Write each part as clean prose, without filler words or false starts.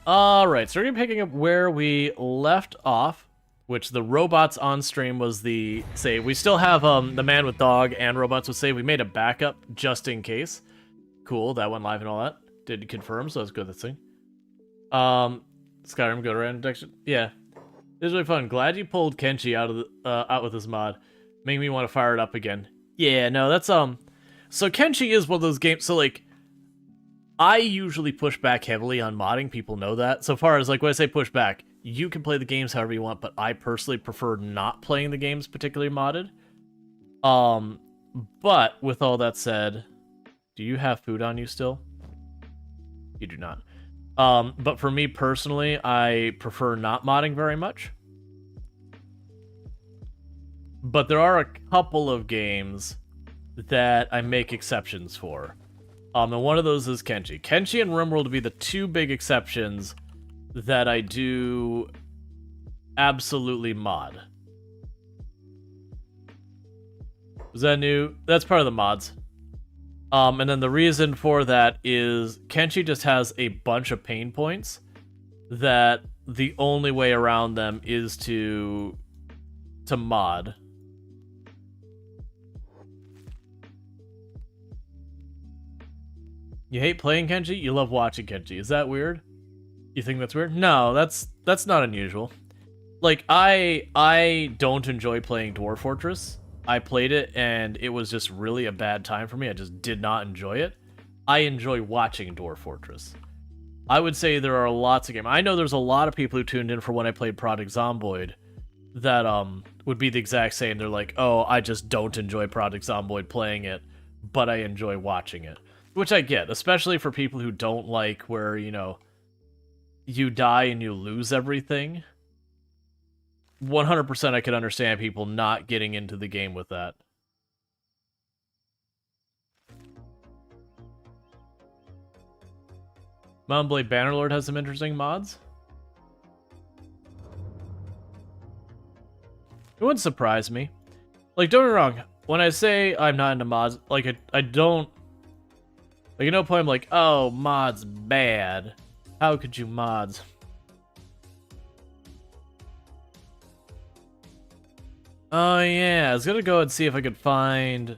Alright, so we're gonna be picking up where we left off, which the robots on stream was the save. We still have the man with dog and robots with save. We made a backup just in case. Cool, that went live and all that. Did confirm, so that's good, this thing. Skyrim, go to random detection. Yeah. This is really fun. Glad you pulled Kenshi out of the, out with this mod. Make me want to fire it up again. Yeah, no, that's so Kenshi is one of those games, so like I usually push back heavily on modding, people know that. So far as like when I say push back, you can play the games however you want, but I personally prefer not playing the games particularly modded. But with all that said, do you have food on you still? You do not. But for me personally, I prefer not modding very much. But there are a couple of games that I make exceptions for. And one of those is Kenshi. Kenshi and RimWorld would be the two big exceptions that I do absolutely mod. Was that new? That's part of the mods. And then the reason for that is Kenshi just has a bunch of pain points that the only way around them is to mod. You hate playing Kenshi? You love watching Kenshi. Is that weird? You think that's weird? No, that's not unusual. Like, I don't enjoy playing Dwarf Fortress. I played it, and it was just really a bad time for me. I just did not enjoy it. I enjoy watching Dwarf Fortress. I would say there are lots of games. I know there's a lot of people who tuned in for when I played Project Zomboid that would be the exact same. They're like, oh, I just don't enjoy Project Zomboid playing it, but I enjoy watching it. Which I get, especially for people who don't like where, you know, you die and you lose everything. 100% I could understand people not getting into the game with that. Mount Blade Bannerlord has some interesting mods. It wouldn't surprise me. Like, don't get me wrong, when I say I'm not into mods, like, I don't... Like, at no point I'm like, oh, mods bad. How could you mods? Oh, yeah, I was gonna go and see if I could find...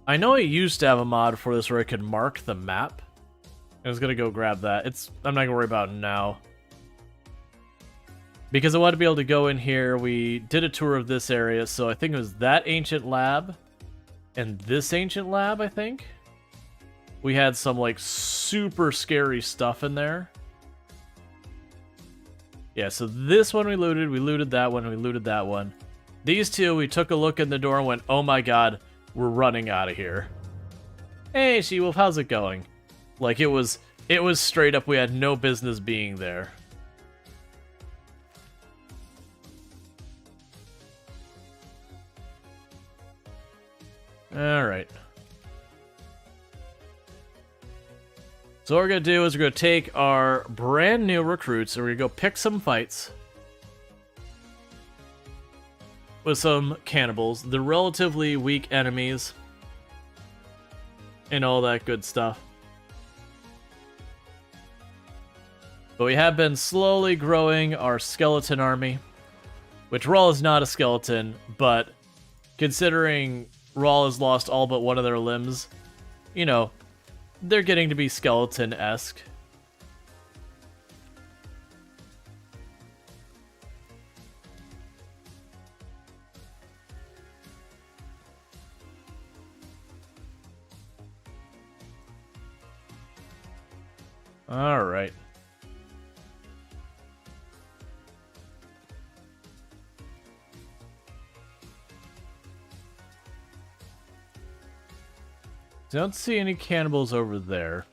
I know I used to have a mod for this where I could mark the map. I was gonna go grab that. I'm not gonna worry about it now. Because I want to be able to go in here, we did a tour of this area, so I think it was that ancient lab and this ancient lab, I think. We had some, like, super scary stuff in there. Yeah, so this one we looted that one, we looted that one. These two, we took a look in the door and went, oh my god, we're running out of here. Hey, She-Wolf, how's it going? Like, it was straight up, we had no business being there. Alright. So what we're going to do is we're going to take our brand new recruits and we're going to go pick some fights with some cannibals. They're relatively weak enemies and all that good stuff. But we have been slowly growing our skeleton army, which Rual is not a skeleton, but considering Rual has lost all but one of their limbs, you know, they're getting to be skeleton-esque. Alright. Don't see any cannibals over there.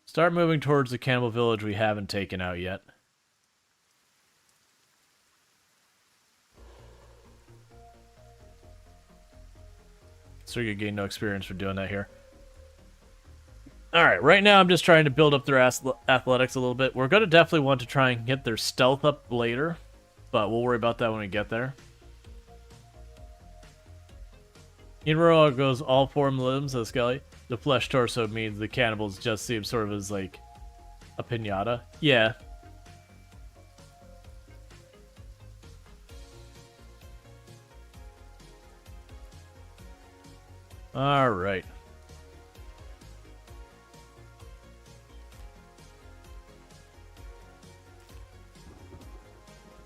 Start moving towards the cannibal village we haven't taken out yet. So you gain no experience for doing that here. Alright, right now I'm just trying to build up their athletics a little bit. We're going to definitely want to try and get their stealth up later, but we'll worry about that when we get there. Rual goes all four limbs of Skelly. The flesh torso means the cannibals just seem sort of as, like, A piñata? Yeah. Alright.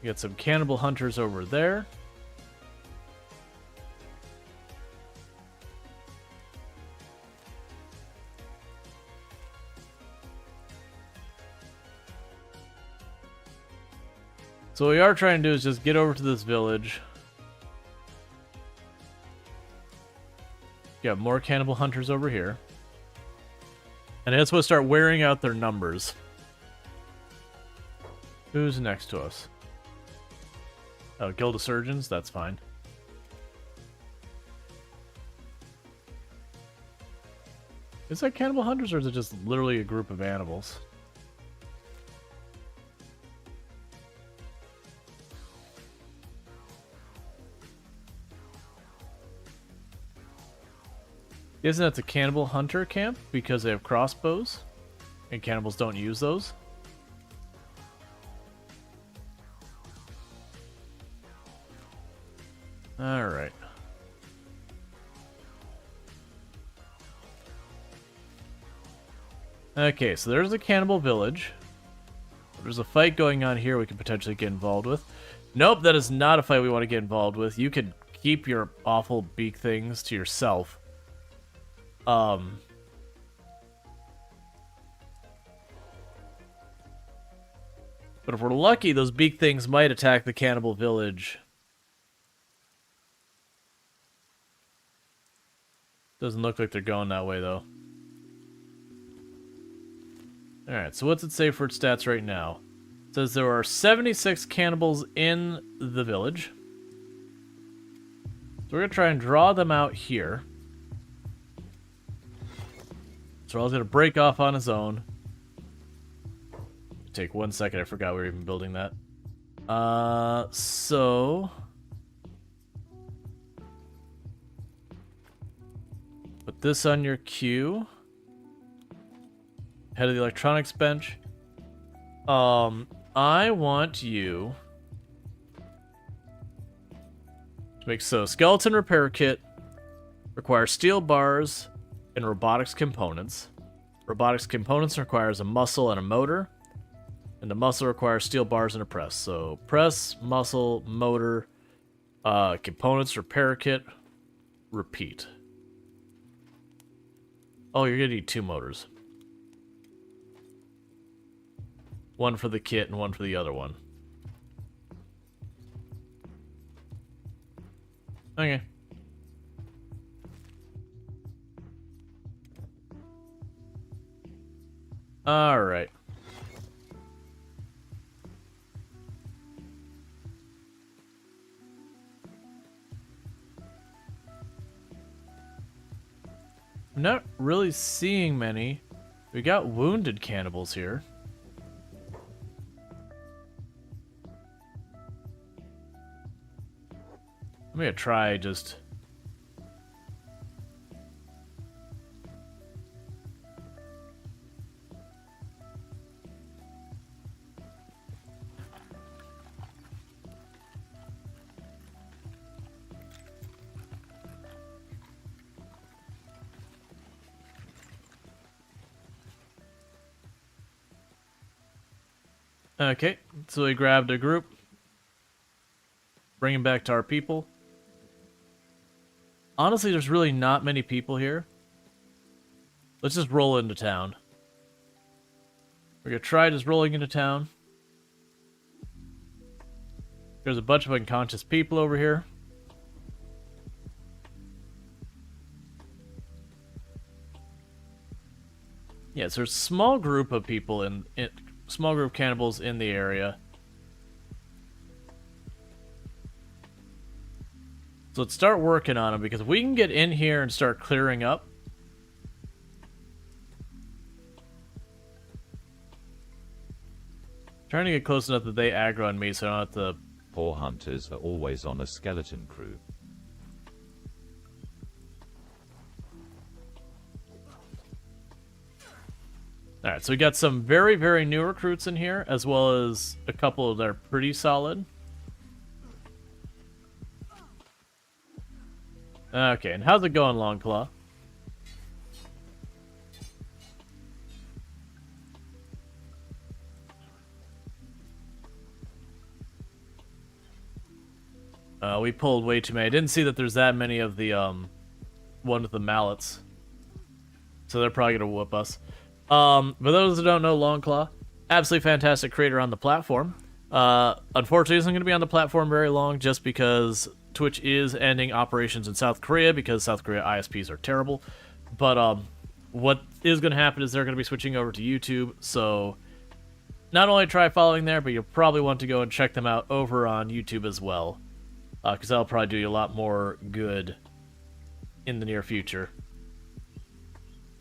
Get some cannibal hunters over there. So what we are trying to do is just get over to this village. Got more cannibal hunters over here. And that's what start wearing out their numbers. Who's next to us? Oh, Guild of Surgeons? That's fine. Is that cannibal hunters or is it just literally a group of animals? Isn't that the cannibal hunter camp because they have crossbows and cannibals don't use those? Alright. Okay, so there's a cannibal village. There's a fight going on here we could potentially get involved with. Nope, that is not a fight we want to get involved with. You could keep your awful beak things to yourself. But if we're lucky, those beak things might attack the cannibal village. Doesn't look like they're going that way, though. Alright, so what's it say for its stats right now? It says there are 76 cannibals in the village. So we're going to try and draw them out here. So Rual's going to break off on his own. Take 1 second, I forgot we were even building that. So... put this on your queue. Head of the electronics bench. I want you to make so skeleton repair kit requires steel bars and robotics components. Robotics components requires a muscle and a motor, and the muscle requires steel bars and a press. So press, muscle, motor, components, repair kit, repeat. Oh, you're gonna need 2 motors. One for the kit and one for the other one. Okay. Alright. I'm not really seeing many. We got wounded cannibals here. I'm gonna try just... Okay, so we grabbed a group. Bring them back to our people. Honestly, there's really not many people here. Let's just roll into town. We're gonna try just rolling into town. There's a bunch of unconscious people over here. Yeah, so there's a small group of people in small group cannibals in the area. So let's start working on them, because if we can get in here and start clearing up. Trying to get close enough that they aggro on me so I don't have to... Poor hunters are always on a skeleton crew. Alright, so we got some very, very new recruits in here, as well as a couple that are pretty solid. Okay, and how's it going, Longclaw? We pulled way too many. I didn't see that there's that many of the, one with the mallets. So they're probably gonna whoop us. For those who don't know, Longclaw, absolutely fantastic creator on the platform. Unfortunately, isn't going to be on the platform very long just because Twitch is ending operations in South Korea because South Korea ISPs are terrible. But what is going to happen is they're going to be switching over to YouTube. So not only try following there, but you'll probably want to go and check them out over on YouTube as well. Because that'll probably do you a lot more good in the near future.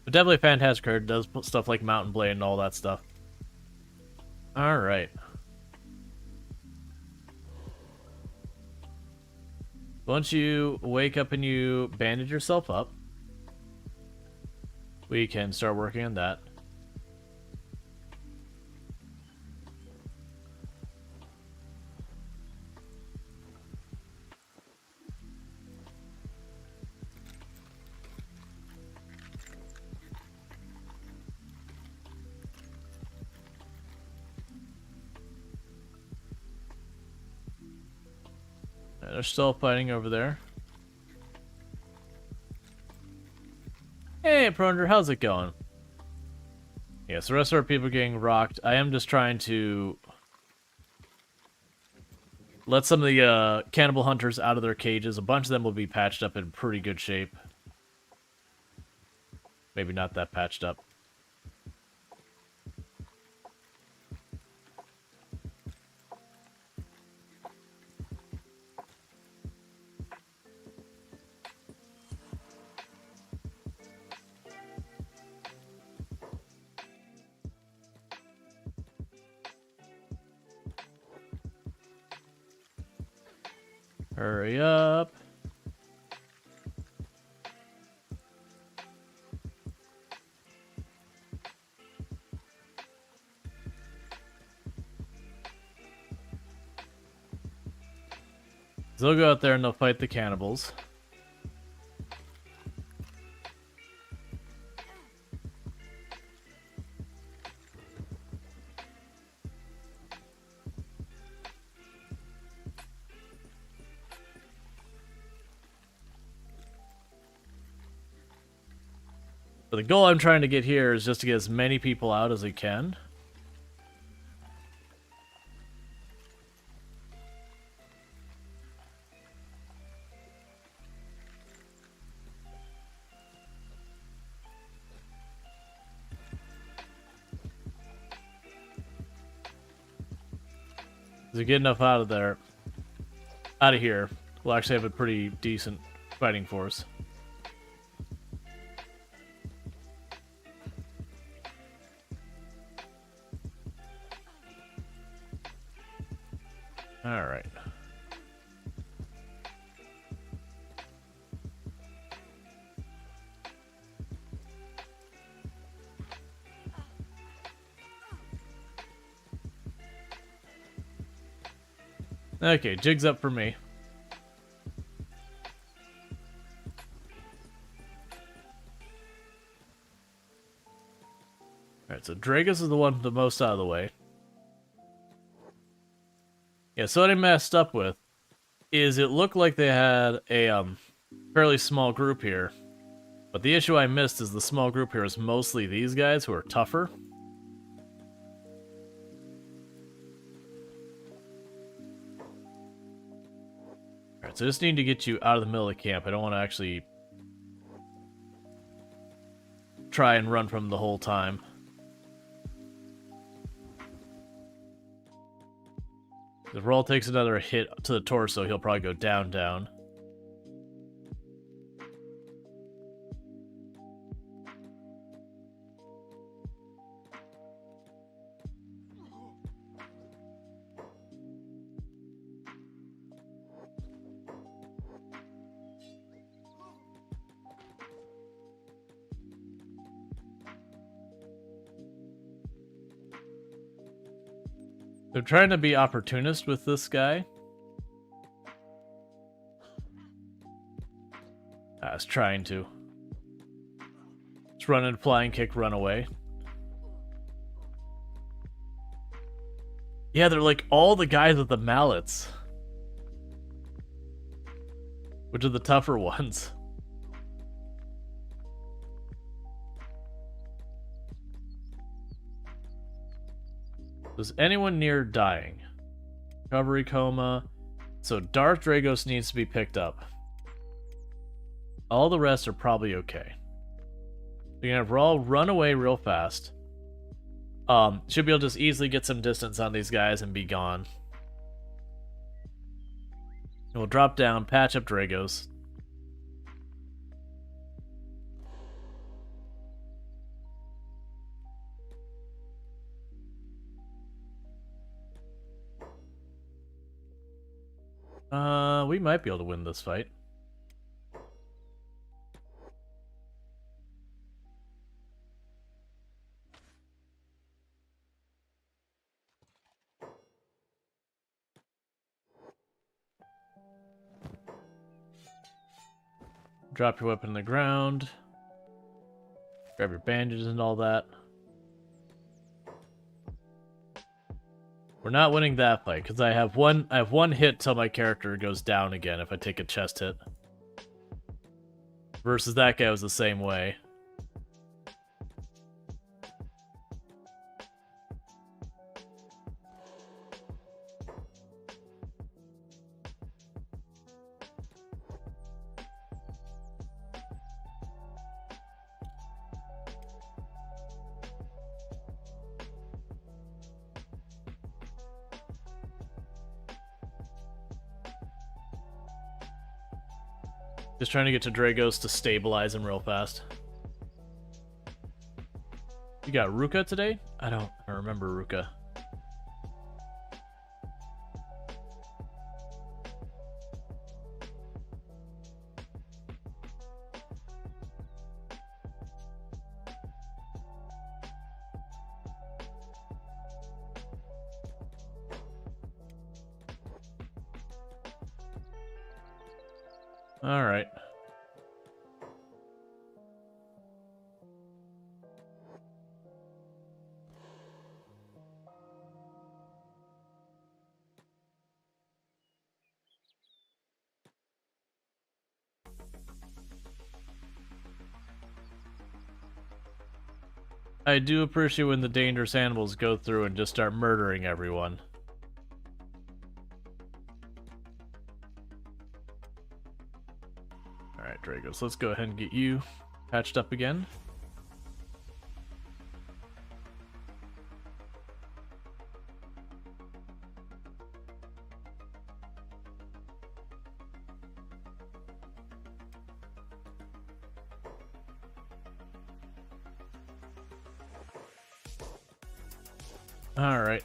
But definitely a fantastic card. Does stuff like Mountain Blade and all that stuff. Alright. Once you wake up and you bandage yourself up, we can start working on that. They're still fighting over there. Hey, Proner, how's it going? Yes, the rest of our people are getting rocked. I am just trying to let some of the cannibal hunters out of their cages. A bunch of them will be patched up in pretty good shape. Maybe not that patched up. Hurry up. They'll go out there and they'll fight the cannibals. But the goal I'm trying to get here is just to get as many people out as I can. To get enough out of here, we'll actually have a pretty decent fighting force. All right. Okay, jig's up for me. Alright, so Dragus is the one the most out of the way. Yeah, so what I messed up with is it looked like they had a fairly small group here. But the issue I missed is the small group here is mostly these guys who are tougher. Alright, so I just need to get you out of the middle of the camp. I don't want to actually try and run from them the whole time. If Rual takes another hit to the torso, he'll probably go down, down. They're trying to be opportunist with this guy. I was trying to. Just run and flying kick, run away. Yeah, they're like all the guys with the mallets. Which are the tougher ones. Is anyone near dying? Recovery coma. So Darth Dragos needs to be picked up. All the rest are probably okay. You're gonna have Rual run away real fast. Should be able to just easily get some distance on these guys and be gone. And we'll drop down, patch up Dragos. We might be able to win this fight. Drop your weapon on the ground. Grab your bandages and all that. We're not winning that fight because I have one hit till my character goes down again if I take a chest hit. Versus that guy was the same way. Just trying to get to Dragos to stabilize him real fast. You got Ruka today? I don't remember Ruka. All right. I do appreciate when the dangerous animals go through and just start murdering everyone. Alright, Dragos, let's go ahead and get you patched up again. Alright.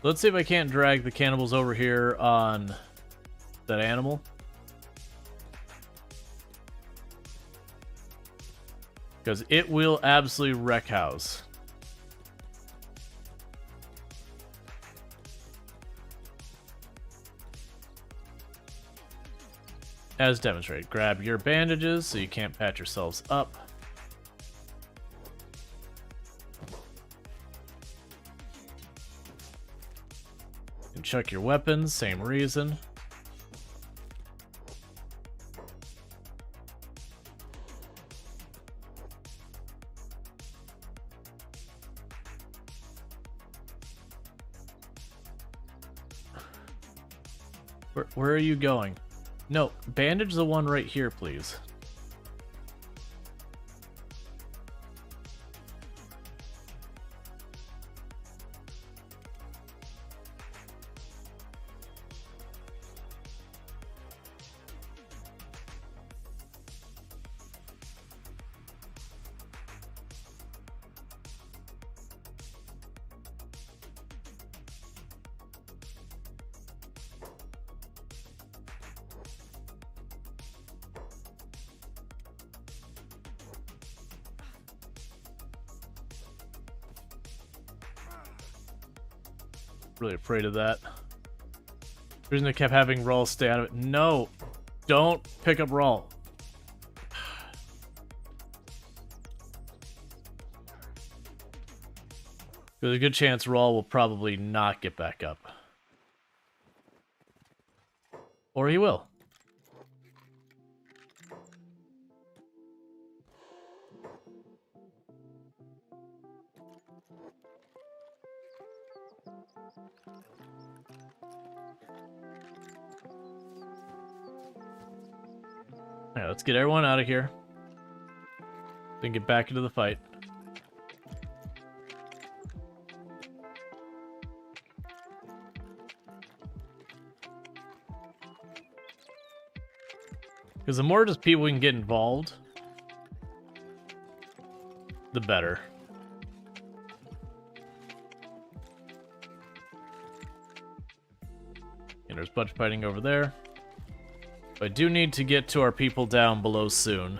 Let's see if I can't drag the cannibals over here on that animal. Because it will absolutely wreck house. As demonstrated, grab your bandages so you can't patch yourselves up. And check your weapons, same reason. Where are you going? No, bandage the one right here, please. Really afraid of that. The reason I kept having Rual stay out of it. No! Don't pick up Rual. There's a good chance Rual will probably not get back up. Or he will. Alright, let's get everyone out of here. Then get back into the fight. Because the more just people we can get involved, the better. And there's a bunch of fighting over there. But I do need to get to our people down below soon.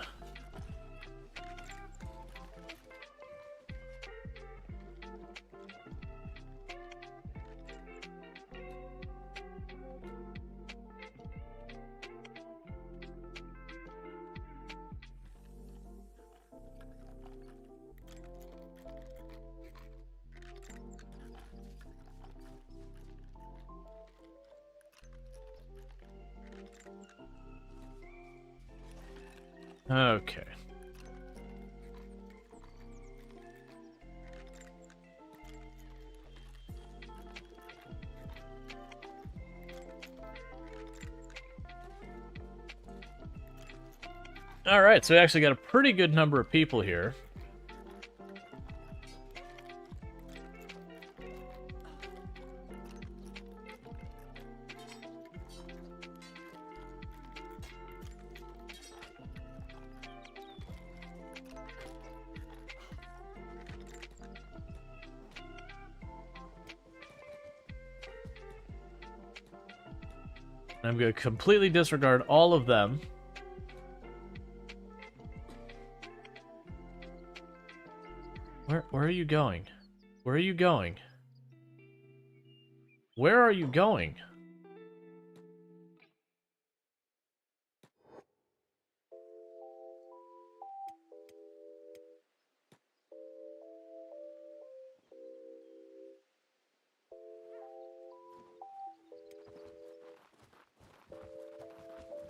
Okay. Alright, so we actually got a pretty good number of people here. I'm going to completely disregard all of them. Where are you going? Where are you going? Where are you going?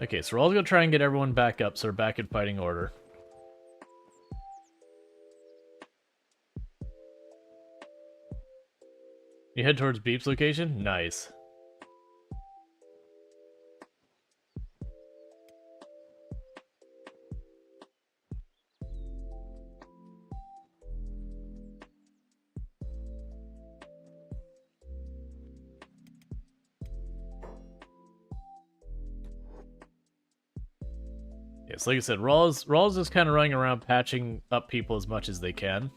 Okay, so we're all gonna try and get everyone back up so we're back in fighting order. You head towards Beep's location? Nice. Yes, like I said, Rual's just kind of running around patching up people as much as they can.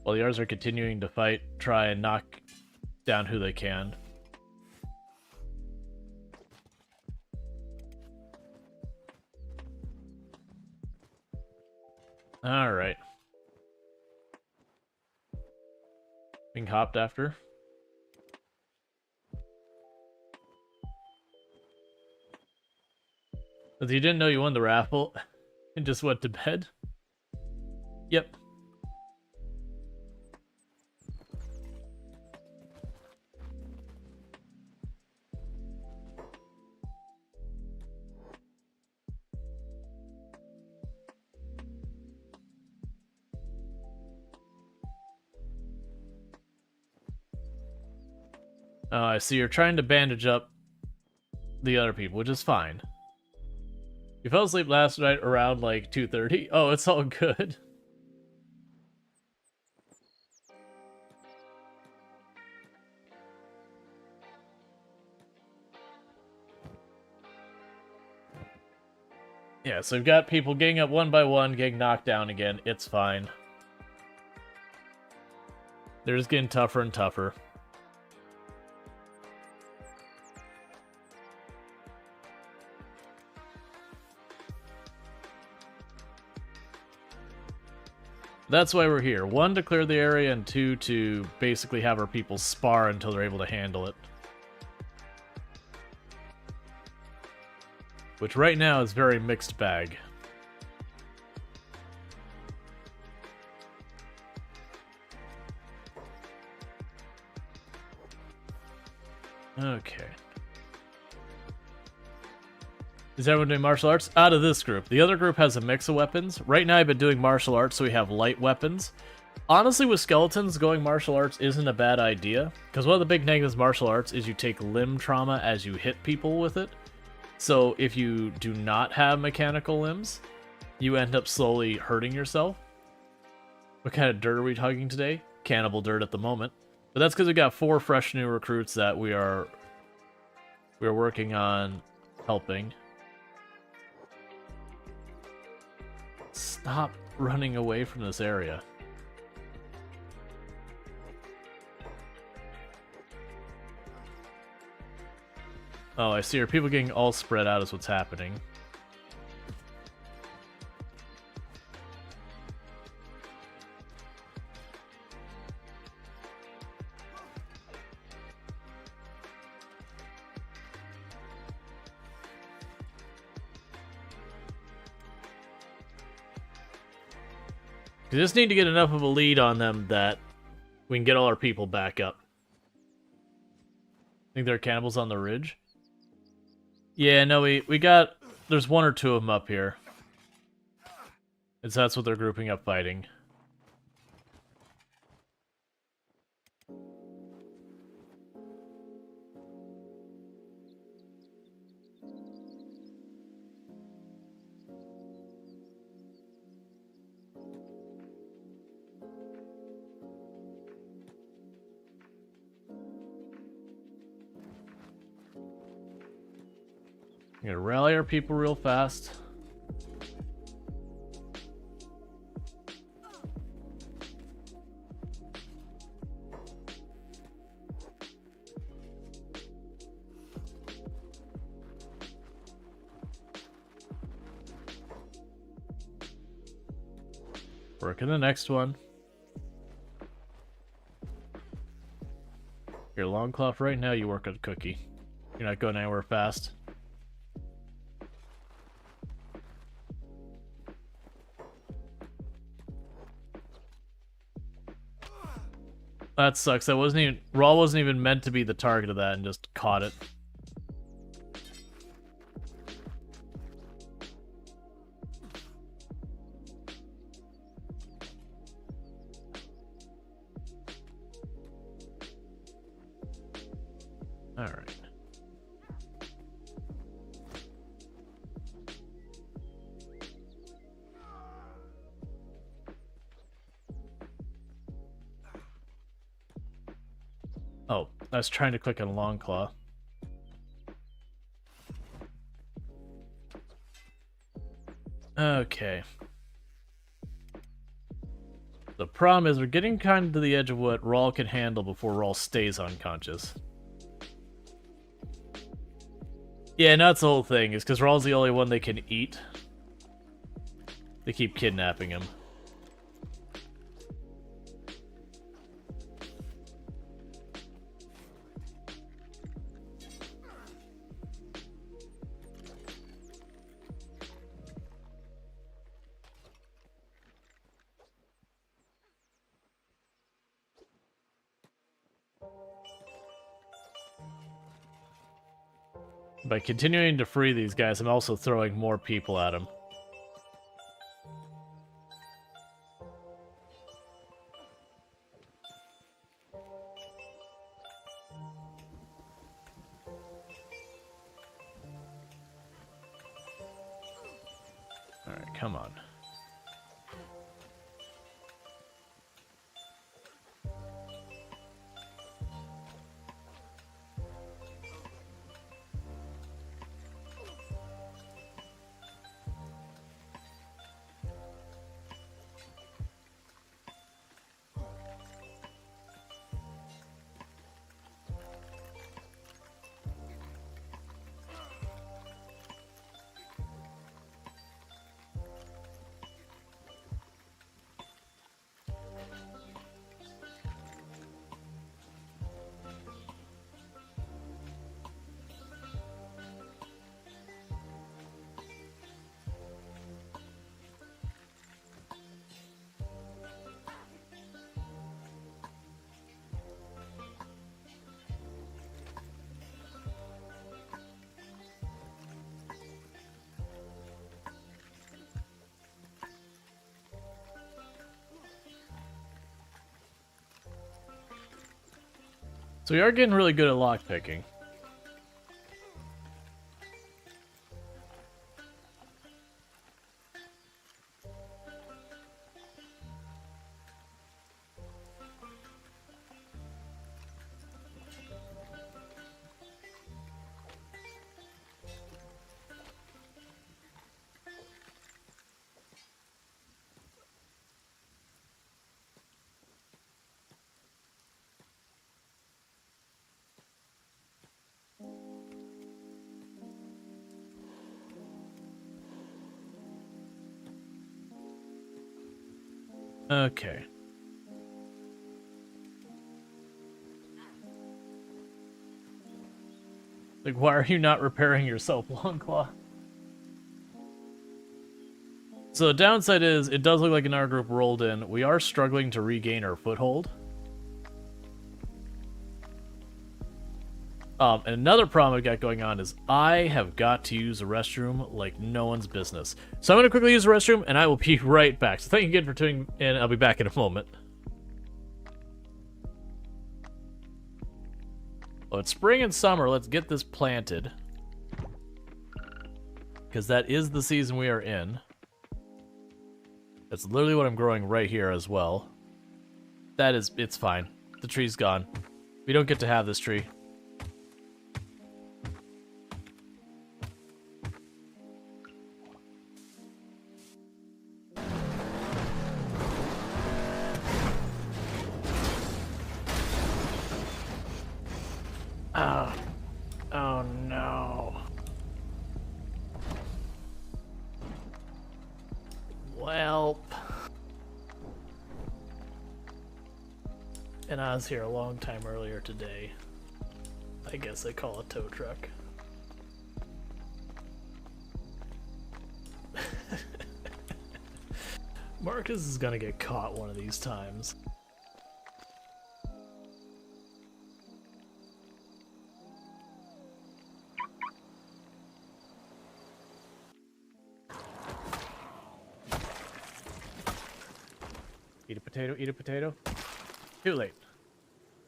While the others are continuing to fight, try and knock down who they can. Alright. Being hopped after. If you didn't know you won the raffle and just went to bed? Yep. Oh, I see you're trying to bandage up the other people, which is fine. You fell asleep last night around like 2:30? Oh, it's all good. Yeah, so we've got people getting up one by one, getting knocked down again. It's fine. They're just getting tougher and tougher. That's why we're here. 1, to clear the area, and 2, to basically have our people spar until they're able to handle it. Which right now is very mixed bag. Okay. Is everyone doing martial arts? Out of this group. The other group has a mix of weapons. Right now I've been doing martial arts, so we have light weapons. Honestly, with skeletons, going martial arts isn't a bad idea, because one of the big negatives of martial arts is you take limb trauma as you hit people with it. So if you do not have mechanical limbs, you end up slowly hurting yourself. What kind of dirt are we talking today? Cannibal dirt at the moment. But that's because we got 4 fresh new recruits that we are working on helping. Stop running away from this area. Oh, I see. Are people getting all spread out is what's happening. We just need to get enough of a lead on them that we can get all our people back up. Think there are cannibals on the ridge? Yeah, no, we got... There's 1 or 2 of them up here. And so that's what they're grouping up fighting. I'm gonna rally our people real fast. Working the next one. You're Longcloth right now, you work on Cookie. You're not going anywhere fast. That sucks. That wasn't even... Rual wasn't even meant to be the target of that and just caught it. Alright. Oh, I was trying to click on Longclaw. Okay. The problem is we're getting kind of to the edge of what Rual can handle before Rual stays unconscious. Yeah, and that's the whole thing, is because Rual's the only one they can eat. They keep kidnapping him. By continuing to free these guys, I'm also throwing more people at them. Alright, come on. So we are getting really good at lockpicking. Okay. Like, why are you not repairing yourself, Longclaw? So the downside is, it does look like another group rolled in. We are struggling to regain our foothold. And another problem I've got going on is I have got to use the restroom like no one's business. So I'm going to quickly use the restroom, and I will be right back. So thank you again for tuning in. I'll be back in a moment. Well, it's spring and summer. Let's get this planted. Because that is the season we are in. That's literally what I'm growing right here as well. That is, it's fine. The tree's gone. We don't get to have this tree. Oh no. Welp. And I was here a long time earlier today. I guess they call a tow truck. Marcus is gonna get caught one of these times. Eat a potato, eat a potato. Too late.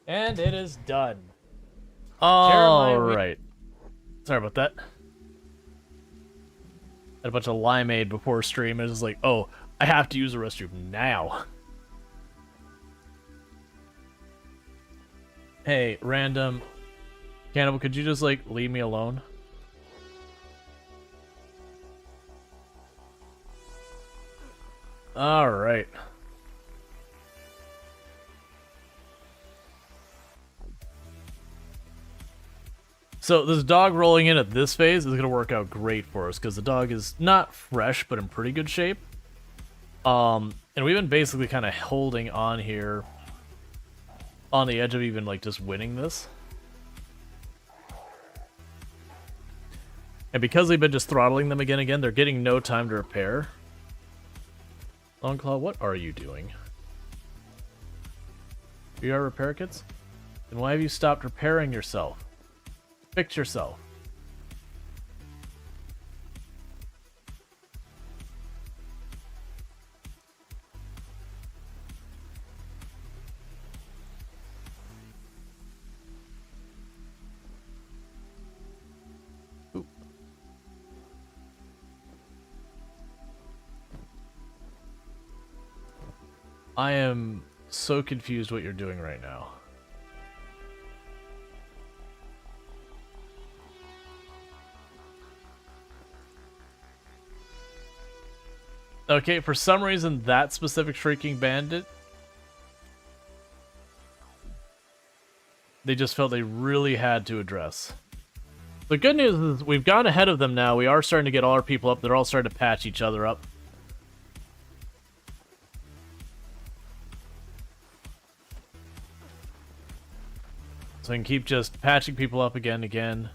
And it is done. Alright. Sorry about that. Had a bunch of limeade before stream, and it was like, oh, I have to use the restroom now. Hey, random cannibal, could you just, like, leave me alone? Alright. So this dog rolling in at this phase is going to work out great for us because the dog is not fresh, but in pretty good shape. And we've been basically kind of holding on here on the edge of even like just winning this. And because we've been just throttling them again, they're getting no time to repair. Longclaw, what are you doing? You are repair kits? Then why have you stopped repairing yourself? Fix yourself. Oop. I am so confused what you're doing right now. Okay, for some reason, that specific Shrieking Bandit, they just felt they really had to address. The good news is we've gone ahead of them now. We are starting to get all our people up. They're all starting to patch each other up. So we can keep just patching people up again and again.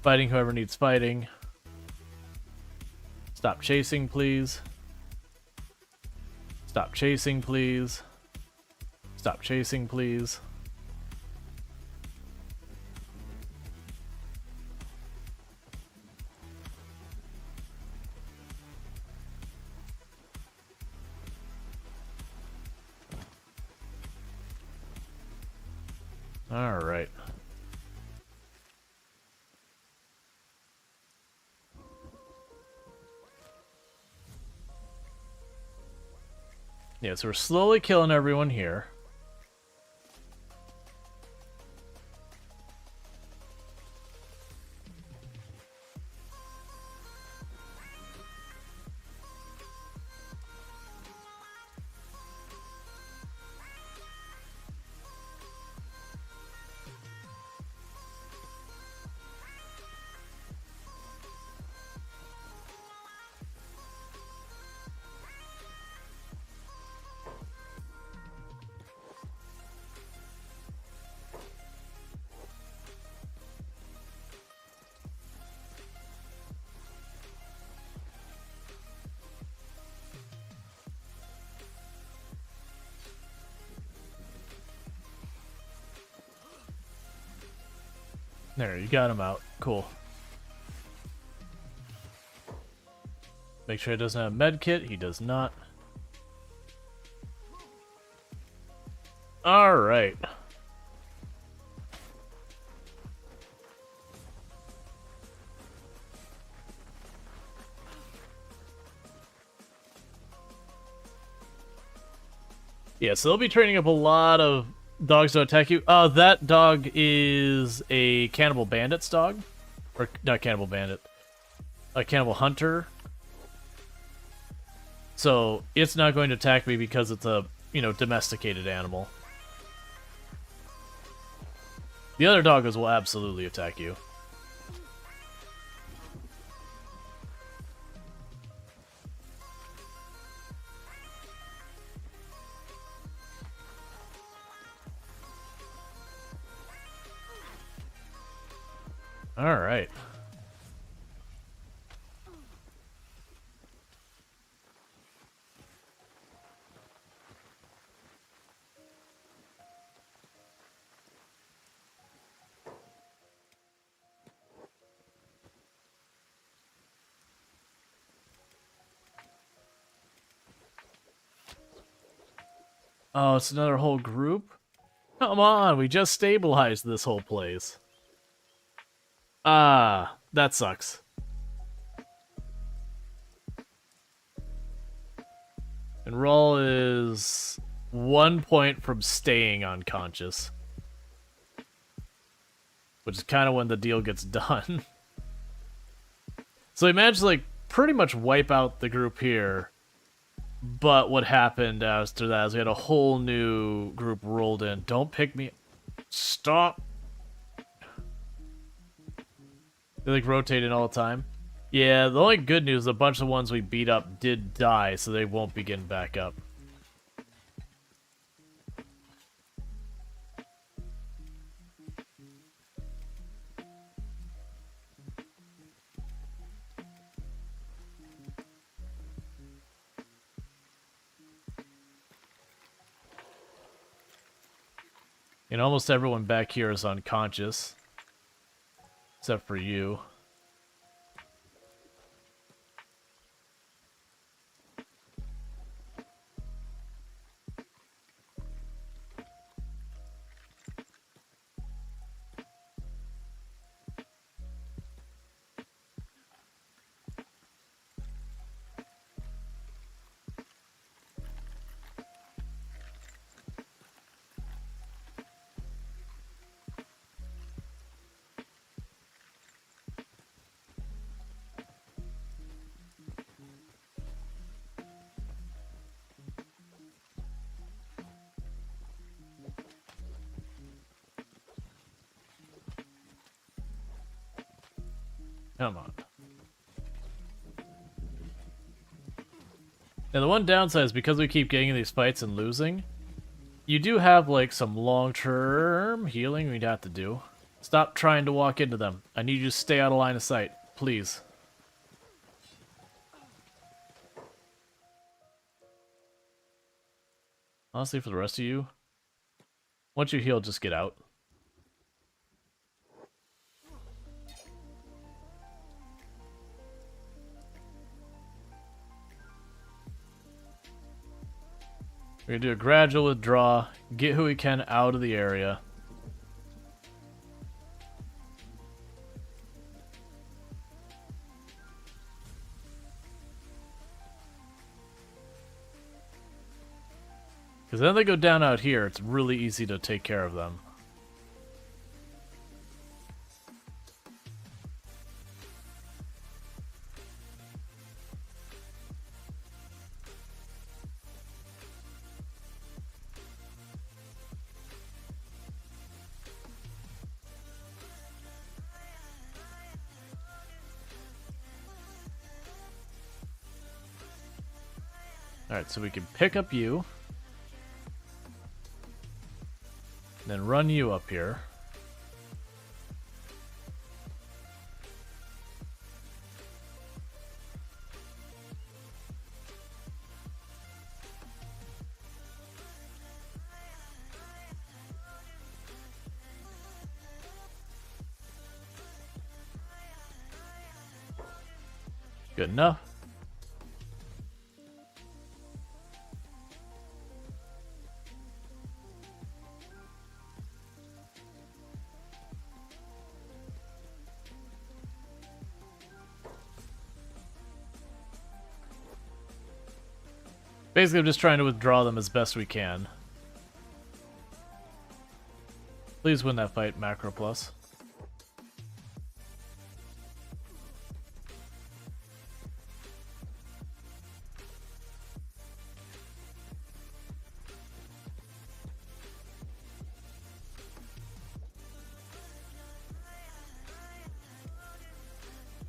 Fighting whoever needs fighting. Stop chasing, please. Stop chasing, please. Stop chasing, please. Alright. Yeah, so we're slowly killing everyone here. There, you got him out. Cool. Make sure he doesn't have a med kit. He does not. Alright. Yeah, so they'll be training up a lot of dogs to attack you. That dog is a cannibal bandit's dog. Or, not cannibal bandit. A cannibal hunter. So, it's not going to attack me because it's a, domesticated animal. The other doggos will absolutely attack you. Alright. Oh, it's another whole group? Come on, we just stabilized this whole place. Ah, that sucks. And Rual is 1 point from staying unconscious. Which is kind of when the deal gets done. So he managed to, like, pretty much wipe out the group here. But what happened after that is we had a whole new group rolled in. Don't pick me. Stop. They like rotate in all the time. Yeah, the only good news, a bunch of the ones we beat up did die, so they won't be getting back up. And almost everyone back here is unconscious. Except for you. Come on. Now the one downside is because we keep getting in these fights and losing, you do have like some long-term healing we'd have to do. Stop trying to walk into them. I need you to stay out of line of sight, please. Honestly, for the rest of you, once you heal, just get out. We're gonna do a gradual withdraw, get who we can out of the area. Because then they go down out here, it's really easy to take care of them. Alright, so we can pick up you. Then run you up here. Good enough. Basically, I'm just trying to withdraw them as best we can. Please win that fight, Macro Plus.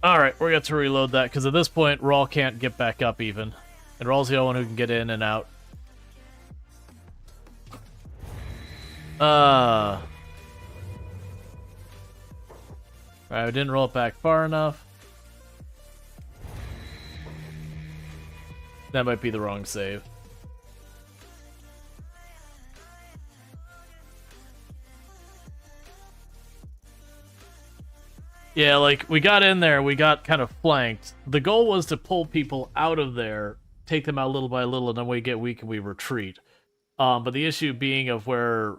Alright, we're going to reload that, because at this point, Rual can't get back up even. And Rual's the only one who can get in and out. Alright, I didn't roll it back far enough. That might be the wrong save. Yeah, like, we got in there, we got kind of flanked. The goal was to pull people out of there, take them out little by little, and then we get weak and we retreat. But the issue being of where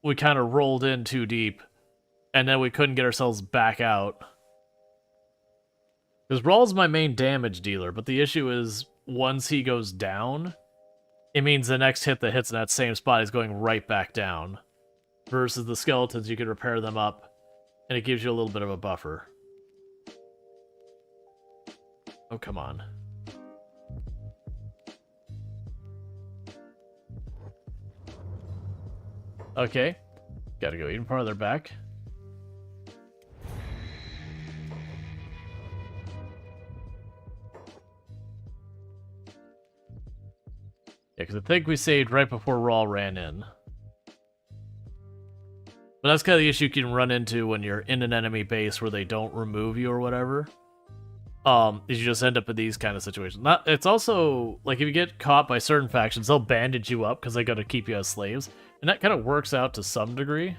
we kind of rolled in too deep, and then we couldn't get ourselves back out. Because Rual's my main damage dealer, but the issue is, once he goes down, it means the next hit that hits in that same spot is going right back down. Versus the skeletons, you can repair them up, and it gives you a little bit of a buffer. Oh, come on. Okay. Gotta go even farther back. Yeah, because I think we saved right before Rual ran in. But that's kind of the issue you can run into when you're in an enemy base where they don't remove you or whatever. Is you just end up in these kind of situations. It's also, like, if you get caught by certain factions, they'll bandage you up because they gotta keep you as slaves. And that kind of works out to some degree.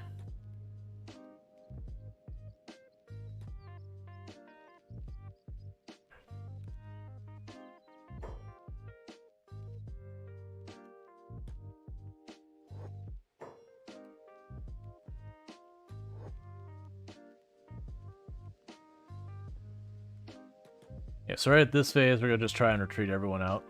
Yeah, so right at this phase, we're gonna just try and retreat everyone out.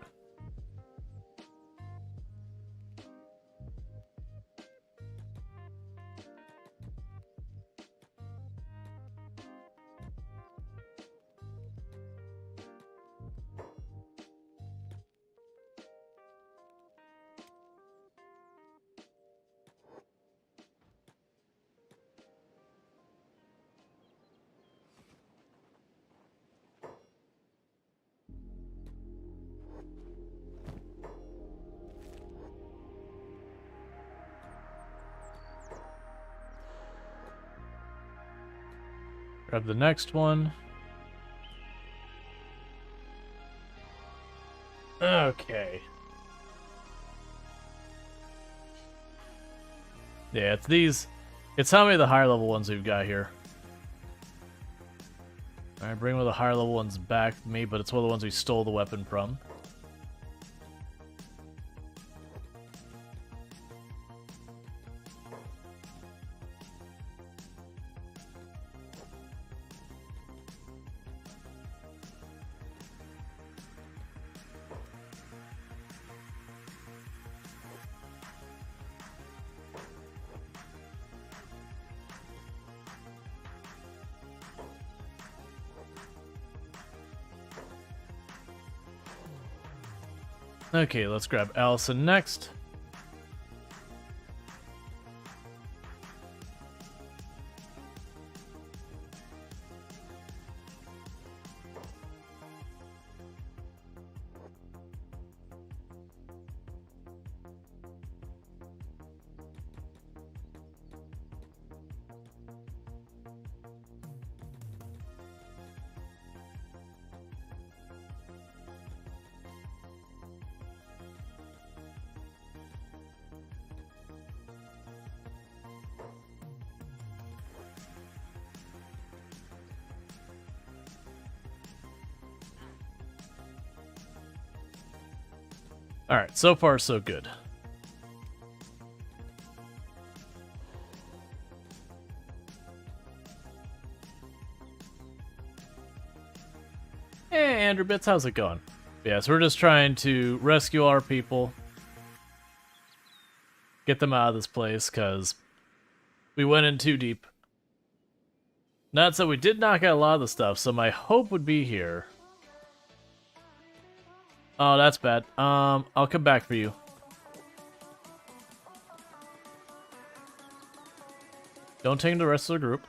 Grab the next one. Okay. Yeah, it's these. It's how many of the higher level ones we've got here. Alright, bring one of the higher level ones back to me, but it's one of the ones we stole the weapon from. Okay, let's grab Allison next. Alright, so far so good. Hey, Andrew Bits, how's it going? Yeah, so we're just trying to rescue our people. Get them out of this place, because we went in too deep. That said, we did knock out a lot of the stuff, so my hope would be here. Oh, that's bad. I'll come back for you. Don't take the rest of the group.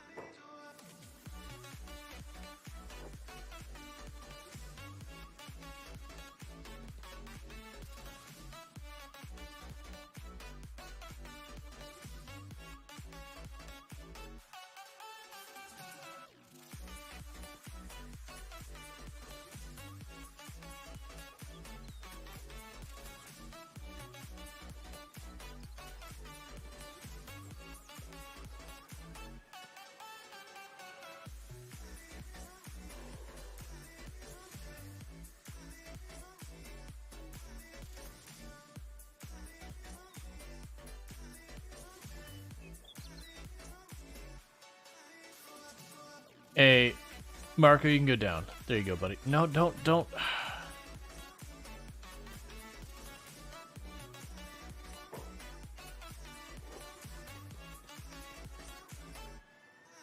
Hey, Marco, you can go down. There you go, buddy. No, don't.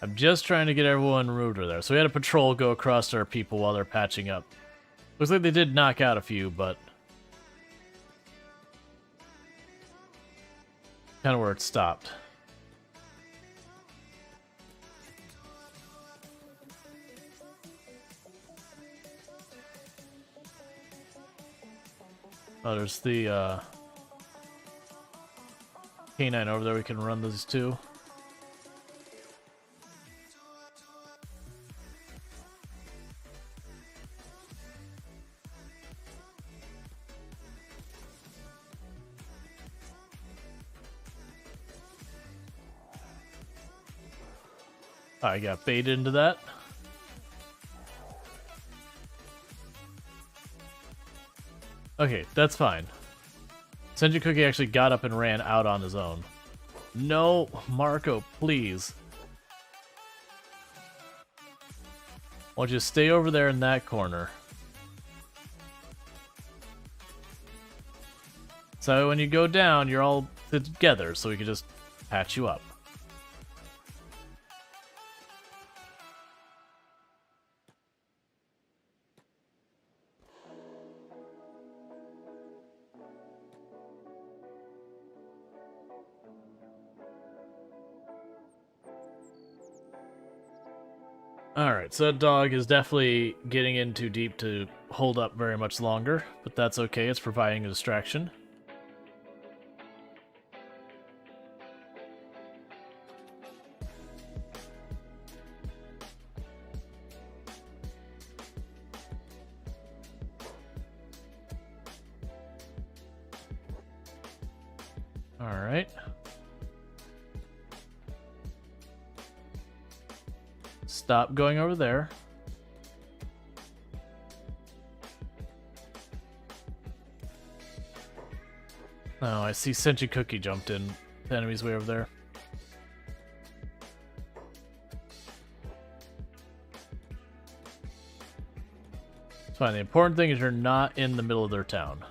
I'm just trying to get everyone rooted there. So we had a patrol go across to our people while they're patching up. Looks like they did knock out a few, but kind of where it stopped. Oh, there's the canine over there. We can run those too. I got baited into that. Okay, that's fine. Senju Cookie actually got up and ran out on his own. No, Marco, please. Why don't you stay over there in that corner? So when you go down, you're all together, so we can just patch you up. Alright, so that dog is definitely getting in too deep to hold up very much longer, but that's okay, it's providing a distraction. Alright. Stop going over there. Oh, I see Senshi Cookie jumped in. The enemy's way over there. It's fine. The important thing is you're not in the middle of their town.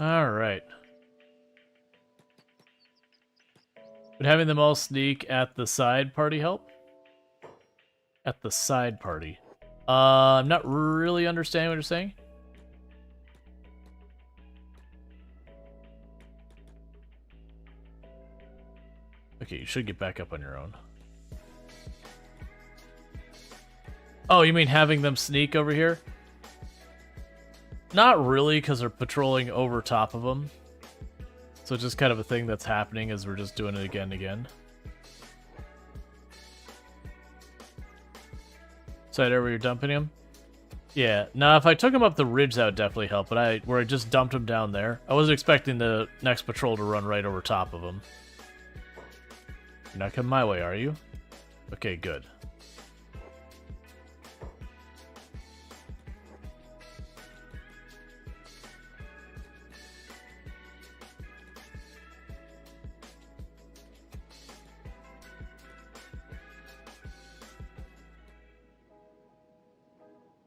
Alright. Would having them all sneak at the side party help? At the side party. I'm not really understanding what you're saying. Okay, you should get back up on your own. Oh, you mean having them sneak over here? Not really, because they're patrolling over top of them. So it's just kind of a thing that's happening as we're just doing it again and again. So there where you're dumping him? Yeah, now if I took him up the ridge, that would definitely help, but where I just dumped him down there, I wasn't expecting the next patrol to run right over top of him. You're not coming my way, are you? Okay, good.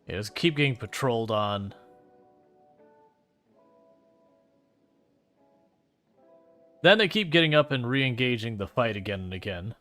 Yeah, just keep getting patrolled on. Then they keep getting up and re-engaging the fight again and again.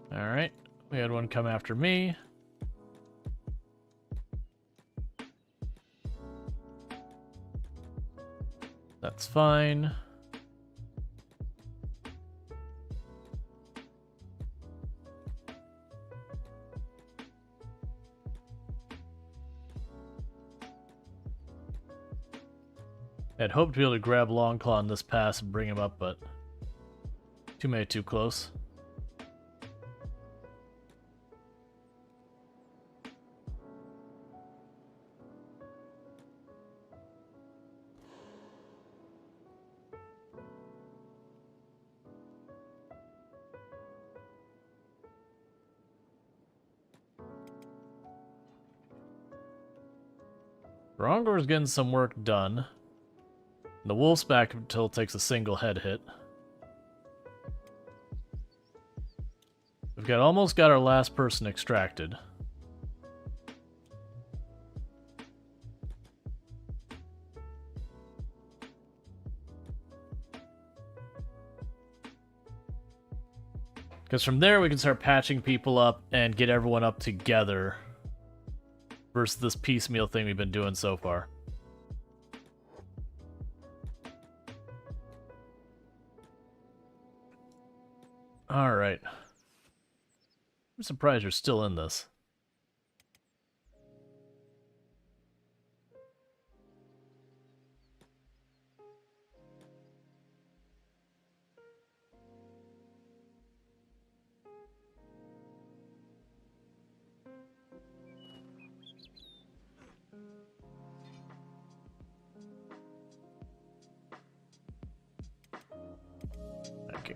Alright, we had one come after me. That's fine. I'd hoped to be able to grab Longclaw in this pass and bring him up, but too close. Rongor's getting some work done. The wolf's back until it takes a single head hit. We've almost got our last person extracted. Because from there we can start patching people up and get everyone up together versus this piecemeal thing we've been doing so far. Alright. I'm surprised you're still in this.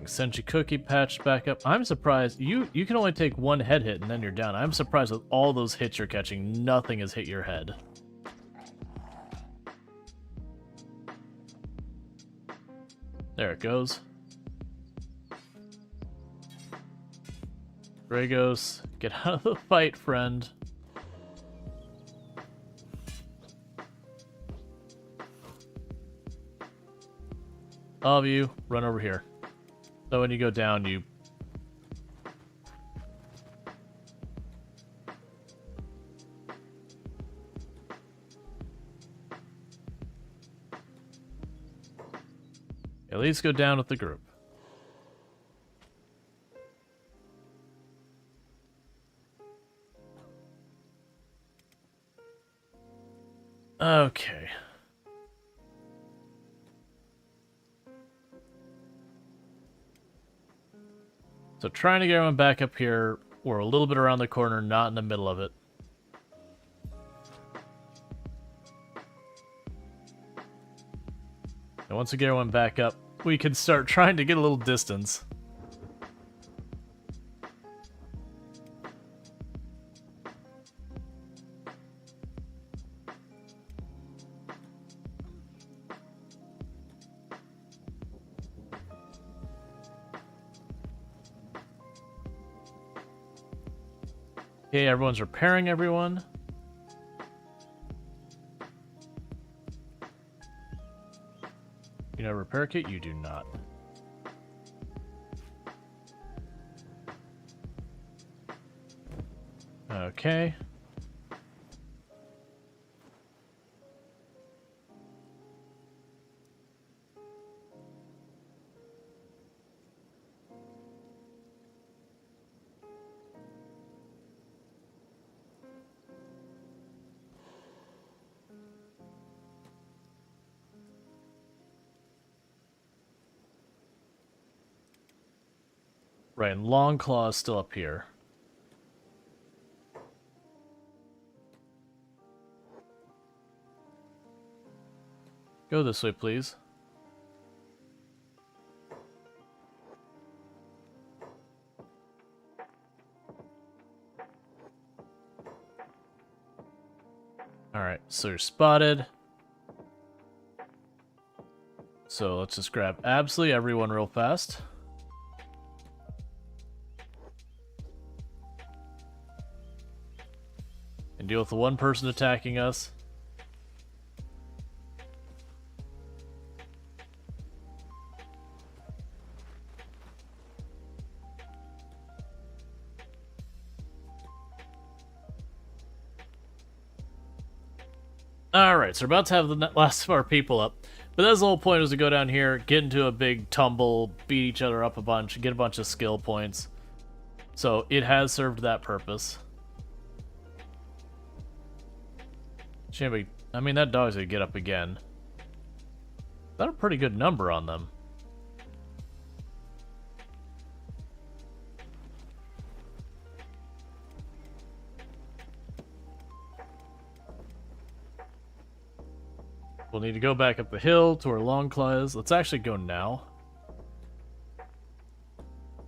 Kenshi cookie patched back up. I'm surprised. You can only take one head hit and then you're down. I'm surprised with all those hits you're catching, nothing has hit your head. There it goes. Dragos, get out of the fight, friend. All of you, run over here. So when you go down, you... at least go down with the group. Okay. So trying to get everyone back up here. We're a little bit around the corner, not in the middle of it. And once we get everyone back up, we can start trying to get a little distance. Okay, everyone's repairing everyone. You know, repair kit? You do not. Okay. Right, and Long Claw is still up here. Go this way, please. Alright, so you're spotted. So let's just grab absolutely everyone real fast. And deal with the one person attacking us. Alright, so we're about to have the last of our people up. But that's the whole point, was to go down here, get into a big tumble, beat each other up a bunch, get a bunch of skill points. So it has served that purpose. Shame, I mean, that dog's gonna get up again. That's a pretty good number on them. We'll need to go back up the hill to where Longclaw is. Let's actually go now.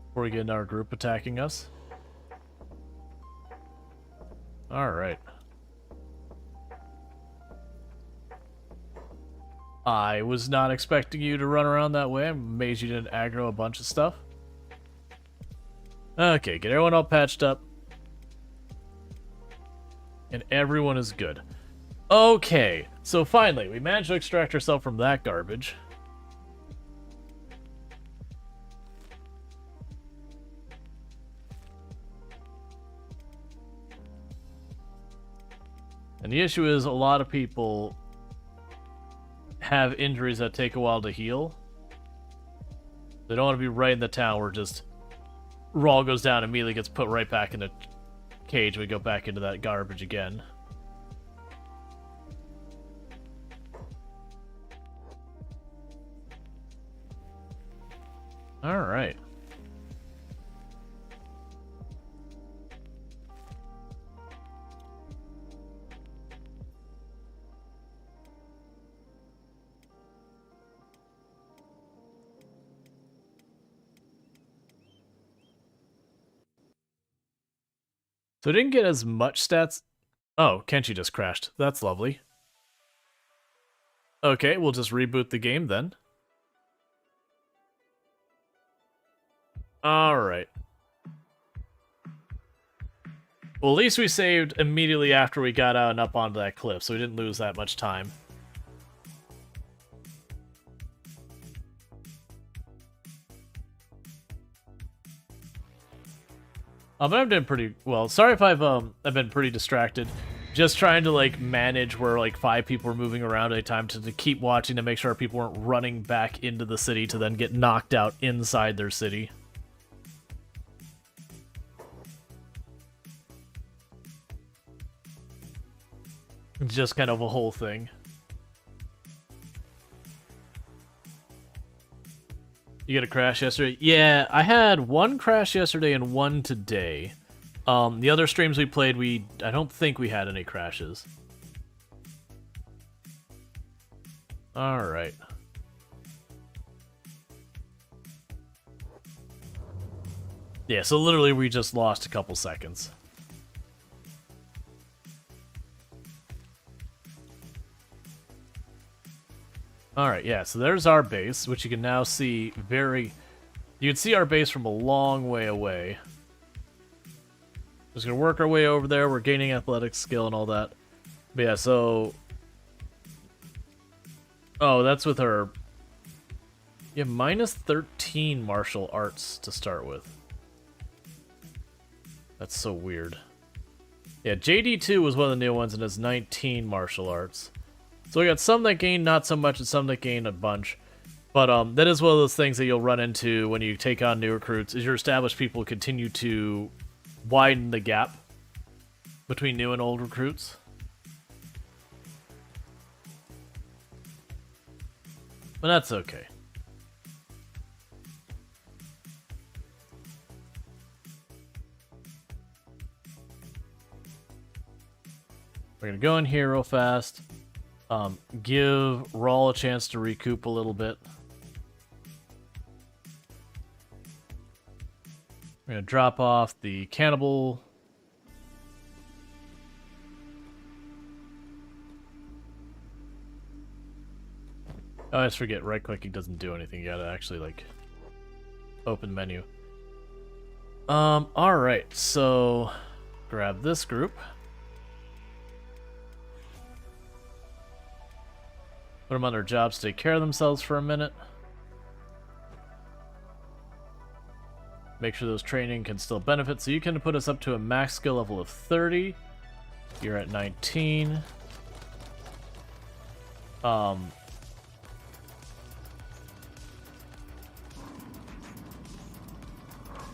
Before we get another group attacking us. Alright. I was not expecting you to run around that way. I'm amazed you didn't aggro a bunch of stuff. Okay, get everyone all patched up. And everyone is good. Okay, so finally, we managed to extract ourselves from that garbage. And the issue is a lot of people have injuries that take a while to heal. They don't want to be right in the town where just Rual goes down and immediately gets put right back in the cage. We go back into that garbage again. Alright. So I didn't get as much stats. Oh, Kenshi just crashed. That's lovely. Okay, we'll just reboot the game then. Alright. Well, at least we saved immediately after we got out and up onto that cliff, so we didn't lose that much time. But I'm doing pretty well. Sorry if I've been pretty distracted. Just trying to like manage where like 5 people are moving around at a time to keep watching to make sure people weren't running back into the city to then get knocked out inside their city. Just kind of a whole thing. You get a crash yesterday? Yeah, I had one crash yesterday and one today. The other streams we played, I don't think we had any crashes. Alright. Yeah, so literally we just lost a couple seconds. Alright, yeah, so there's our base, which you can now see You can see our base from a long way away. Just gonna work our way over there. We're gaining athletic skill and all that. But yeah, so... Oh, that's with her... You have minus 13 martial arts to start with. That's so weird. Yeah, JD2 was one of the new ones and has 19 martial arts. So we got some that gain not so much and some that gain a bunch. But that is one of those things that you'll run into when you take on new recruits, is your established people continue to widen the gap between new and old recruits. But that's okay. We're gonna go in here real fast. Give Rual a chance to recoup a little bit. We're gonna drop off the cannibal. Oh, I just forget, right clicking doesn't do anything. You gotta actually, like, open menu. Alright, so grab this group. Put them on their jobs to take care of themselves for a minute. Make sure those training can still benefit. So you can put us up to a max skill level of 30. You're at 19.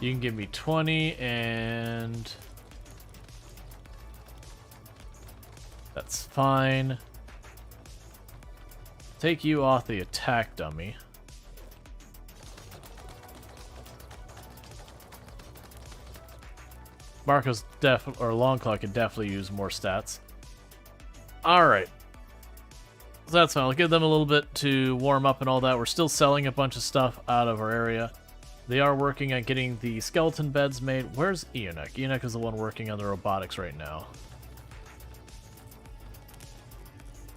You can give me 20 and... That's fine. Take you off the attack dummy. Marco's or Longclaw could definitely use more stats. Alright. So that's fine. I'll give them a little bit to warm up and all that. We're still selling a bunch of stuff out of our area. They are working on getting the skeleton beds made. Where's Enoch? Enoch is the one working on the robotics right now.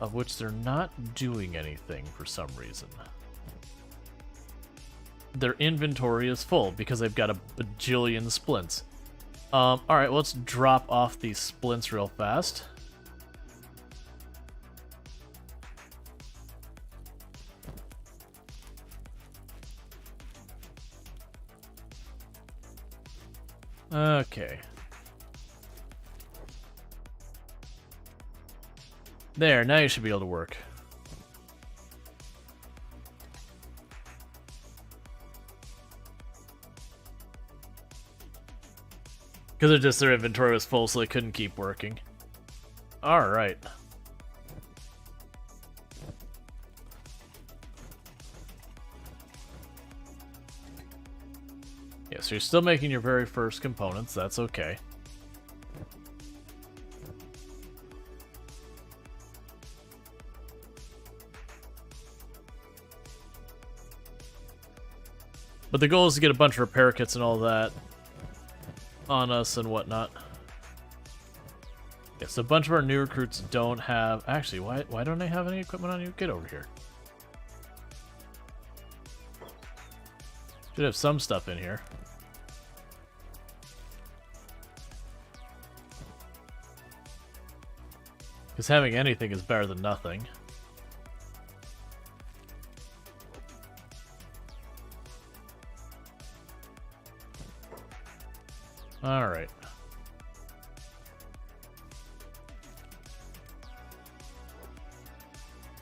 Of which they're not doing anything for some reason. Their inventory is full because they've got a bajillion splints. Alright, let's drop off these splints real fast. Okay. There, now you should be able to work. Because just their inventory was full, so they couldn't keep working. Alright. Yeah, so you're still making your very first components, that's okay. But the goal is to get a bunch of repair kits and all that on us and whatnot. Yes, a bunch of our new recruits don't have... Actually, why don't they have any equipment on you? Get over here. Should have some stuff in here. Because having anything is better than nothing. Alright.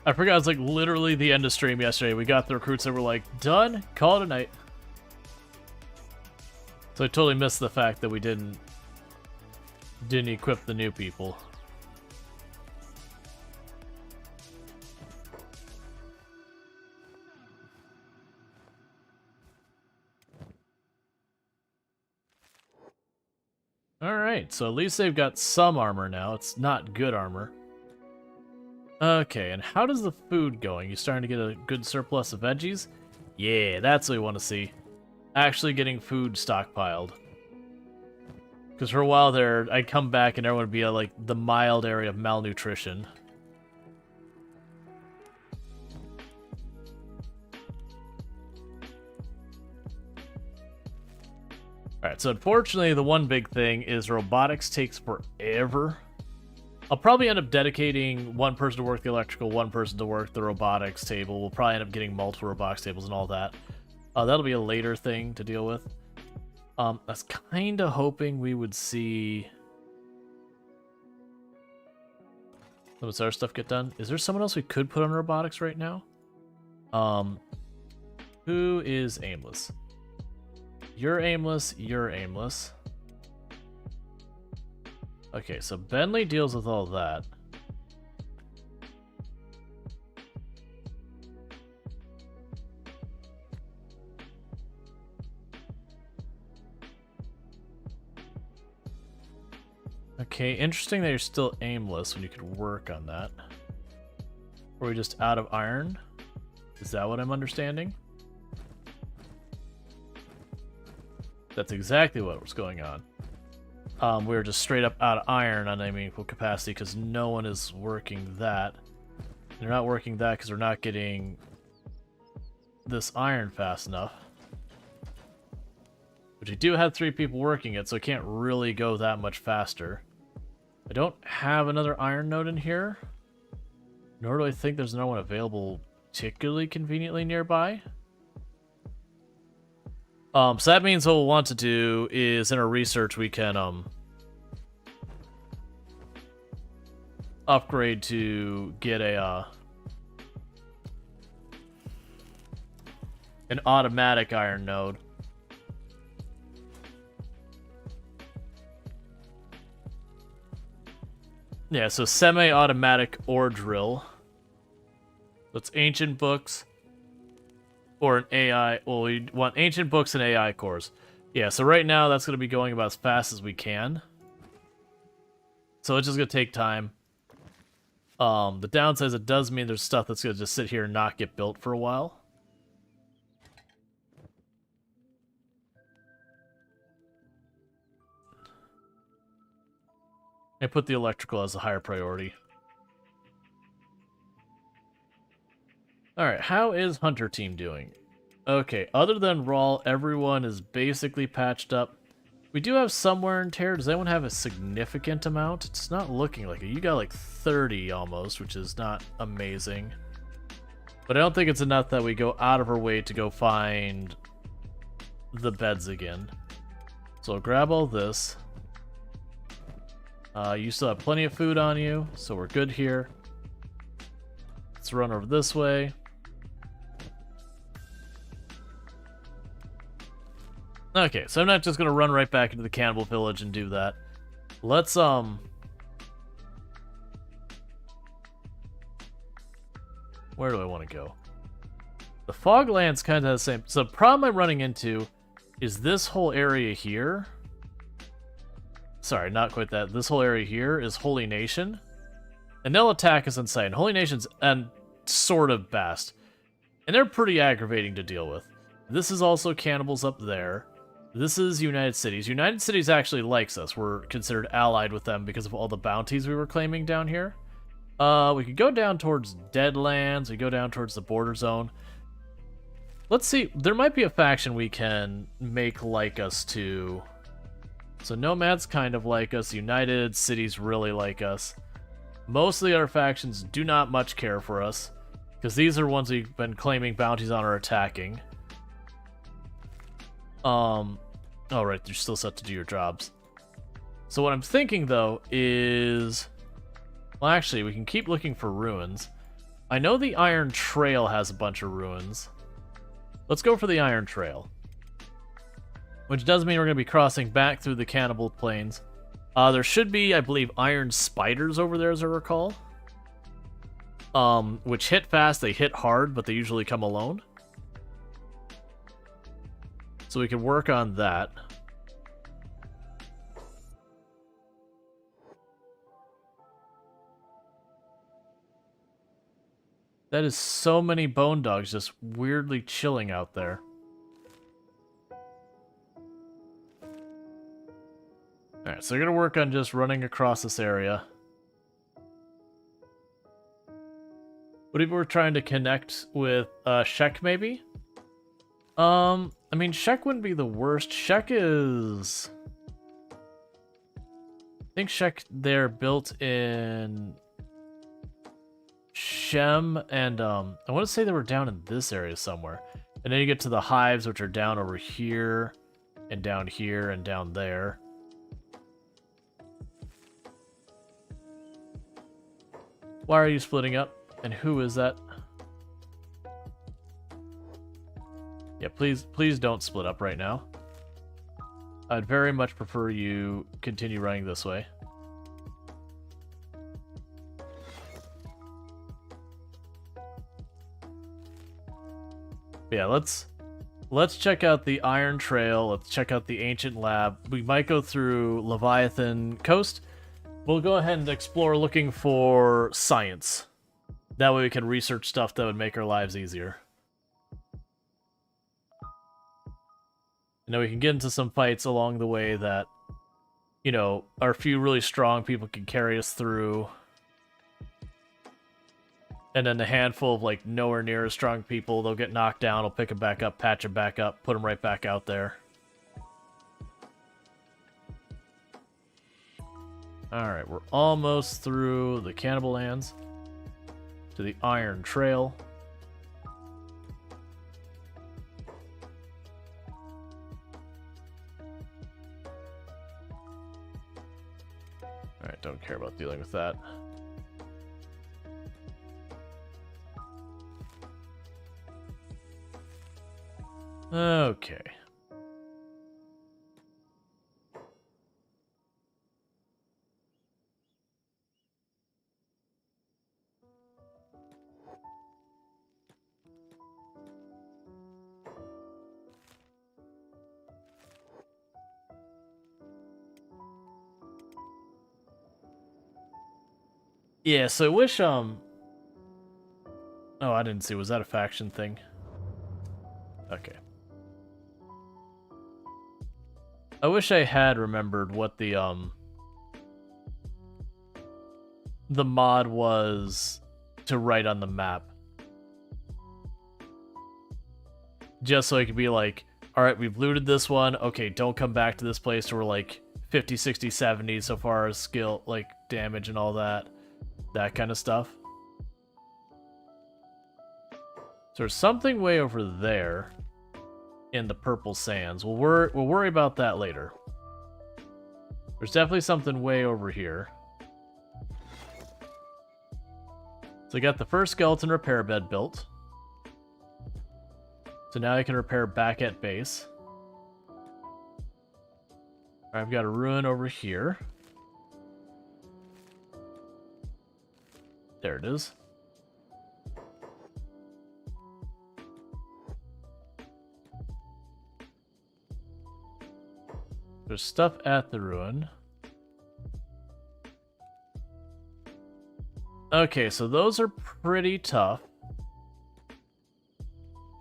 I forgot, it was like literally the end of stream yesterday. We got the recruits that were like, done, call it a night. So I totally missed the fact that we didn't equip the new people. Alright, so at least they've got some armor now. It's not good armor. Okay, and how does the food going? You starting to get a good surplus of veggies? Yeah, that's what we want to see. Actually getting food stockpiled. Because for a while there, I'd come back and everyone would be at, like, the mild area of malnutrition. Alright, so unfortunately the one big thing is robotics takes forever. I'll probably end up dedicating one person to work the electrical, one person to work the robotics table. We'll probably end up getting multiple robotics tables and all that. That'll be a later thing to deal with. I was kind of hoping we would see some of our stuff get done. Is there someone else we could put on robotics right now? Who is aimless? You're aimless, you're aimless. Okay, so Bentley deals with all that. Okay, interesting that you're still aimless when you could work on that. Or are we just out of iron? Is that what I'm understanding? That's exactly what was going on. We're just straight up out of iron on any meaningful capacity because no one is working that. They're not working that because we're not getting this iron fast enough. But we do have 3 people working it, so it can't really go that much faster. I don't have another iron node in here, nor do I think there's no one available particularly conveniently nearby. So that means what we'll want to do is in our research we can upgrade to get a an automatic iron node. Yeah, so semi-automatic ore drill. That's ancient books. Or an AI, well, we want ancient books and AI cores. Yeah, so right now that's going to be going about as fast as we can. So it's just going to take time. The downside is it does mean there's stuff that's going to just sit here and not get built for a while. I put the electrical as a higher priority. Alright, how is Hunter Team doing? Okay, other than Rual, everyone is basically patched up. We do have some wear and tear. Does anyone have a significant amount? It's not looking like it. You got like 30 almost, which is not amazing. But I don't think it's enough that we go out of our way to go find the beds again. So I'll grab all this. You still have plenty of food on you, so we're good here. Let's run over this way. Okay, so I'm not just gonna run right back into the cannibal village and do that. Let's where do I want to go? The Foglands kind of has the same. So the problem I'm running into is this whole area here. Sorry, not quite that. This whole area here is Holy Nation. And they'll attack us inside. Holy Nation's and sort of Bast. And they're pretty aggravating to deal with. This is also cannibals up there. This is United Cities. United Cities actually likes us. We're considered allied with them because of all the bounties we were claiming down here. We could go down towards Deadlands. We go down towards the border zone. Let's see. There might be a faction we can make like us too. So Nomads kind of like us. United Cities really like us. Most of the other factions do not much care for us, because these are ones we've been claiming bounties on or attacking. Oh right, you're still set to do your jobs. So what I'm thinking though is, well actually we can keep looking for ruins. I know the Iron Trail has a bunch of ruins. Let's go for the Iron Trail. Which does mean we're going to be crossing back through the Cannibal Plains. There should be, I believe, iron spiders over there, as I recall. Which hit fast, they hit hard, but they usually come alone. So we can work on that. That is so many bone dogs just weirdly chilling out there. Alright, so we're gonna work on just running across this area. What if we're trying to connect with Shek, maybe? I mean, Shek wouldn't be the worst. Shek is... I think Shek, they're built in Shem, and I want to say they were down in this area somewhere. And then you get to the hives, which are down over here, and down here, and down there. Why are you splitting up? And who is that? Yeah, please don't split up right now. I'd very much prefer you continue running this way. But yeah, let's check out the Iron Trail. Let's check out the Ancient Lab. We might go through Leviathan Coast. We'll go ahead and explore looking for science. That way we can research stuff that would make our lives easier. And then we can get into some fights along the way that, you know, our few really strong people can carry us through. And then a handful of, like, nowhere near as strong people, they'll get knocked down, I'll pick them back up, patch them back up, put them right back out there. Alright, we're almost through the Cannibal Lands to the Iron Trail. Alright, don't care about dealing with that. Okay. Yeah, so I wish, Oh, I didn't see. Was that a faction thing? Okay. I wish I had remembered what the mod was to write on the map. Just so I could be like, alright, we've looted this one. Okay, don't come back to this place till we're like 50, 60, 70 so far as skill, like damage and all that. That kind of stuff. So there's something way over there in the purple sands. We'll worry about that later. There's definitely something way over here. So I got the first skeleton repair bed built. So now I can repair back at base. I've got a ruin over here. There it is. There's stuff at the ruin. Okay, so those are pretty tough.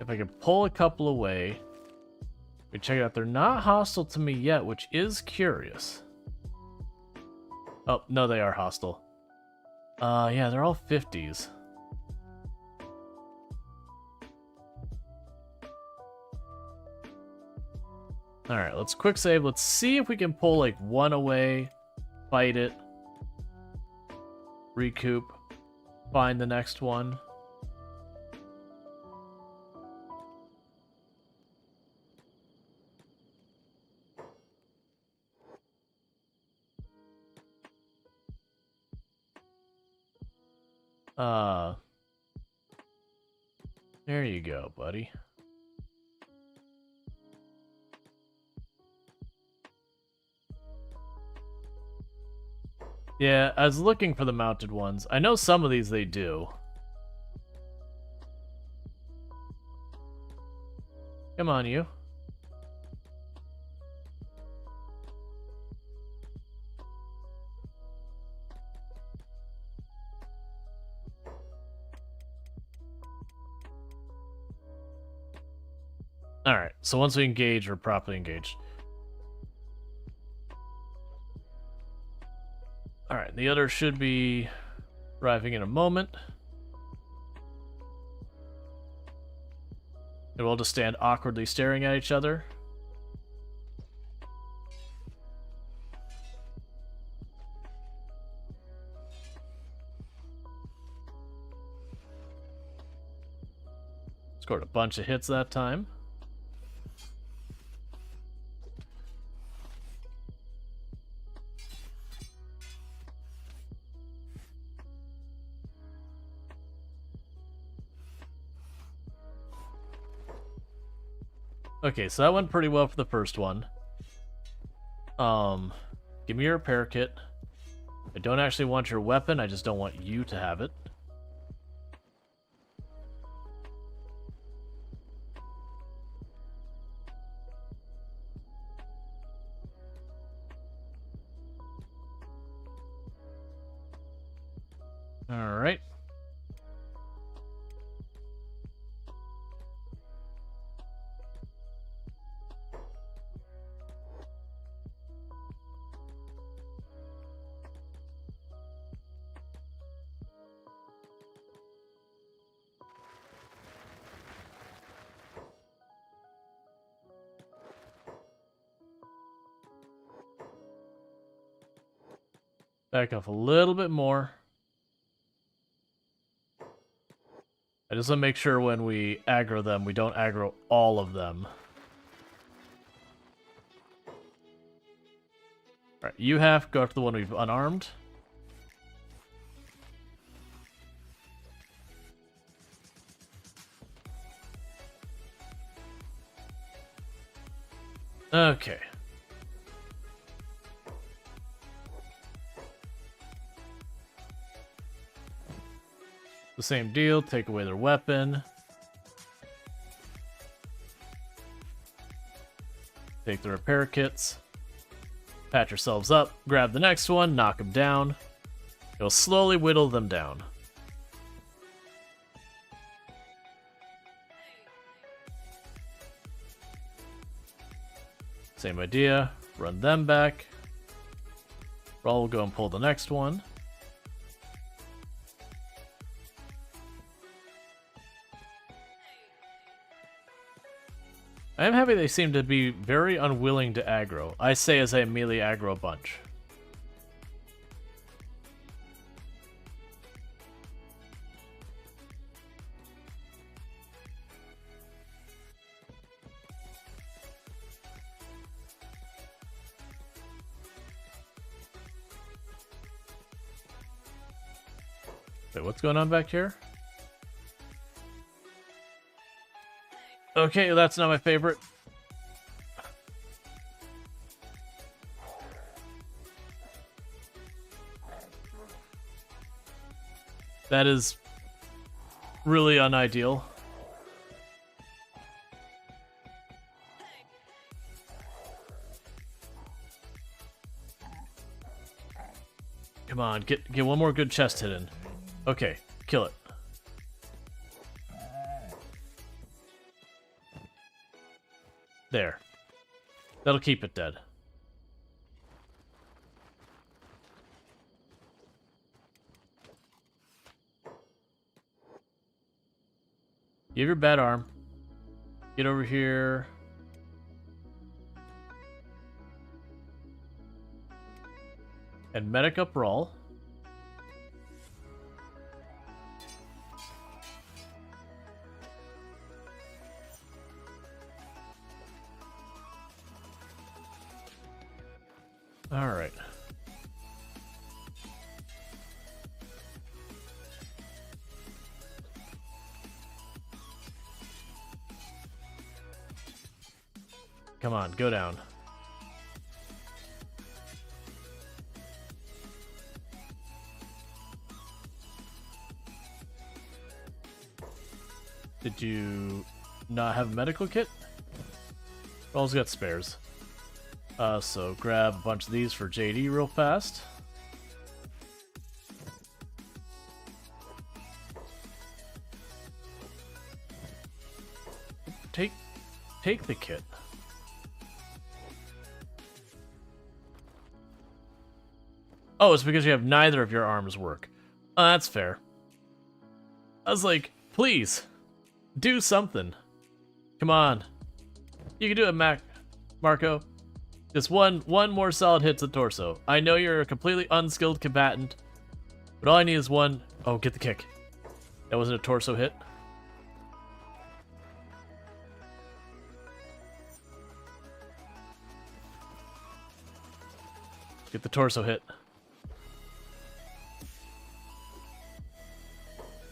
If I could pull a couple away. We check it out. They're not hostile to me yet, which is curious. Oh, no, they are hostile. Yeah, they're all 50s. Alright, let's quick save. Let's see if we can pull, like, one away, fight it, recoup, find the next one. There you go, buddy. Yeah, I was looking for the mounted ones. I know some of these they do. Come on, you. Alright, so once we engage, we're properly engaged. Alright, the other should be arriving in a moment. And we'll just stand awkwardly staring at each other. Scored a bunch of hits that time. Okay, so that went pretty well for the first one. Give me your repair kit. I don't actually want your weapon, I just don't want you to have it. Alright. Back off a little bit more. I just want to make sure when we aggro them, we don't aggro all of them. Alright, you have to go after the one we've unarmed. Okay. The same deal, take away their weapon. Take the repair kits. Patch yourselves up, grab the next one, knock them down. You'll slowly whittle them down. Same idea, run them back. Rual will go and pull the next one. I am happy they seem to be very unwilling to aggro. I say as I melee aggro a bunch. Wait, what's going on back here? Okay, that's not my favorite. That is really unideal. Come on, get one more good chest hit in. Okay, kill it. There. That'll keep it dead. You have your bad arm. Get over here. And medic up Rual. Alright. Come on, go down. Did you not have a medical kit? Rual's got spares. So grab a bunch of these for JD real fast. Take the kit. Oh, it's because you have neither of your arms work. That's fair. I was like, please, do something. Come on. You can do it, Marco. Just one more solid hit to the torso. I know you're a completely unskilled combatant, but all I need is one. Oh, get the kick. That wasn't a torso hit. Get the torso hit.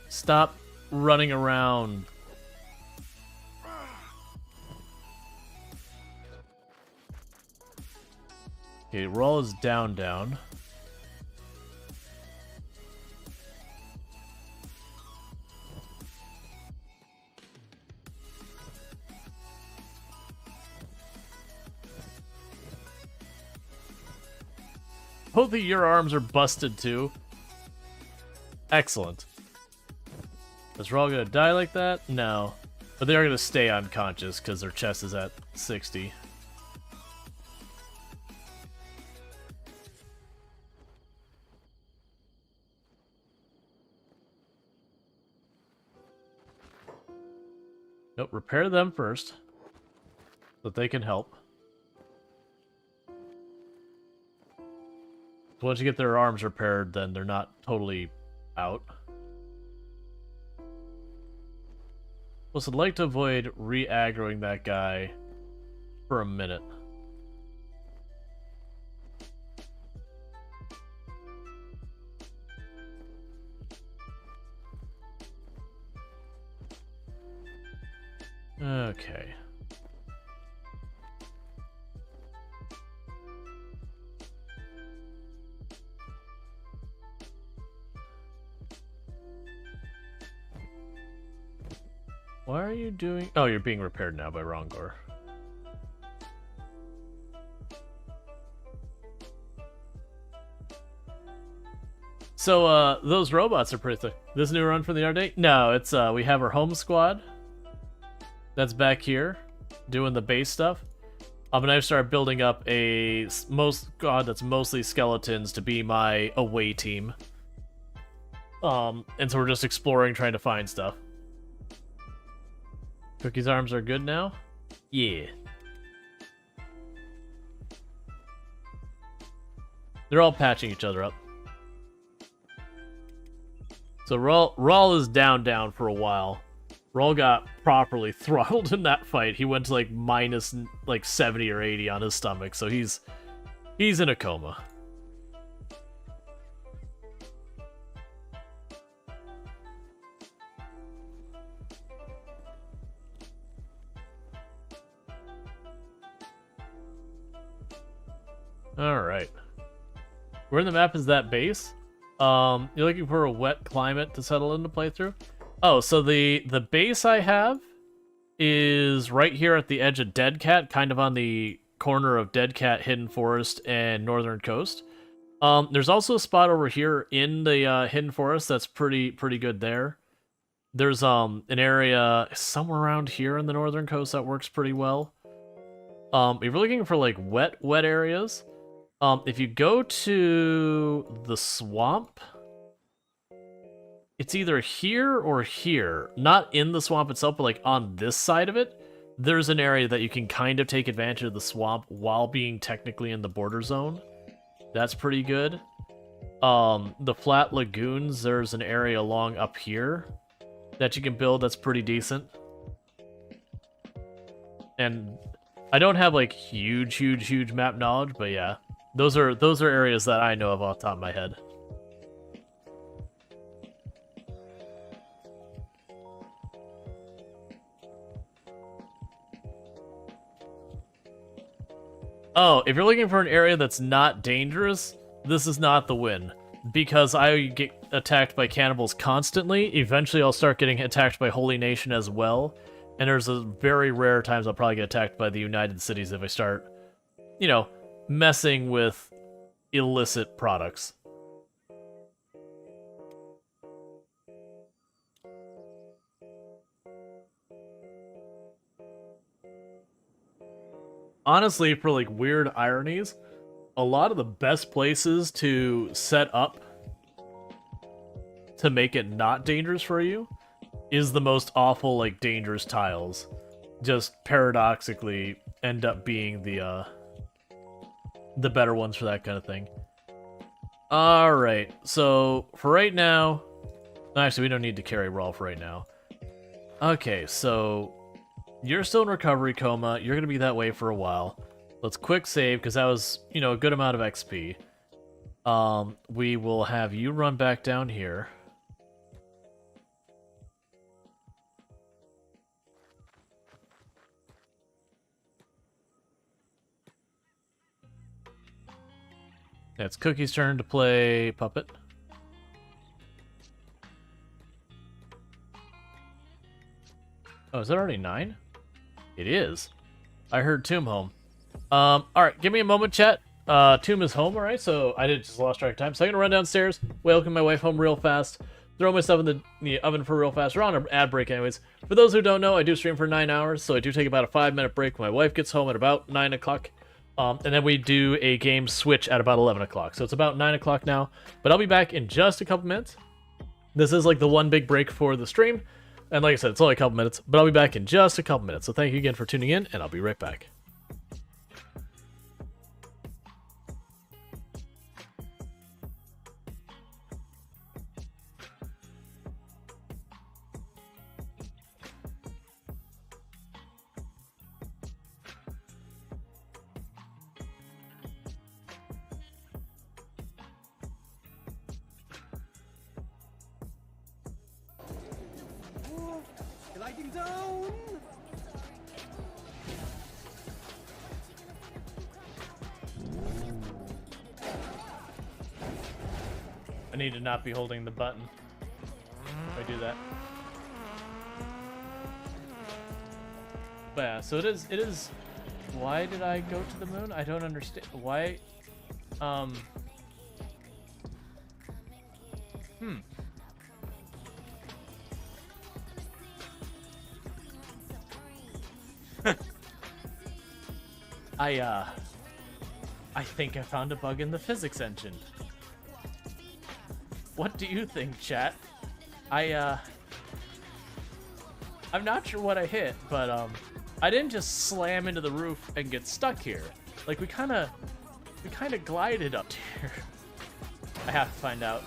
Stop running around. Okay, Rual is down. Hopefully your arms are busted too. Excellent. Is Rual gonna die like that? No. But they are gonna stay unconscious because their chest is at 60. Nope, repair them first. So that they can help. Once you get their arms repaired, then they're not totally out. Plus, I'd like to avoid re-aggroing that guy for a minute. Okay. Why are you doing... Oh, you're being repaired now by Rongor. So, those robots are pretty thick. This new run for the Ardate? No, it's, we have our home squad. That's back here, doing the base stuff. And I've started building up a squad that's mostly skeletons to be my away team. And so we're just exploring, trying to find stuff. Cookie's arms are good now? Yeah. They're all patching each other up. So Rual is down for a while. Rual got properly throttled in that fight. He went to like minus like 70 or 80 on his stomach, so he's in a coma. Alright. Where in the map is that base? You're looking for a wet climate to settle into playthrough? Oh, so the base I have is right here at the edge of Dead Cat, kind of on the corner of Dead Cat, Hidden Forest, and Northern Coast. There's also a spot over here in the Hidden Forest that's pretty good there. There's an area somewhere around here in the Northern Coast that works pretty well. If you're looking for like wet areas, if you go to the swamp, it's either here or here. Not in the swamp itself, but like on this side of it, there's an area that you can kind of take advantage of the swamp while being technically in the border zone. That's pretty good. The flat lagoons, there's an area along up here that you can build that's pretty decent. And I don't have like huge map knowledge, but yeah. Those are areas that I know of off the top of my head. Oh, if you're looking for an area that's not dangerous, this is not the win. Because I get attacked by cannibals constantly, eventually I'll start getting attacked by Holy Nation as well. And there's a very rare times I'll probably get attacked by the United Cities if I start, you know, messing with illicit products. Honestly, for like weird ironies, a lot of the best places to set up to make it not dangerous for you is the most awful, like, dangerous tiles. just paradoxically end up being the better ones for that kind of thing. Alright, so for right now... Actually, we don't need to carry Rual for right now. Okay, so you're still in recovery coma. You're going to be that way for a while. Let's quick save, because that was, you know, a good amount of XP. We will have you run back down here. It's Cookie's turn to play Puppet. Oh, is it already 9? It is. I heard Tomb home. Alright, give me a moment, chat. Tomb is home, alright, so I just lost track of time. So I'm gonna run downstairs, welcome my wife home real fast, throw myself in the oven for real fast. We're on an ad break anyways. For those who don't know, I do stream for 9 hours, so I do take about a 5-minute break when my wife gets home at about 9 o'clock. And then we do a game switch at about 11 o'clock. So it's about 9 o'clock now, but I'll be back in just a couple minutes. This is like the one big break for the stream. And like I said, it's only a couple minutes, but I'll be back in just a couple minutes. So thank you again for tuning in, and I'll be right back. Gliding down. I need to not be holding the button if I do that. But yeah, so it is. Why did I go to the moon? I don't understand. Why? I think I found a bug in the physics engine. What do you think, chat? I'm not sure what I hit, but I didn't just slam into the roof and get stuck here. Like we kind of glided up here. I have to find out.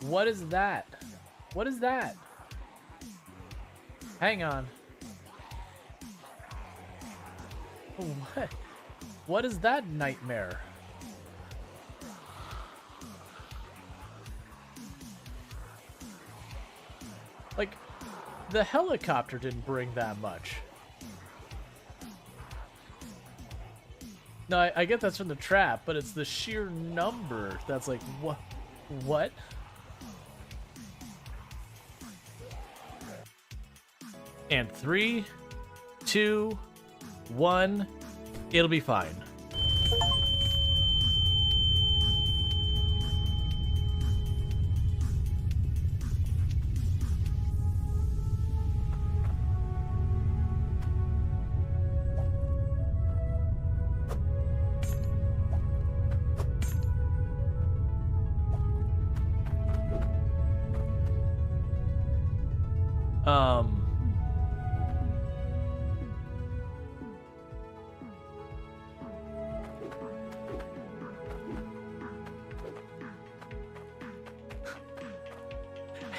What is that? What is that? Hang on. What is that nightmare? Like, the helicopter didn't bring that much. No, I get that's from the trap, but it's the sheer number that's like, what? What? And 3, 2, 1, it'll be fine.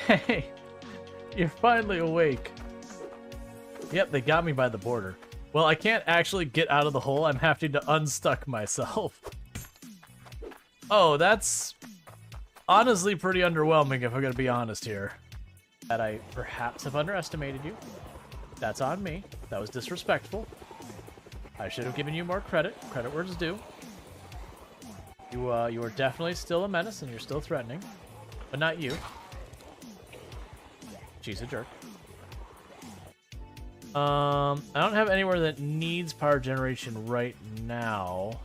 Hey, you're finally awake. Yep, they got me by the border. Well, I can't actually get out of the hole. I'm having to unstuck myself. Oh, that's honestly pretty underwhelming if I'm gonna be honest here. That I perhaps have underestimated you. That's on me. That was disrespectful. I should have given you more credit. Credit where it's due. You are definitely still a menace and you're still threatening. But not you. She's a jerk. I don't have anywhere that needs power generation right now.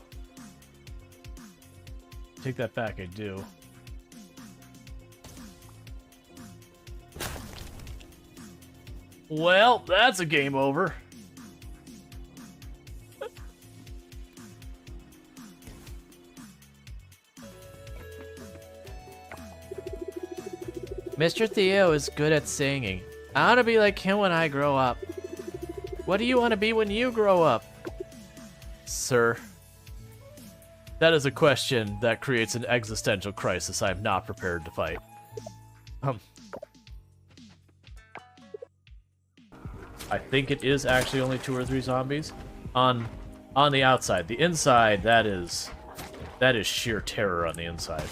Take that back, I do. Well, that's a game over. Mr. Theo is good at singing. I want to be like him when I grow up. What do you want to be when you grow up? Sir, that is a question that creates an existential crisis I am not prepared to fight. I think it is actually only 2 or 3 zombies on the outside. The inside, that is sheer terror on the inside.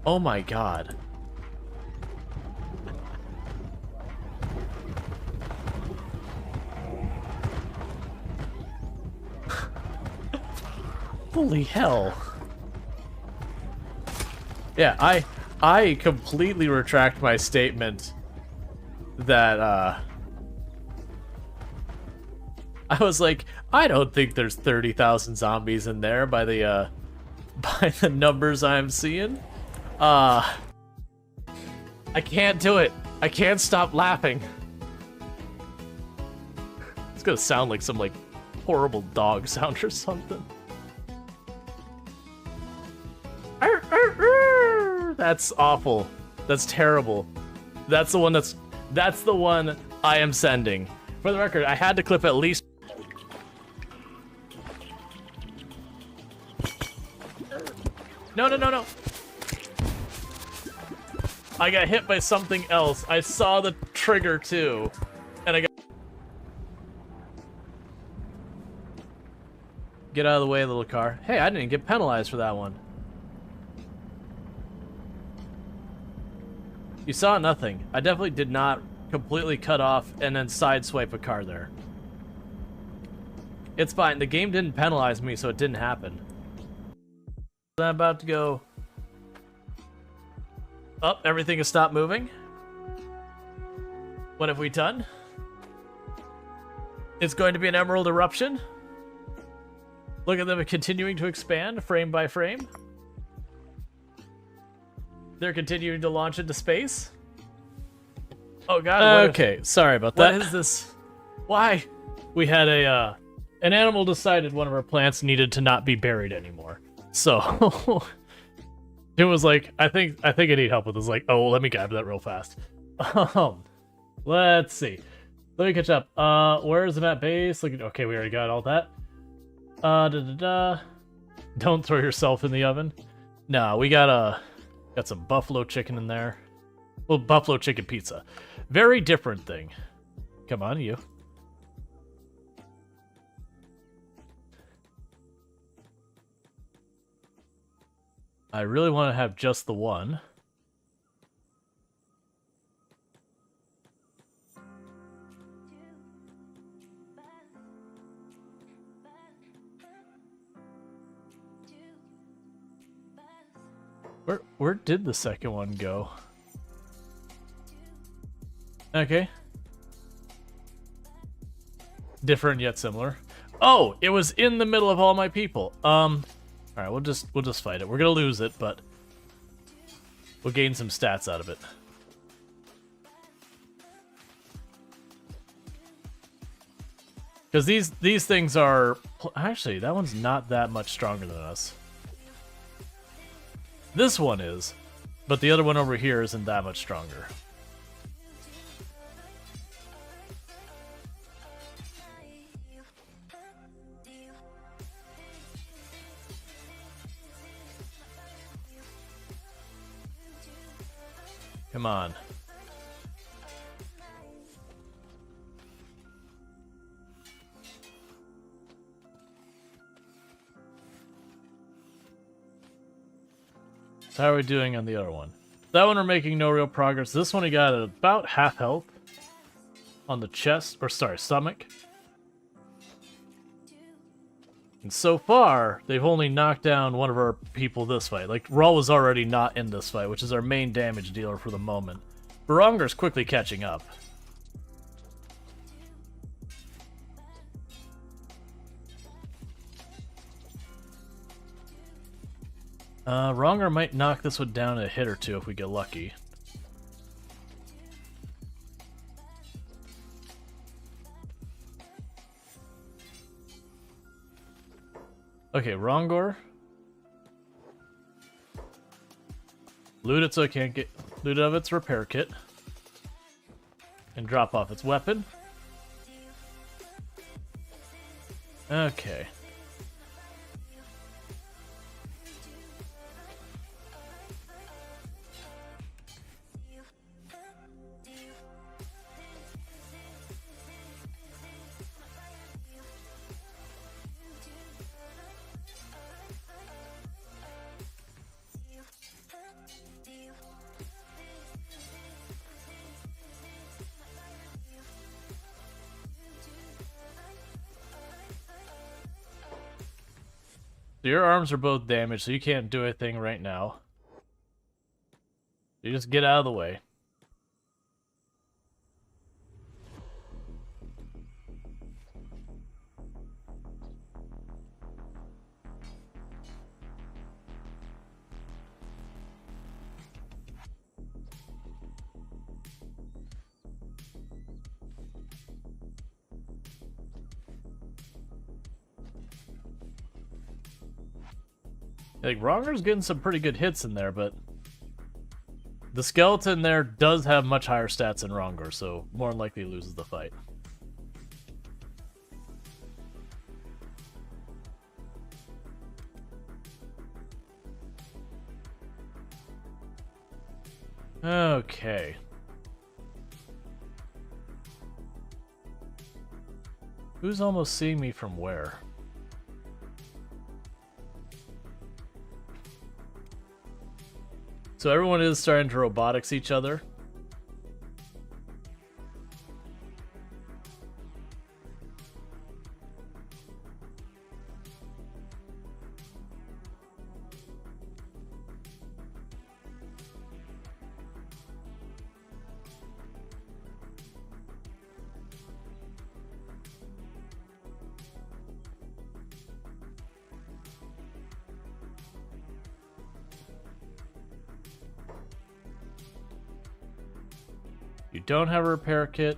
Oh my god. Holy hell. Yeah, I completely retract my statement that I was like, I don't think there's 30,000 zombies in there by the numbers I'm seeing. I can't do it. I can't stop laughing. It's gonna sound like some like horrible dog sound or something. That's awful. That's terrible. That's the one I am sending. For the record, I had to clip at least. No. I got hit by something else. I saw the trigger too. And I got. Get out of the way, little car. Hey, I didn't get penalized for that one. You saw nothing. I definitely did not completely cut off and then sideswipe a car there. It's fine. The game didn't penalize me, so it didn't happen. I'm about to go. Oh, everything has stopped moving. What have we done? It's going to be an emerald eruption. Look at them continuing to expand frame by frame. They're continuing to launch into space. Oh god. Okay, sorry about that. What is this? Why? We had an animal decided one of our plants needed to not be buried anymore. So it was like, I think I need help with this. Like, oh, let me grab that real fast. Let's see. Let me catch up. Where is the map base? Look, okay, we already got all that. Don't throw yourself in the oven. No, we got some buffalo chicken in there. Well, buffalo chicken pizza. Very different thing. Come on, you. I really want to have just the one. Where did the second one go? Okay. Different yet similar. Oh, it was in the middle of all my people. Alright, we'll just fight it. We're gonna lose it, but we'll gain some stats out of it. Because these things are... Actually, that one's not that much stronger than us. This one is, but the other one over here isn't that much stronger. Come on. So how are we doing on the other one? That one we're making no real progress. This one we got about half health on the chest, or sorry, stomach. And so far, they've only knocked down one of our people this fight. Like, Rual was already not in this fight, which is our main damage dealer for the moment. Barongar's quickly catching up. Rongar might knock this one down a hit or two if we get lucky. Okay, Rongor. Loot it so it can't get looted of its repair kit. And drop off its weapon. Okay. So your arms are both damaged, so you can't do anything right now. You just get out of the way. Like, Rongar's getting some pretty good hits in there, but the skeleton there does have much higher stats than Rongar, so more than likely loses the fight. Okay. Who's almost seeing me from where? So everyone is starting to robotics each other. You don't have a repair kit.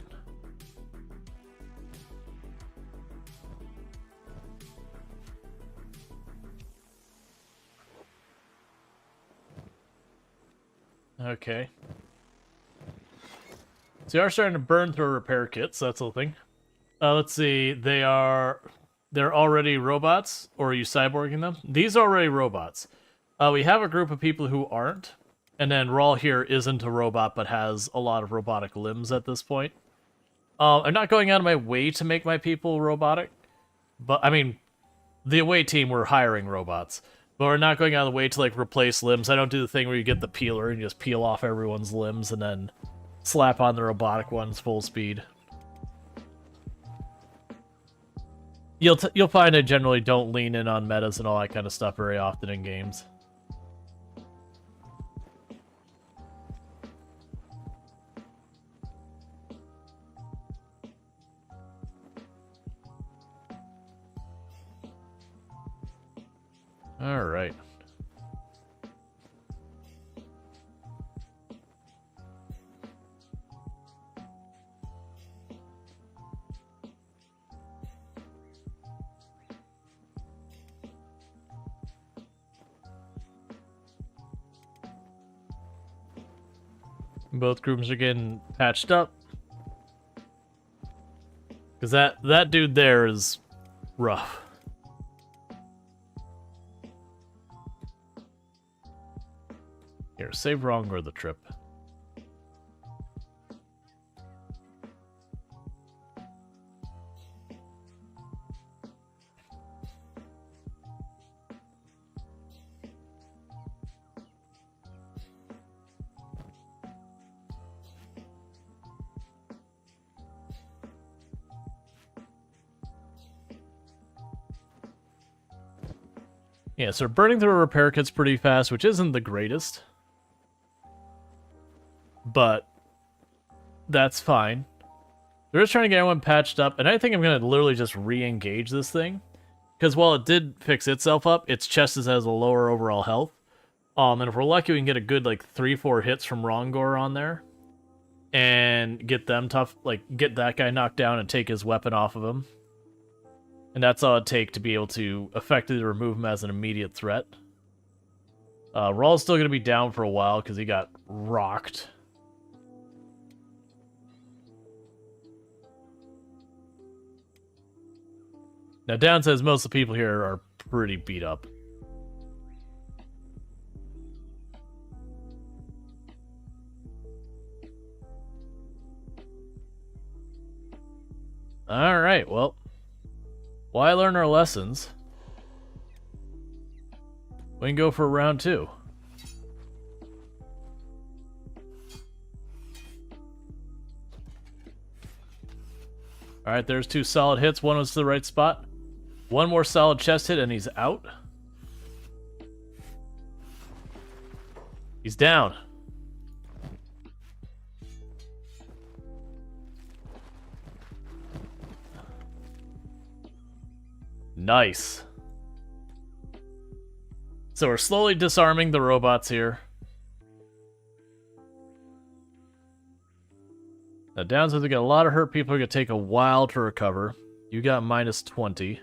Okay. So you are starting to burn through a repair kit, so that's a thing. Let's see. They're already robots, or are you cyborging them? These are already robots. We have a group of people who aren't. And then Rual here isn't a robot, but has a lot of robotic limbs at this point. I'm not going out of my way to make my people robotic. But, I mean, the away team, we're hiring robots. But we're not going out of the way to, like, replace limbs. I don't do the thing where you get the peeler and you just peel off everyone's limbs and then slap on the robotic ones full speed. You'll find I generally don't lean in on metas and all that kind of stuff very often in games. All right. Both groups are getting patched up. Because that dude there is rough. Here, save Rongar the trip. Yeah, so burning through repair kits pretty fast, which isn't the greatest. But that's fine. They're just trying to get everyone patched up, and I think I'm going to literally just re-engage this thing. Because while it did fix itself up, its chest has a lower overall health. And if we're lucky, we can get a good, like, 3-4 hits from Rongor on there. And get them tough, like, get that guy knocked down and take his weapon off of him. And that's all it'd take to be able to effectively remove him as an immediate threat. Rual's still going to be down for a while because he got rocked. Now, Down says most of the people here are pretty beat up. Alright, well. Why learn our lessons? We can go for round 2. Alright, there's 2 solid hits. One was to the right spot. One more solid chest hit and he's out. He's down. Nice. So we're slowly disarming the robots here. Now, Down says we got a lot of hurt people. Are going to take a while to recover. You got minus 20.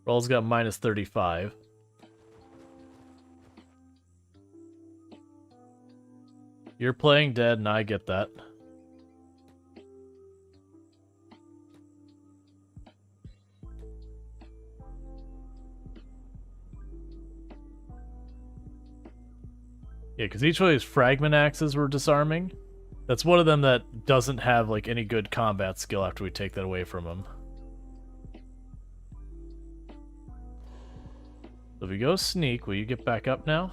Rual's got minus 35. You're playing dead, and I get that. Yeah, because each one of these fragment axes we're disarming, that's one of them that doesn't have like any good combat skill after we take that away from him. So if we go sneak, will you get back up now?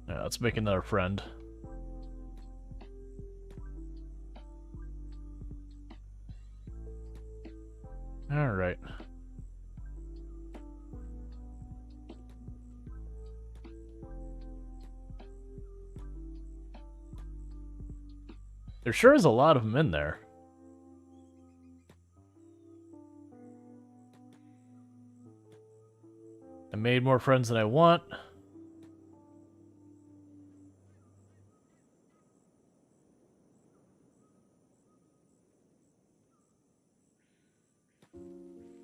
Yeah, let's make another friend. Alright. There sure is a lot of them in there. I made more friends than I want.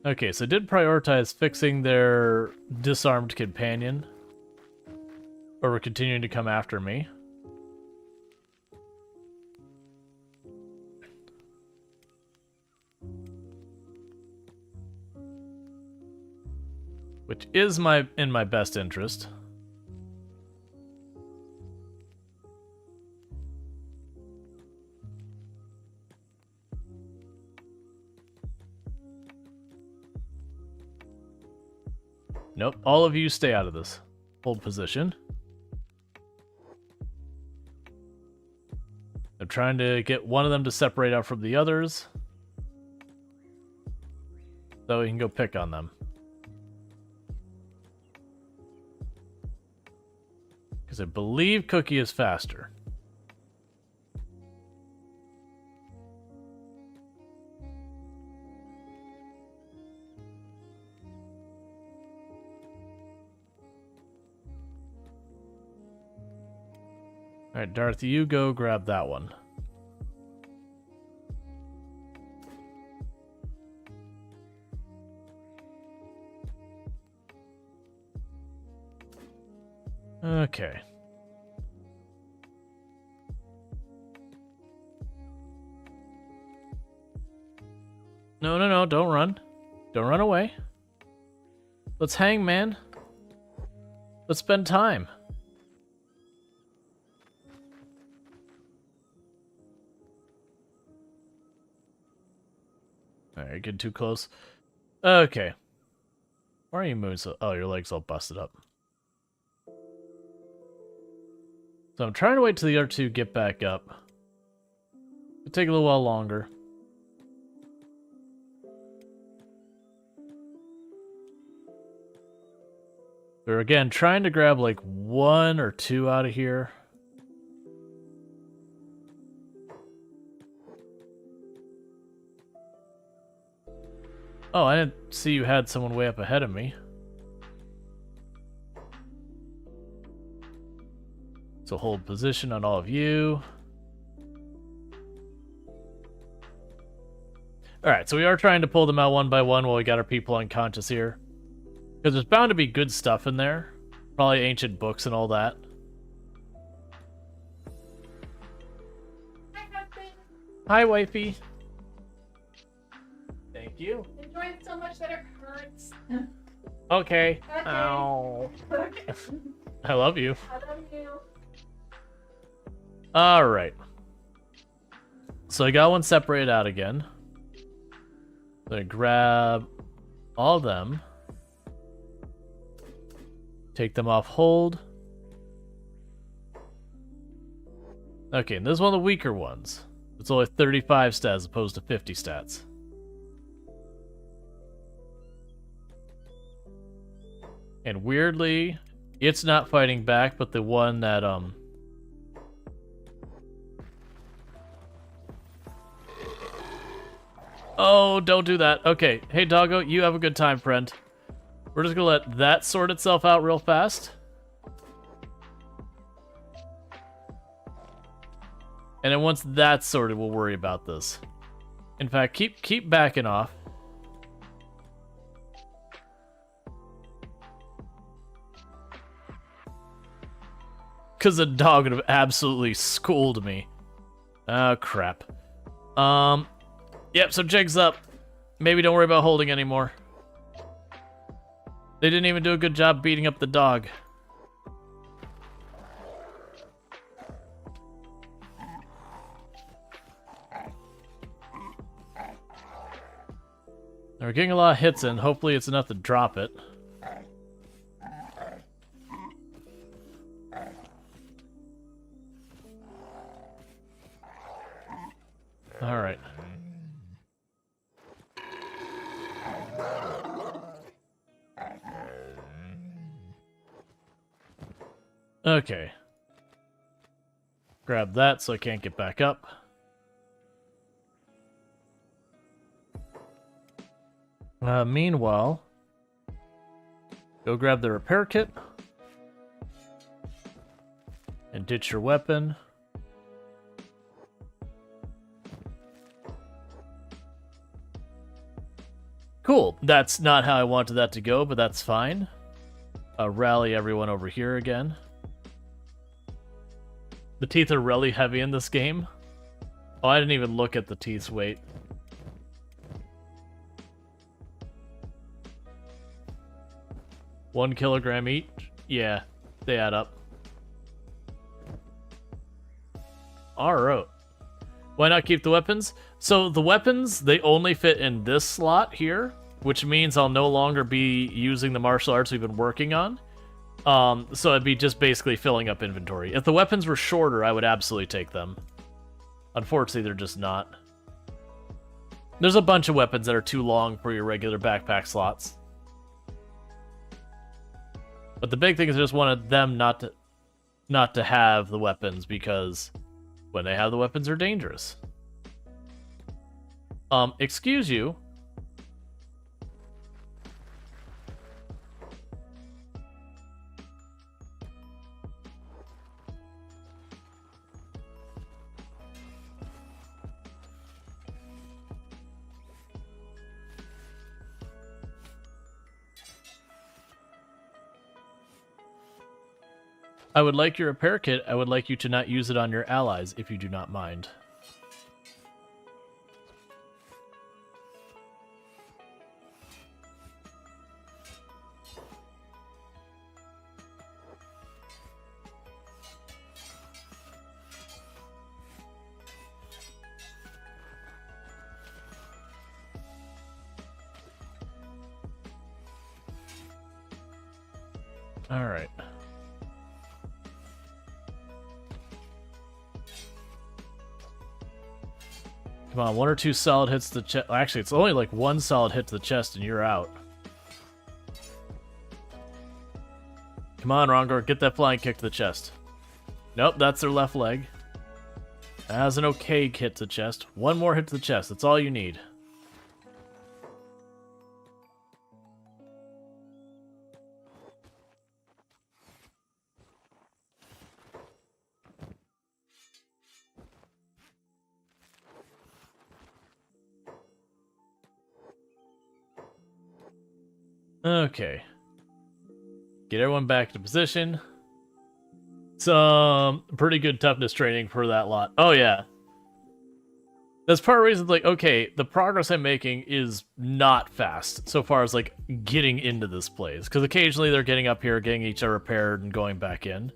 Okay, so I did prioritize fixing their disarmed companion. Or we're continuing to come after me. Which is in my best interest. Nope, all of you stay out of this. Hold position. I'm trying to get one of them to separate out from the others. So we can go pick on them. Because I believe Cookie is faster. Alright, Dorothy, you go grab that one. Okay. No, don't run. Don't run away. Let's hang, man. Let's spend time. Alright, getting too close. Okay. Why are you moving so... Oh, your leg's all busted up. So So I'm trying to wait till the other two get back up. It'll take a little while longer. We're again trying to grab like 1 or 2 out of here. Oh, I didn't see you had someone way up ahead of me. So hold position on all of you. Alright, so we are trying to pull them out one by one while we got our people unconscious here. Because there's bound to be good stuff in there. Probably ancient books and all that. Hi, husband. Hi, wifey. Thank you. Enjoy it so much that it hurts. Okay. Okay. Ow. Okay. I love you. I love you. Alright. So I got one separated out again. I'm gonna grab all of them. Take them off hold. Okay, and this is one of the weaker ones. It's only 35 stats as opposed to 50 stats. And weirdly, it's not fighting back, but the one that, Oh, don't do that. Okay, hey doggo, you have a good time, friend. We're just gonna let that sort itself out real fast. And then once that's sorted, we'll worry about this. In fact, keep backing off. Because the dog would have absolutely schooled me. Oh, crap. Yep, so jig's up. Maybe don't worry about holding anymore. They didn't even do a good job beating up the dog. We're getting a lot of hits in. Hopefully it's enough to drop it. Alright. Okay. Grab that so I can't get back up. Meanwhile, go grab the repair kit. And ditch your weapon. Cool. That's not how I wanted that to go, but that's fine. Rally everyone over here again. The teeth are really heavy in this game. Oh, I didn't even look at the teeth's weight. One kilogram each? Yeah, they add up. Alright. Why not keep the weapons? So the weapons, they only fit in this slot here, which means I'll no longer be using the martial arts we've been working on. So it'd be just basically filling up inventory. If the weapons were shorter, I would absolutely take them. Unfortunately, they're just not. There's a bunch of weapons that are too long for your regular backpack slots. But the big thing is I just wanted them not to have the weapons, because when they have the weapons, they're dangerous. Excuse you. I would like your repair kit. I would like you to not use it on your allies, if you do not mind. All right. Come on, 1 or 2 solid hits to the chest. Actually, it's only like 1 solid hit to the chest and you're out. Come on, Rongor, get that flying kick to the chest. Nope, that's their left leg. That was an okay hit to the chest. 1 more hit to the chest, that's all you need. Okay. Get everyone back into position. Some pretty good toughness training for that lot. Oh, yeah. That's part of the reason, like, okay, the progress I'm making is not fast so far as, like, getting into this place. Because occasionally they're getting up here, getting each other repaired, and going back in.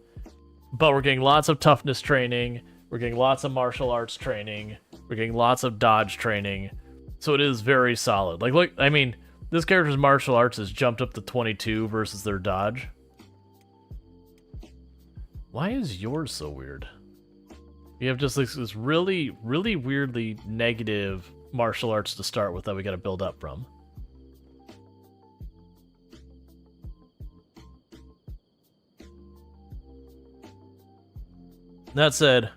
But we're getting lots of toughness training. We're getting lots of martial arts training. We're getting lots of dodge training. So it is very solid. Like, look, I mean, this character's martial arts has jumped up to 22 versus their dodge. Why is yours so weird? You have just this really, really weirdly negative martial arts to start with that we gotta build up from. That said,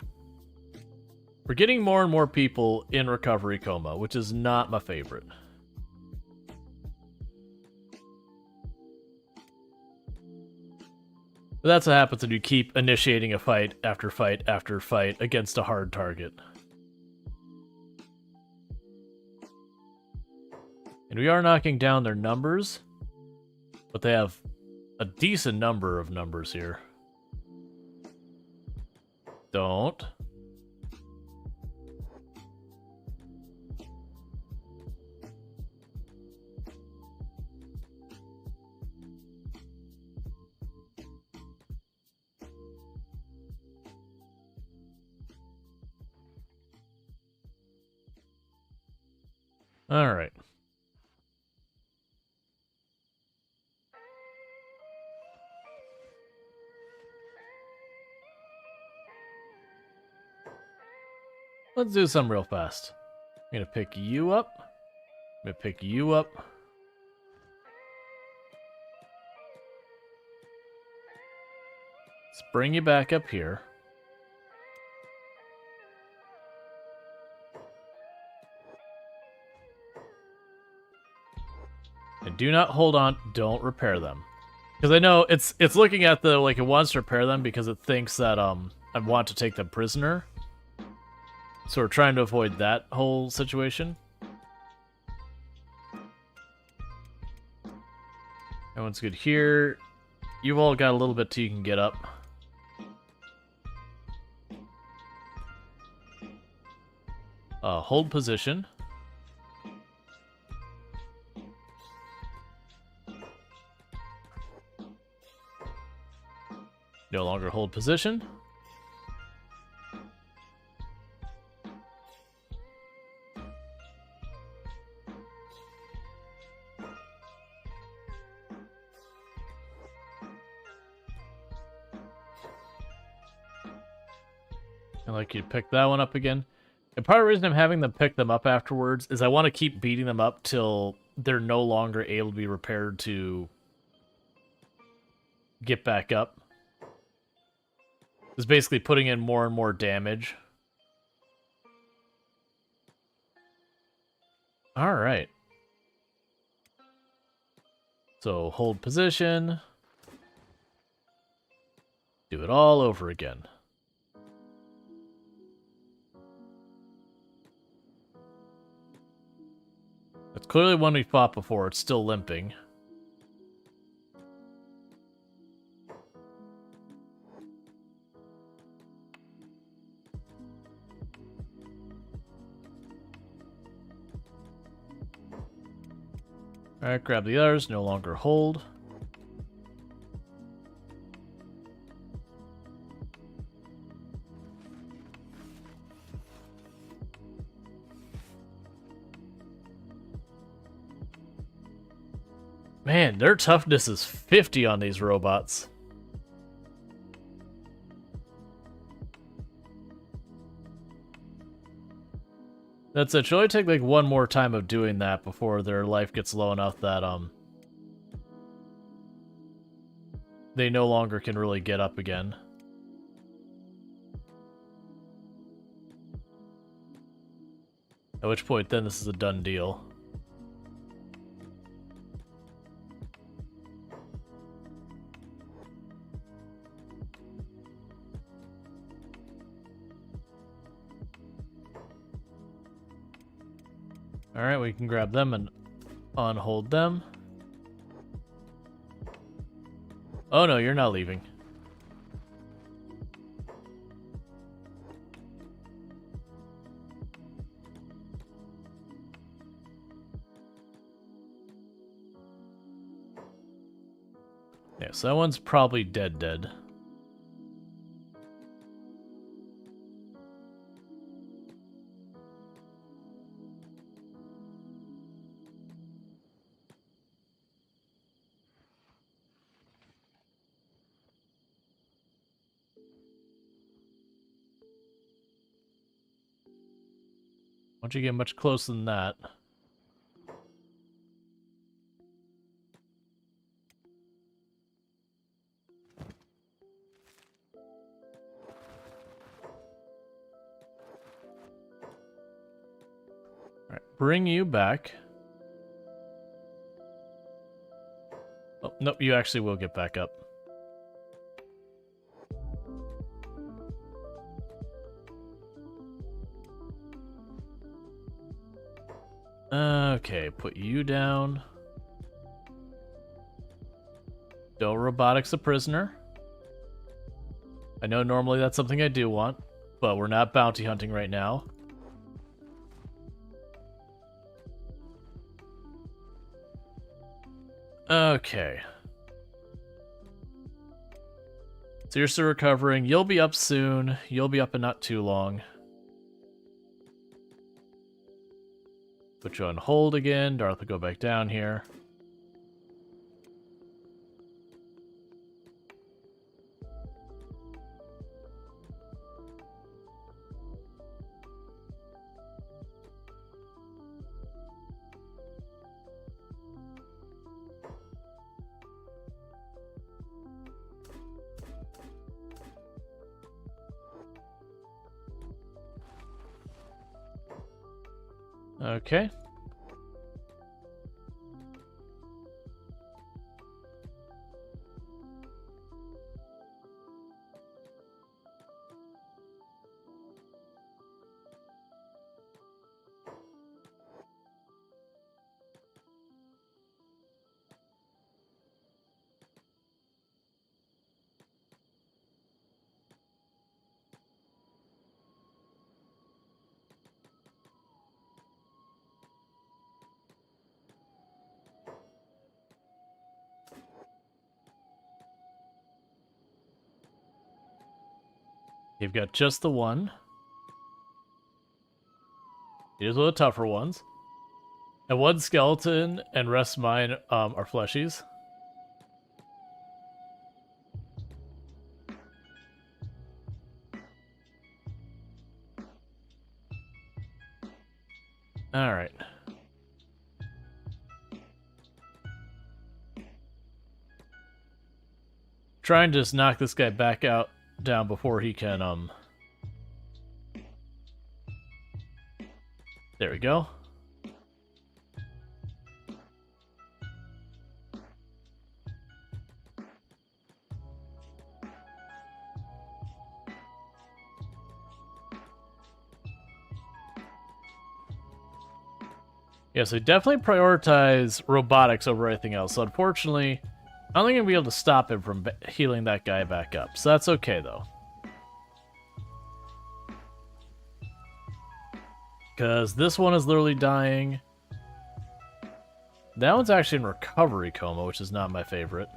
we're getting more and more people in recovery coma, which is not my favorite. But that's what happens when you keep initiating a fight after fight after fight against a hard target. And we are knocking down their numbers, but they have a decent number of numbers here. Don't. All right. Let's do something real fast. I'm gonna pick you up. I'm gonna pick you up. Let's bring you back up here. And do not hold on. Don't repair them, because I know it's looking at the like it wants to repair them because it thinks that I want to take them prisoner. So we're trying to avoid that whole situation. Everyone's good here. You've all got a little bit till you can get up. Hold position. No longer hold position. I'd like you to pick that one up again. And part of the reason I'm having them pick them up afterwards is I want to keep beating them up till they're no longer able to be repaired to get back up. It's basically putting in more and more damage. Alright. So hold position. Do it all over again. It's clearly one we fought before. It's still limping. Alright, grab the others. No longer hold. Man, their toughness is 50 on these robots. That's it. Should only take like one more time of doing that before their life gets low enough that they no longer can really get up again. At which point, then this is a done deal. Alright, we can grab them and unhold them. Oh no, you're not leaving. Yeah, so that one's probably dead. Won't you get much closer than that? Alright, bring you back. Oh, nope, you actually will get back up. Okay, put you down. Don't robotics a prisoner. I know normally that's something I do want, but we're not bounty hunting right now. Okay. So you're still recovering. You'll be up soon. You'll be up in not too long. Put you on hold again. Darth will go back down here. Okay. You've got just the one. Here's one of the tougher ones. And one skeleton, and rest mine are fleshies. Alright. Try and just knock this guy back down before he can, There we go. Yeah, so definitely prioritize robotics over anything else. So unfortunately, I don't think I'm going to be able to stop him from healing that guy back up. So that's okay, though. Because this one is literally dying. That one's actually in recovery coma, which is not my favorite.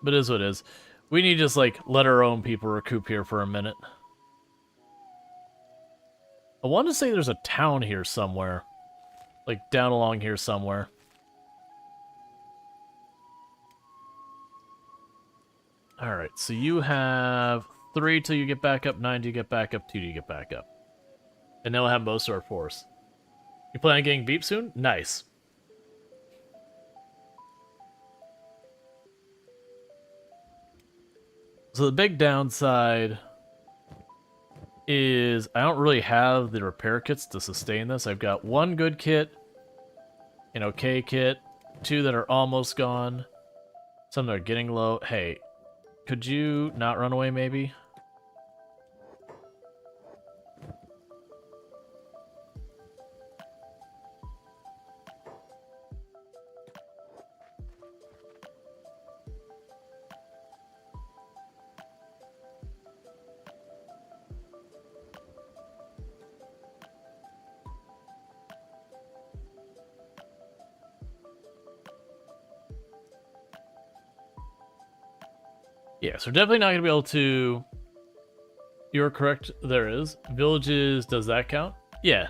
But it is what it is. We need to just, like, let our own people recoup here for a minute. I want to say there's a town here somewhere. Like, down along here somewhere. Alright, so you have 3 till you get back up, 9 till you get back up, 2 till you get back up. And then we'll have most of our force. You plan on getting beep soon? Nice. So the big downside is I don't really have the repair kits to sustain this. I've got 1 good kit, an okay kit, 2 that are almost gone, some that are getting low. Hey, could you not run away maybe? Yeah, so we're definitely not going to be able to... You're correct, there is. Villages, does that count? Yeah.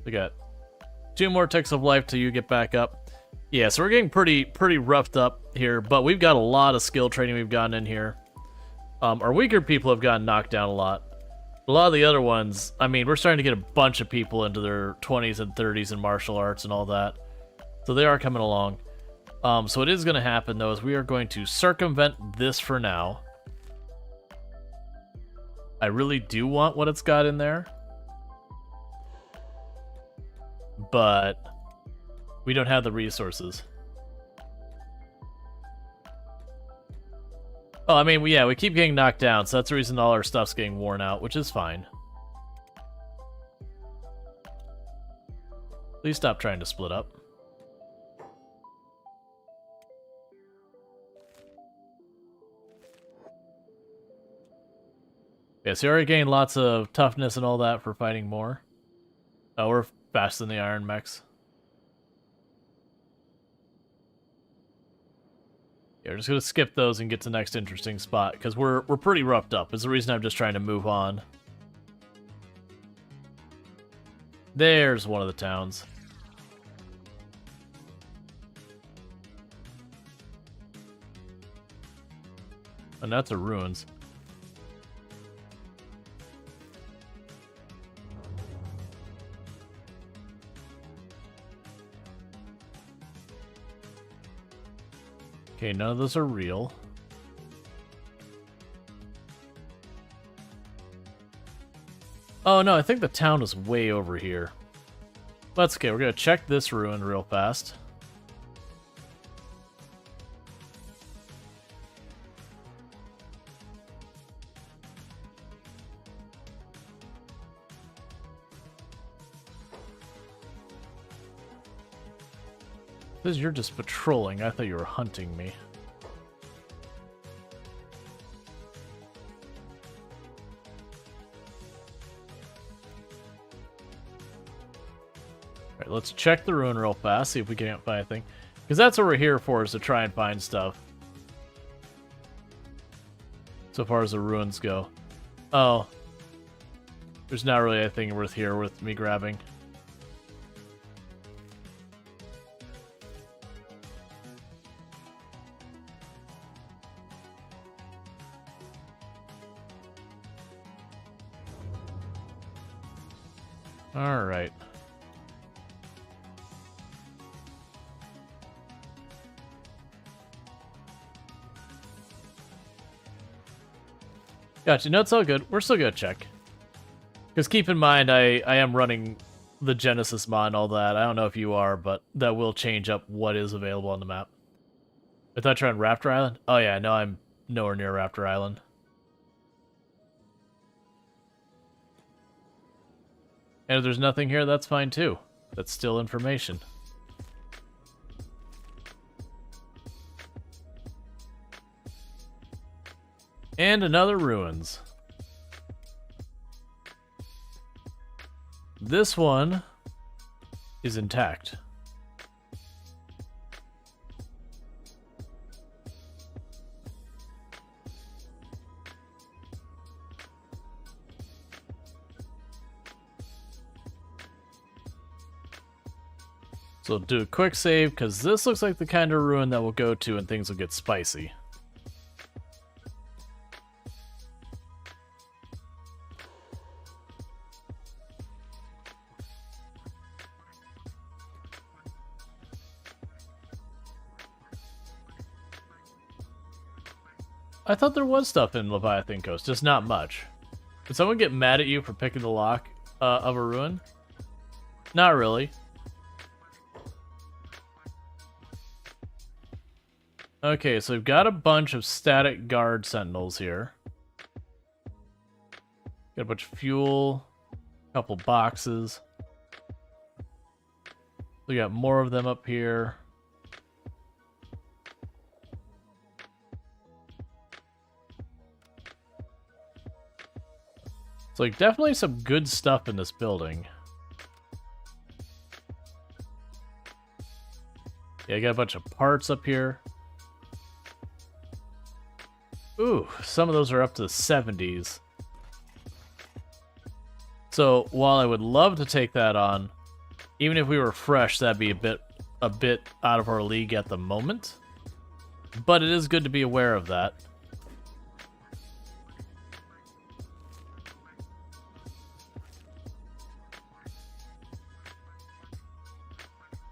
We got 2 more ticks of life till you get back up. Yeah, so we're getting pretty roughed up here, but we've got a lot of skill training we've gotten in here. Our weaker people have gotten knocked down a lot. A lot of the other ones, I mean, we're starting to get a bunch of people into their 20s and 30s in martial arts and all that. So they are coming along. So what is going to happen, though, is we are going to circumvent this for now. I really do want what it's got in there. But we don't have the resources. Oh, I mean, yeah, we keep getting knocked down, so that's the reason all our stuff's getting worn out, which is fine. Please stop trying to split up. Yeah, so you're already getting lots of toughness and all that for fighting more. Oh, we're faster than the iron mechs. Yeah, we're just gonna skip those and get to the next interesting spot, because we're pretty roughed up. Is the reason I'm just trying to move on. There's one of the towns. And that's a ruins. Okay, none of those are real. Oh no, I think the town is way over here. That's okay, we're gonna check this ruin real fast. Says you're just patrolling. I thought you were hunting me. Alright, let's check the ruin real fast, see if we can't find anything. Because that's what we're here for, is to try and find stuff. So far as the ruins go. Oh. There's not really anything worth here with me grabbing. Alright. Gotcha. No, it's all good. We're still gonna check. Because keep in mind, I am running the Genesis mod and all that. I don't know if you are, but that will change up what is available on the map. I thought you were on Raptor Island? Oh yeah, no, I'm nowhere near Raptor Island. And if there's nothing here, that's fine too. That's still information. And another ruins. This one is intact. So do a quick save, because this looks like the kind of ruin that we'll go to and things will get spicy. I thought there was stuff in Leviathan Coast, just not much. Did someone get mad at you for picking the lock of a ruin? Not really. Okay, so we've got a bunch of static guard sentinels here. Got a bunch of fuel, a couple boxes. We got more of them up here. So like definitely some good stuff in this building. Yeah, I got a bunch of parts up here. Ooh, some of those are up to the 70s. So while I would love to take that on, even if we were fresh, that'd be a bit out of our league at the moment. But it is good to be aware of that.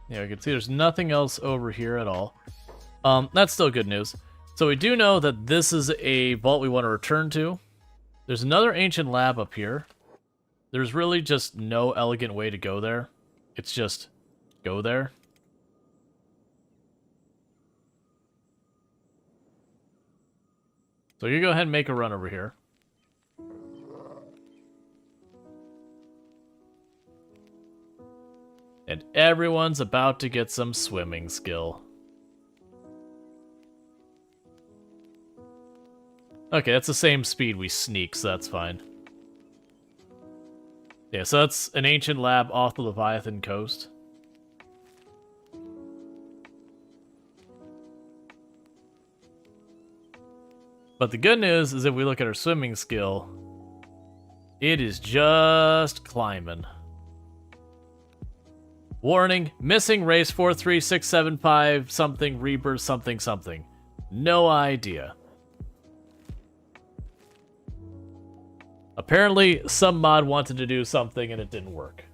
Yeah, we can see there's nothing else over here at all. That's still good news. So we do know that this is a vault we want to return to. There's another ancient lab up here. There's really just no elegant way to go there. It's just go there. So you go ahead and make a run over here. And everyone's about to get some swimming skill. Okay, that's the same speed we sneak, so that's fine. Yeah, so that's an ancient lab off the Leviathan coast. But the good news is if we look at our swimming skill, it is just climbing. Warning, missing race 43675 something rebirth something something. No idea. Apparently, some mod wanted to do something and it didn't work.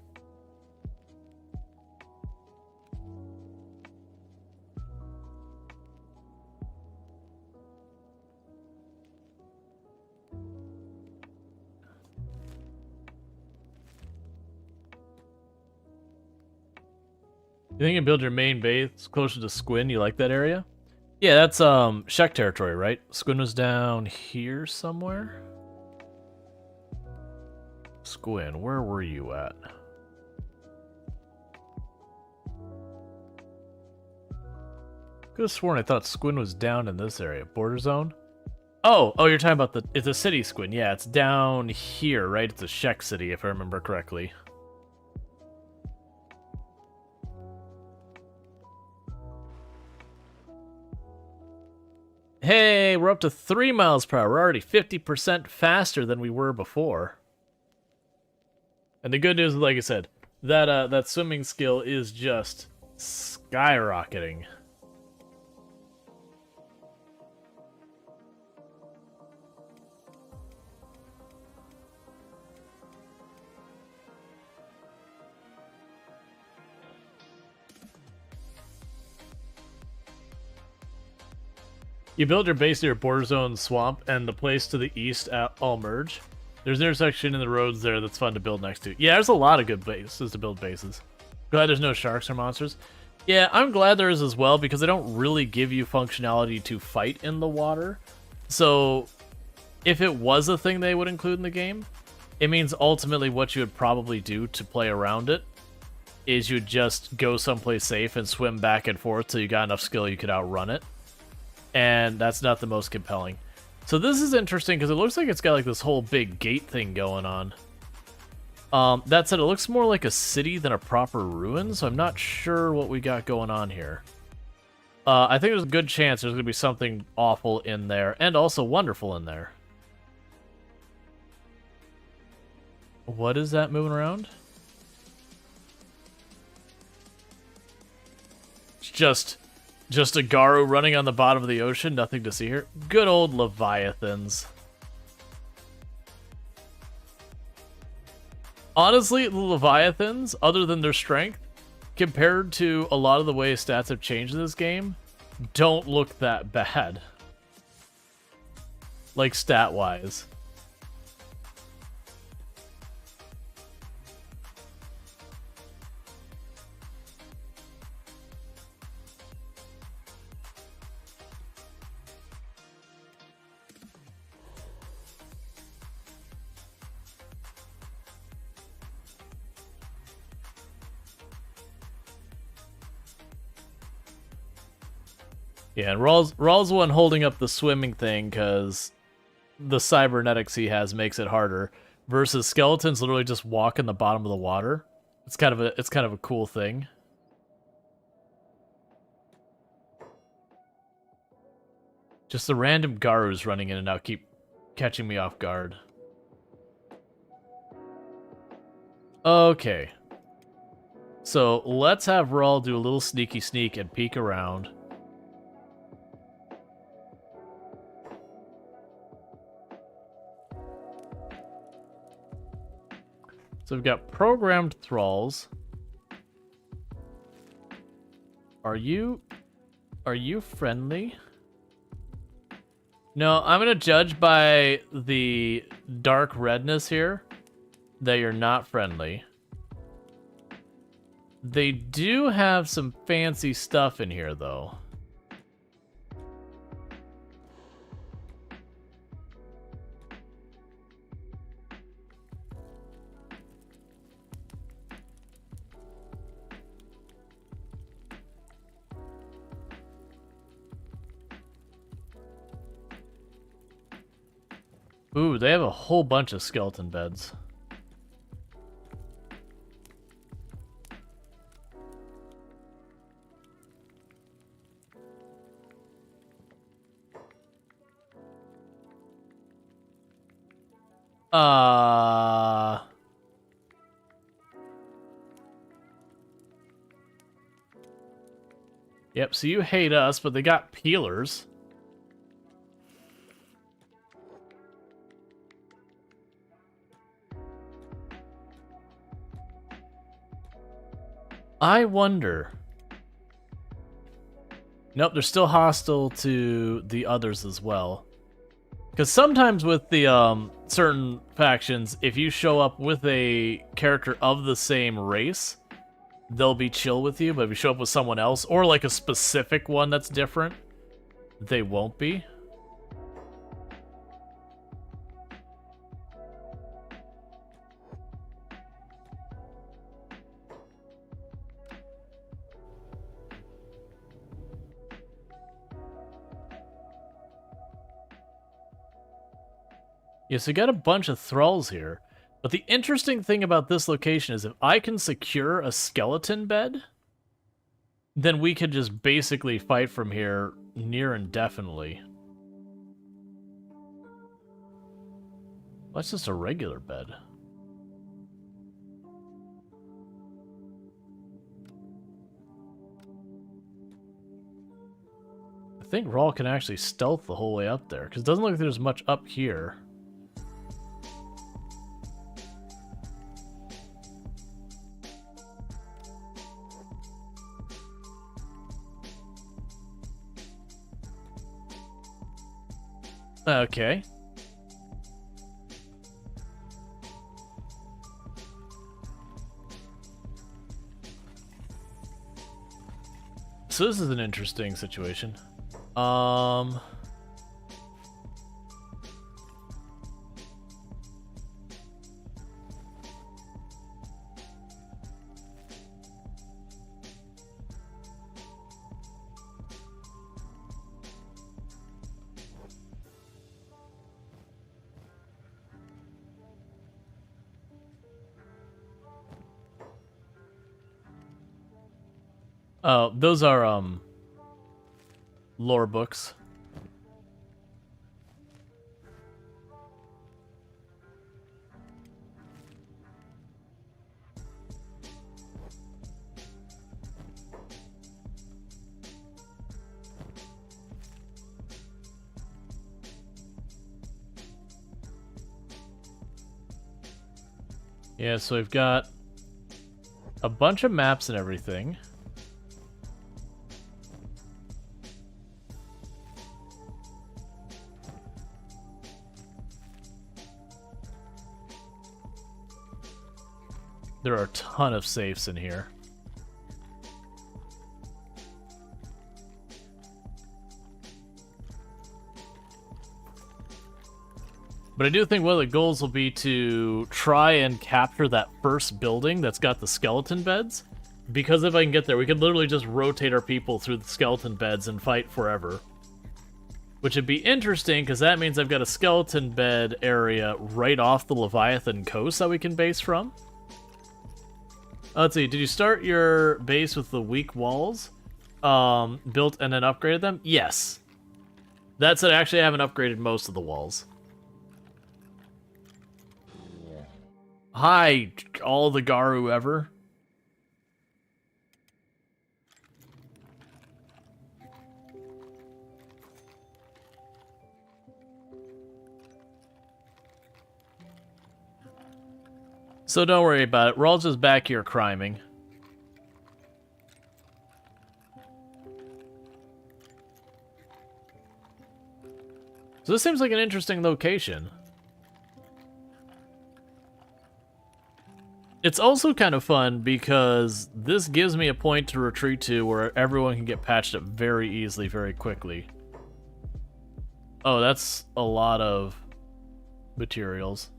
You think you can build your main base closer to Squin? You like that area? Yeah, that's Shek territory, right? Squin was down here somewhere. Squin, where were you at? Could have sworn I thought Squin was down in this area. Border zone? Oh, you're talking about it's a city Squin. Yeah, it's down here, right? It's a Shek city, if I remember correctly. Hey, we're up to 3 miles per hour. We're already 50% faster than we were before. And the good news, like I said, that swimming skill is just skyrocketing. You build your base near Border Zone Swamp and the place to the east all merge. There's an intersection in the roads there that's fun to build next to. Yeah, there's a lot of good places to build bases. Glad there's no sharks or monsters. Yeah, I'm glad there is as well because they don't really give you functionality to fight in the water. So if it was a thing they would include in the game, it means ultimately what you would probably do to play around it is you'd just go someplace safe and swim back and forth till you got enough skill you could outrun it. And that's not the most compelling. So this is interesting because it looks like it's got like this whole big gate thing going on. That said, it looks more like a city than a proper ruin, so I'm not sure what we got going on here. I think there's a good chance there's going to be something awful in there, and also wonderful in there. What is that moving around? It's just a Garu running on the bottom of the ocean, nothing to see here. Good old Leviathans. Honestly, the Leviathans, other than their strength, compared to a lot of the way stats have changed in this game, don't look that bad. like stat-wise. Yeah, and Rual's the one holding up the swimming thing because the cybernetics he has makes it harder. Versus skeletons literally just walk in the bottom of the water. It's kind of a cool thing. Just the random Garus running in and out keep catching me off guard. Okay. So let's have Rual do a little sneaky sneak and peek around. So we've got programmed thralls. Are you friendly? No, I'm gonna judge by the dark redness here that you're not friendly. They do have some fancy stuff in here, though. Ooh, they have a whole bunch of skeleton beds. Yep, so you hate us, but they got peelers. I wonder. Nope, they're still hostile to the others as well. Because sometimes with the certain factions, if you show up with a character of the same race, they'll be chill with you, but if you show up with someone else, or like a specific one that's different, they won't be. Yeah, so you got a bunch of thralls here. But the interesting thing about this location is if I can secure a skeleton bed, then we could just basically fight from here near indefinitely. That's just a regular bed. I think Rual can actually stealth the whole way up there, because it doesn't look like there's much up here. Okay. So this is an interesting situation. Oh, those are, lore books. Yeah, so we've got a bunch of maps and everything. There are a ton of safes in here. But I do think one of the goals will be to try and capture that first building that's got the skeleton beds. Because if I can get there, we could literally just rotate our people through the skeleton beds and fight forever. Which would be interesting, because that means I've got a skeleton bed area right off the Leviathan coast that we can base from. Let's see, did you start your base with the weak walls? Built and then upgraded them? Yes. That said, actually I haven't upgraded most of the walls. Hi, all the Garu ever. So don't worry about it. We're all just back here criming. So this seems like an interesting location. It's also kind of fun because this gives me a point to retreat to where everyone can get patched up very easily, very quickly. Oh, that's a lot of materials.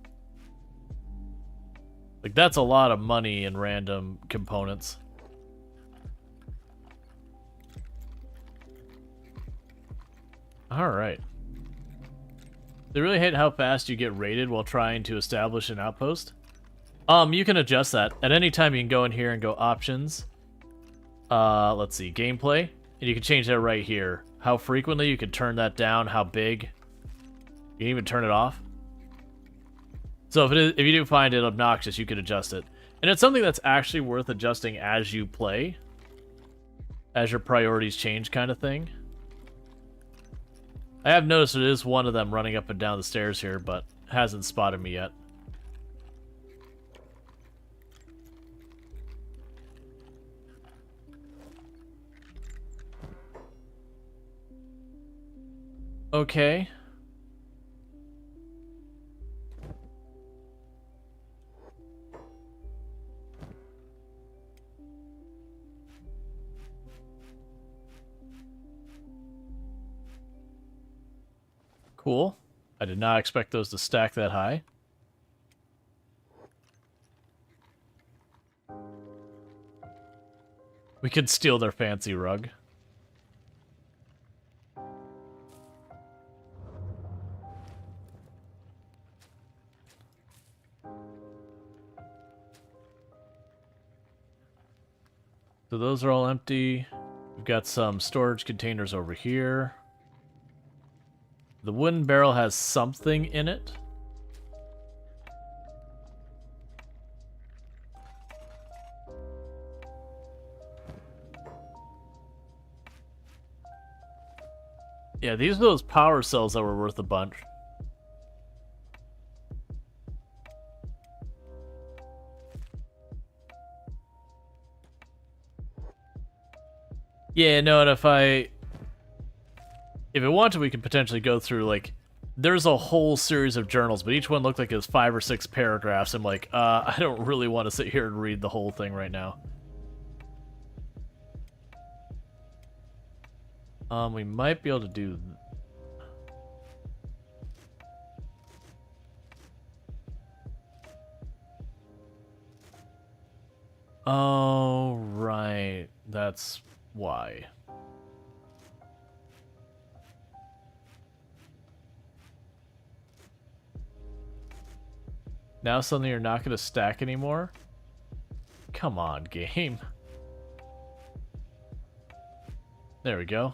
Like, that's a lot of money in random components. Alright. They really hate how fast you get raided while trying to establish an outpost. You can adjust that. At any time, you can go in here and go options. Let's see, gameplay. And you can change that right here. How frequently you can turn that down, how big. You can even turn it off. So if you do find it obnoxious, you can adjust it. And it's something that's actually worth adjusting as you play. As your priorities change kind of thing. I have noticed it is one of them running up and down the stairs here, but hasn't spotted me yet. Okay. Cool. I did not expect those to stack that high. We could steal their fancy rug. So those are all empty. We've got some storage containers over here. The wooden barrel has something in it. Yeah, these are those power cells that were worth a bunch. Yeah, no, and if I wanted, we could potentially go through, like, there's a whole series of journals, but each one looked like it was 5 or 6 paragraphs. I'm like, I don't really want to sit here and read the whole thing right now. We might be able to do... Oh, right. That's why. Now suddenly you're not going to stack anymore? Come on, game. There we go.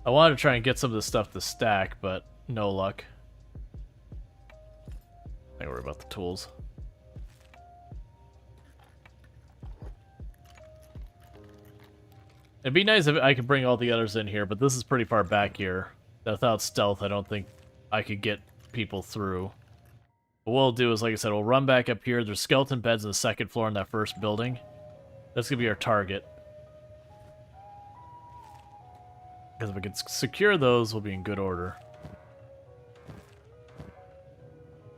I wanted to try and get some of this stuff to stack, but no luck. Don't worry about the tools. It'd be nice if I could bring all the others in here, but this is pretty far back here. Without stealth, I don't think I could get people through. What we'll do is, like I said, we'll run back up here. There's skeleton beds on the second floor in that first building. That's going to be our target. Because if we can secure those, we'll be in good order.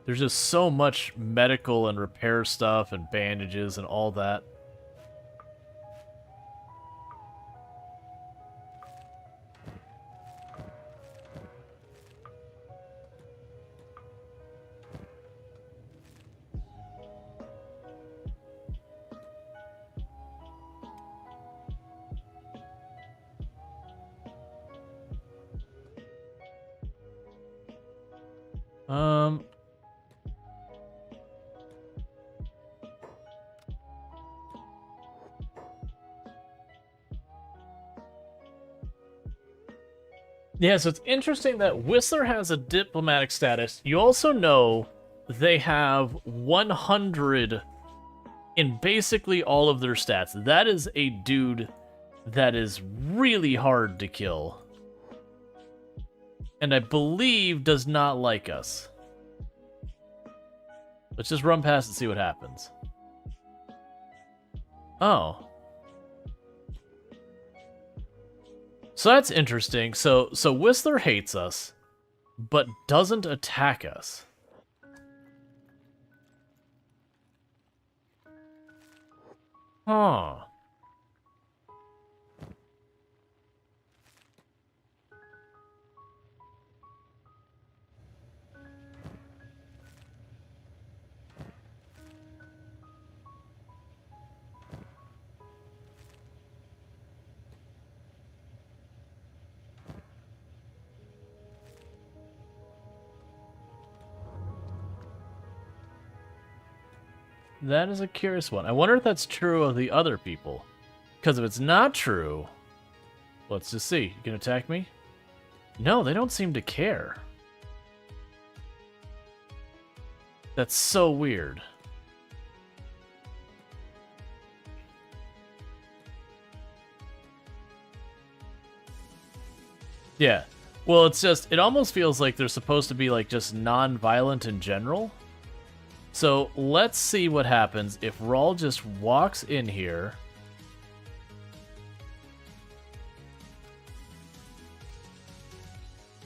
There's just so much medical and repair stuff and bandages and all that. Yeah, so it's interesting that Whistler has a diplomatic status. You also know they have 100 in basically all of their stats. That is a dude that is really hard to kill. And I believe does not like us. Let's just run past and see what happens. Oh. So that's interesting. So Whistler hates us, but doesn't attack us. Huh. That is a curious one. I wonder if that's true of the other people. Because if it's not true, let's just see. You gonna attack me? No, they don't seem to care. That's so weird. Yeah. Well, it's just, it almost feels like they're supposed to be like just non-violent in general. So let's see what happens if Rual just walks in here.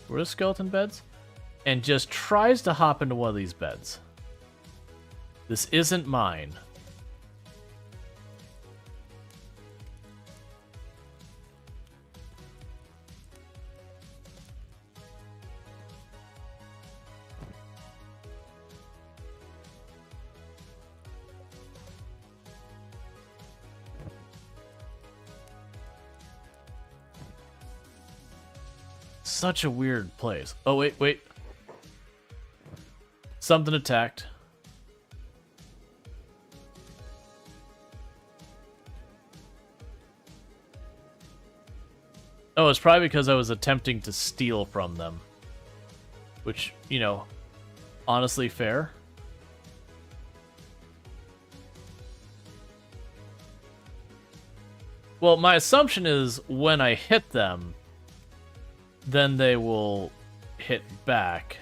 Where are skeleton beds? And just tries to hop into one of these beds. This isn't mine. Such a weird place. Oh, wait. Something attacked. Oh, it's probably because I was attempting to steal from them. Which, you know, honestly fair. Well, my assumption is when I hit them, then they will hit back.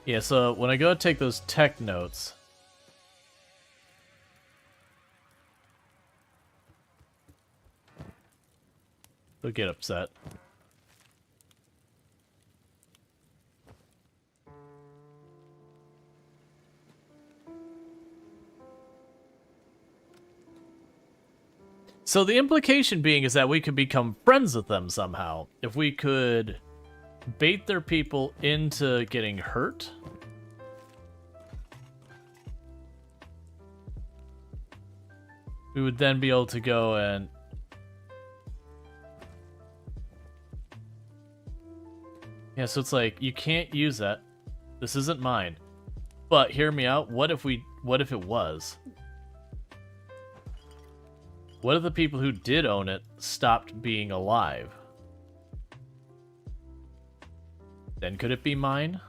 Yeah, so when I go to take those tech notes, they'll get upset. So the implication being is that we could become friends with them somehow. If we could bait their people into getting hurt. We would then be able to go and... Yeah, so it's like, you can't use that. This isn't mine. But hear me out, what if it was? What if the people who did own it stopped being alive? Then could it be mine?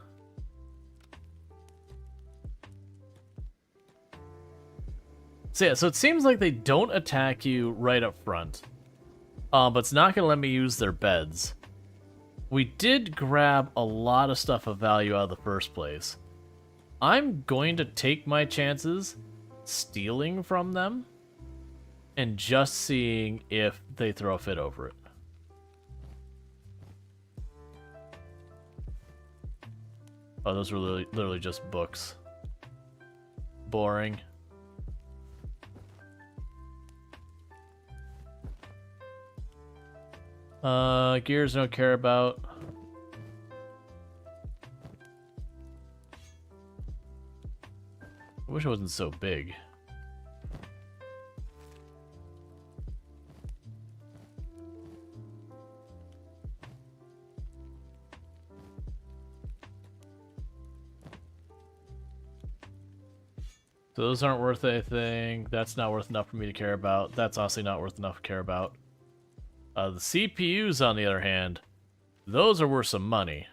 So yeah, so it seems like they don't attack you right up front. But it's not going to let me use their beds. We did grab a lot of stuff of value out of the first place. I'm going to take my chances stealing from them. and just seeing if they throw a fit over it. Oh, those were literally just books. Boring. Gears don't care about. I wish it wasn't so big. So those aren't worth anything. That's not worth enough for me to care about. That's honestly not worth enough to care about. The CPUs, on the other hand, those are worth some money.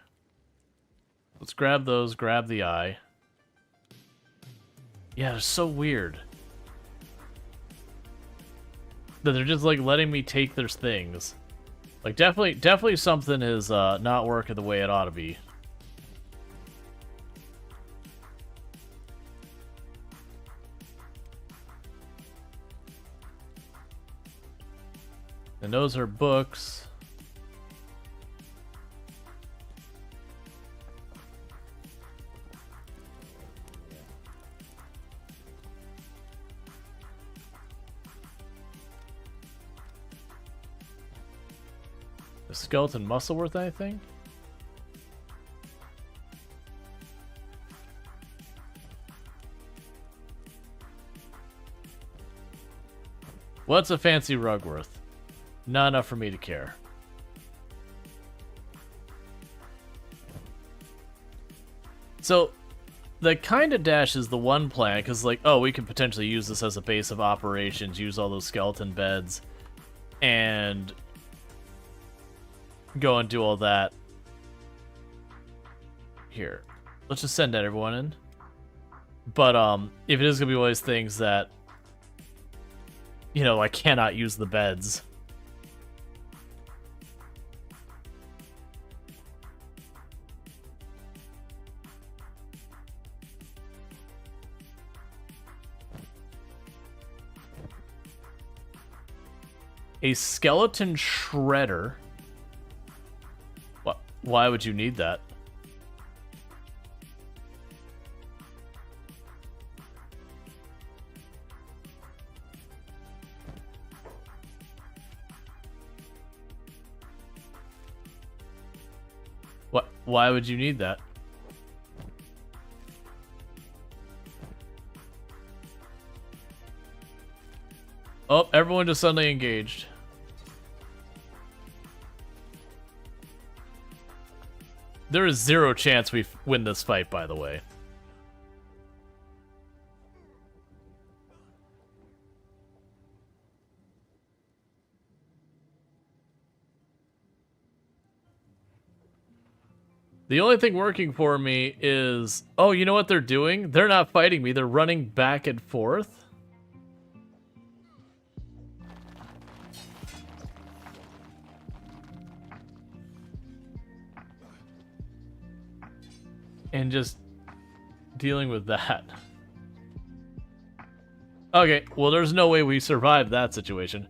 Let's grab those, grab the eye. Yeah, they're so weird. That they're just like letting me take their things. Like definitely something is not working the way it ought to be. And those are books. Is skeleton muscle worth anything? What's a fancy rug worth? Not enough for me to care. So, the kind of dash is the one plan, because, like, oh, we could potentially use this as a base of operations, use all those skeleton beds, and go and do all that. Here. Let's just send everyone in. But, if it is going to be one of those things that, you know, I cannot use the beds. A skeleton shredder. What? Why would you need that? What? Why would you need that? Oh, everyone just suddenly engaged. There is zero chance we win this fight, by the way. The only thing working for me is... Oh, you know what they're doing? They're not fighting me. They're running back and forth. And just dealing with that. Okay, well, there's no way we survived that situation.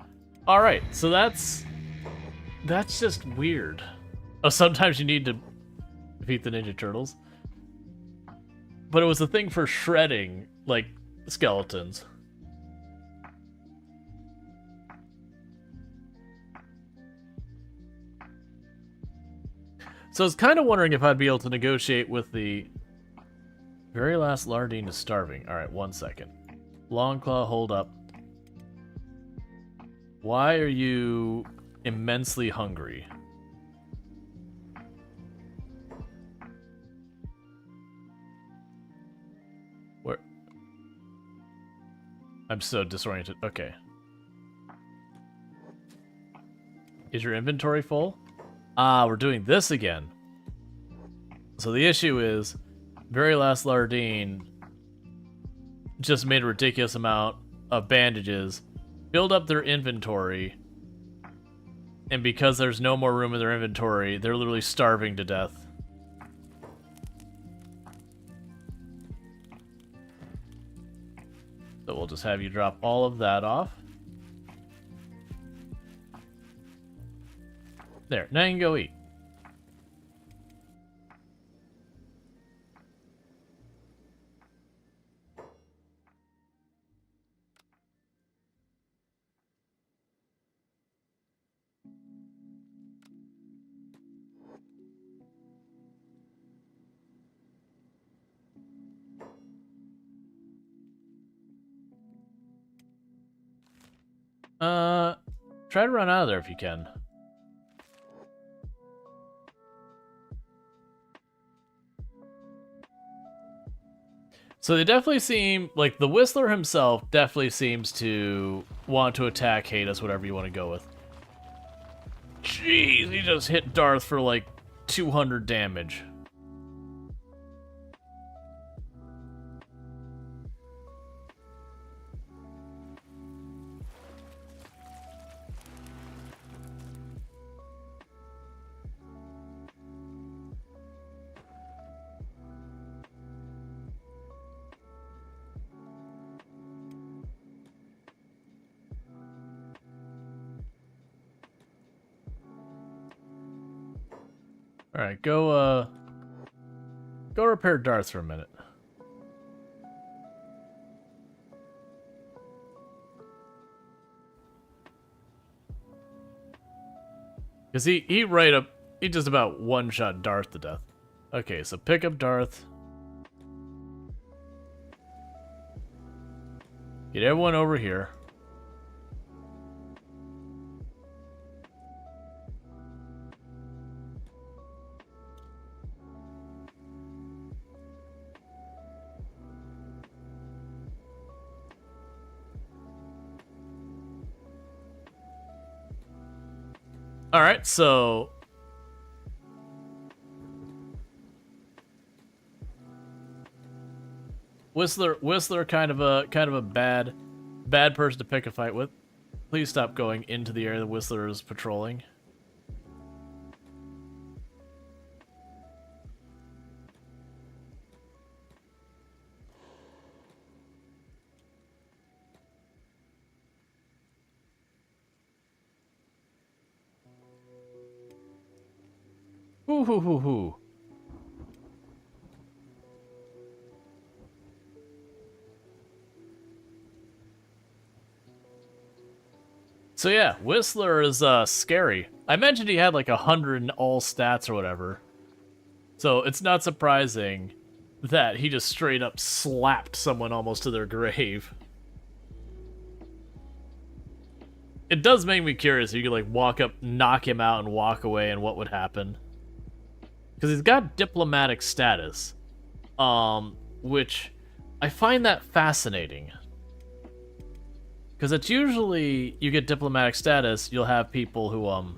Alright, so that's just weird. Oh, sometimes you need to defeat the Ninja Turtles. But it was a thing for shredding, like, skeletons. So I was kind of wondering if I'd be able to negotiate with the very last Lardine is starving. Alright, 1 second. Longclaw, hold up. Why are you immensely hungry? Where? I'm so disoriented. Okay. Is your inventory full? Ah, we're doing this again. So the issue is, very last Lardine just made a ridiculous amount of bandages, filled up their inventory, and because there's no more room in their inventory, they're literally starving to death. So we'll just have you drop all of that off. There, now you can go eat. Try to run out of there if you can. So they definitely seem, like, the Whistler himself definitely seems to want to attack, hate us, whatever you want to go with. Jeez, he just hit Darth for, like, 200 damage. Alright, go repair Darth for a minute. Because he just about one-shot Darth to death. Okay, so pick up Darth. Get everyone over here. Alright, so Whistler kind of a bad person to pick a fight with. Please stop going into the area the Whistler is patrolling. Hoo hoo hoo hoo. So yeah, Whistler is scary. I mentioned he had like 100 in all stats or whatever. So it's not surprising that he just straight up slapped someone almost to their grave. It does make me curious if you could like walk up, knock him out, and walk away, and what would happen. Because he's got diplomatic status, which I find that fascinating. Because it's usually, you get diplomatic status, you'll have people who, oh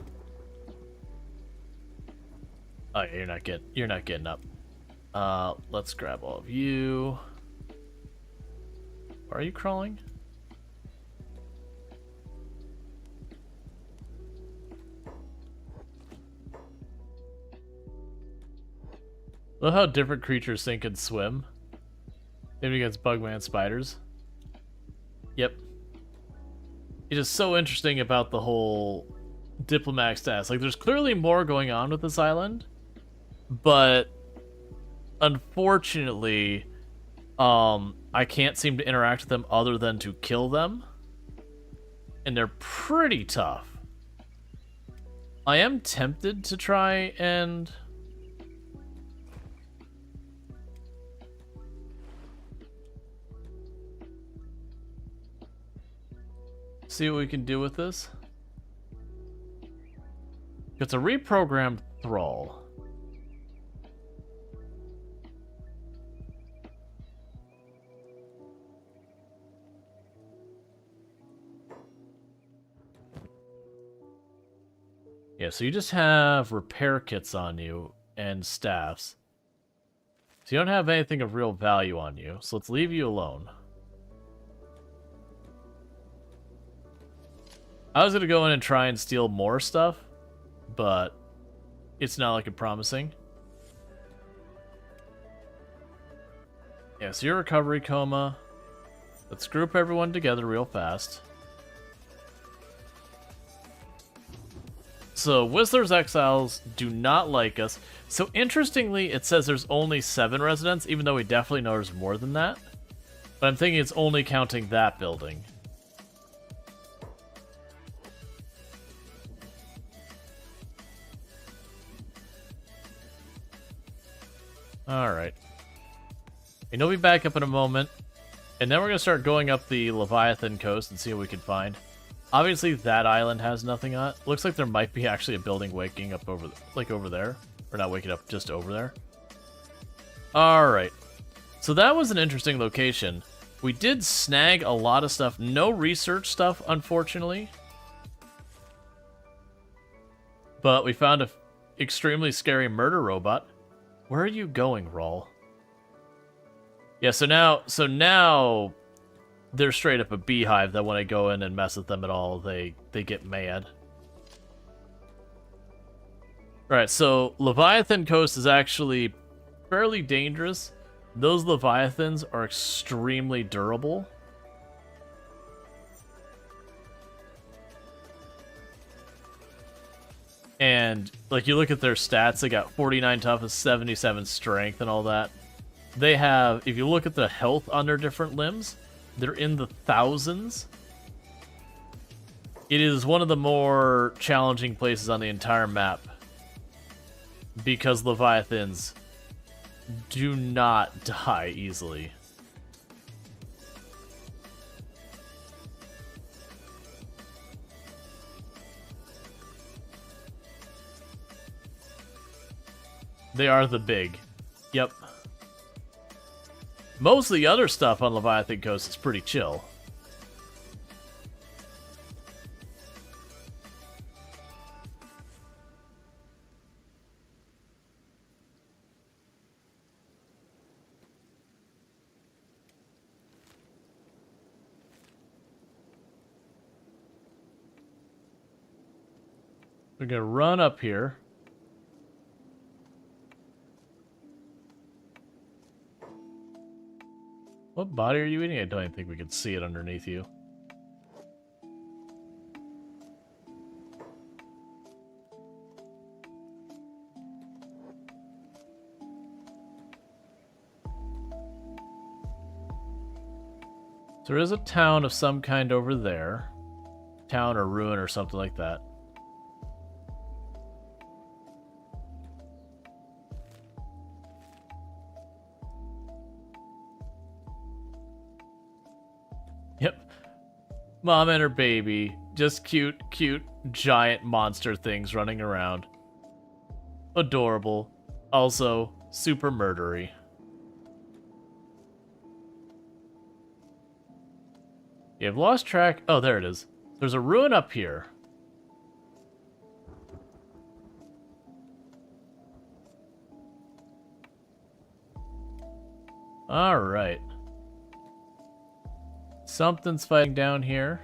yeah, you're not getting up. Let's grab all of you. Are you crawling? Love how different creatures sink and swim. Maybe against Bugman spiders. Yep. It is so interesting about the whole diplomatic status. Like, there's clearly more going on with this island, but unfortunately, I can't seem to interact with them other than to kill them, and they're pretty tough. I am tempted to try and see what we can do with this. It's a reprogrammed thrall. Yeah, so you just have repair kits on you and staffs. So you don't have anything of real value on you, so let's leave you alone. I was gonna go in and try and steal more stuff, but it's not looking promising. Yeah, so your recovery coma. Let's group everyone together real fast. So Whistler's Exiles do not like us. So interestingly, it says there's only 7 residents, even though we definitely know there's more than that. But I'm thinking it's only counting that building. Alright. And he'll be back up in a moment. And then we're going to start going up the Leviathan coast and see what we can find. Obviously, that island has nothing on it. Looks like there might be actually a building waking up over, like over there. Or not waking up, just over there. Alright. So that was an interesting location. We did snag a lot of stuff. No research stuff, unfortunately. But we found an extremely scary murder robot. Where are you going, Rual? Yeah, so now they're straight up a beehive that when I go in and mess with them at all, they get mad. Alright, so Leviathan Coast is actually fairly dangerous. Those Leviathans are extremely durable. And, like, you look at their stats, they got 49 toughness, 77 strength, and all that. They have, if you look at the health on their different limbs, they're in the thousands. It is one of the more challenging places on the entire map. Because Leviathans do not die easily. They are the big. Yep. Most of the other stuff on Leviathan Coast is pretty chill. We're gonna run up here. What body are you eating? I don't even think we can see it underneath you. So there is a town of some kind over there. Town or ruin or something like that. Yep. Mom and her baby. Just cute, giant monster things running around. Adorable. Also, super murdery. Yeah, I've lost track. Oh, there it is. There's a ruin up here. Alright. Something's fighting down here.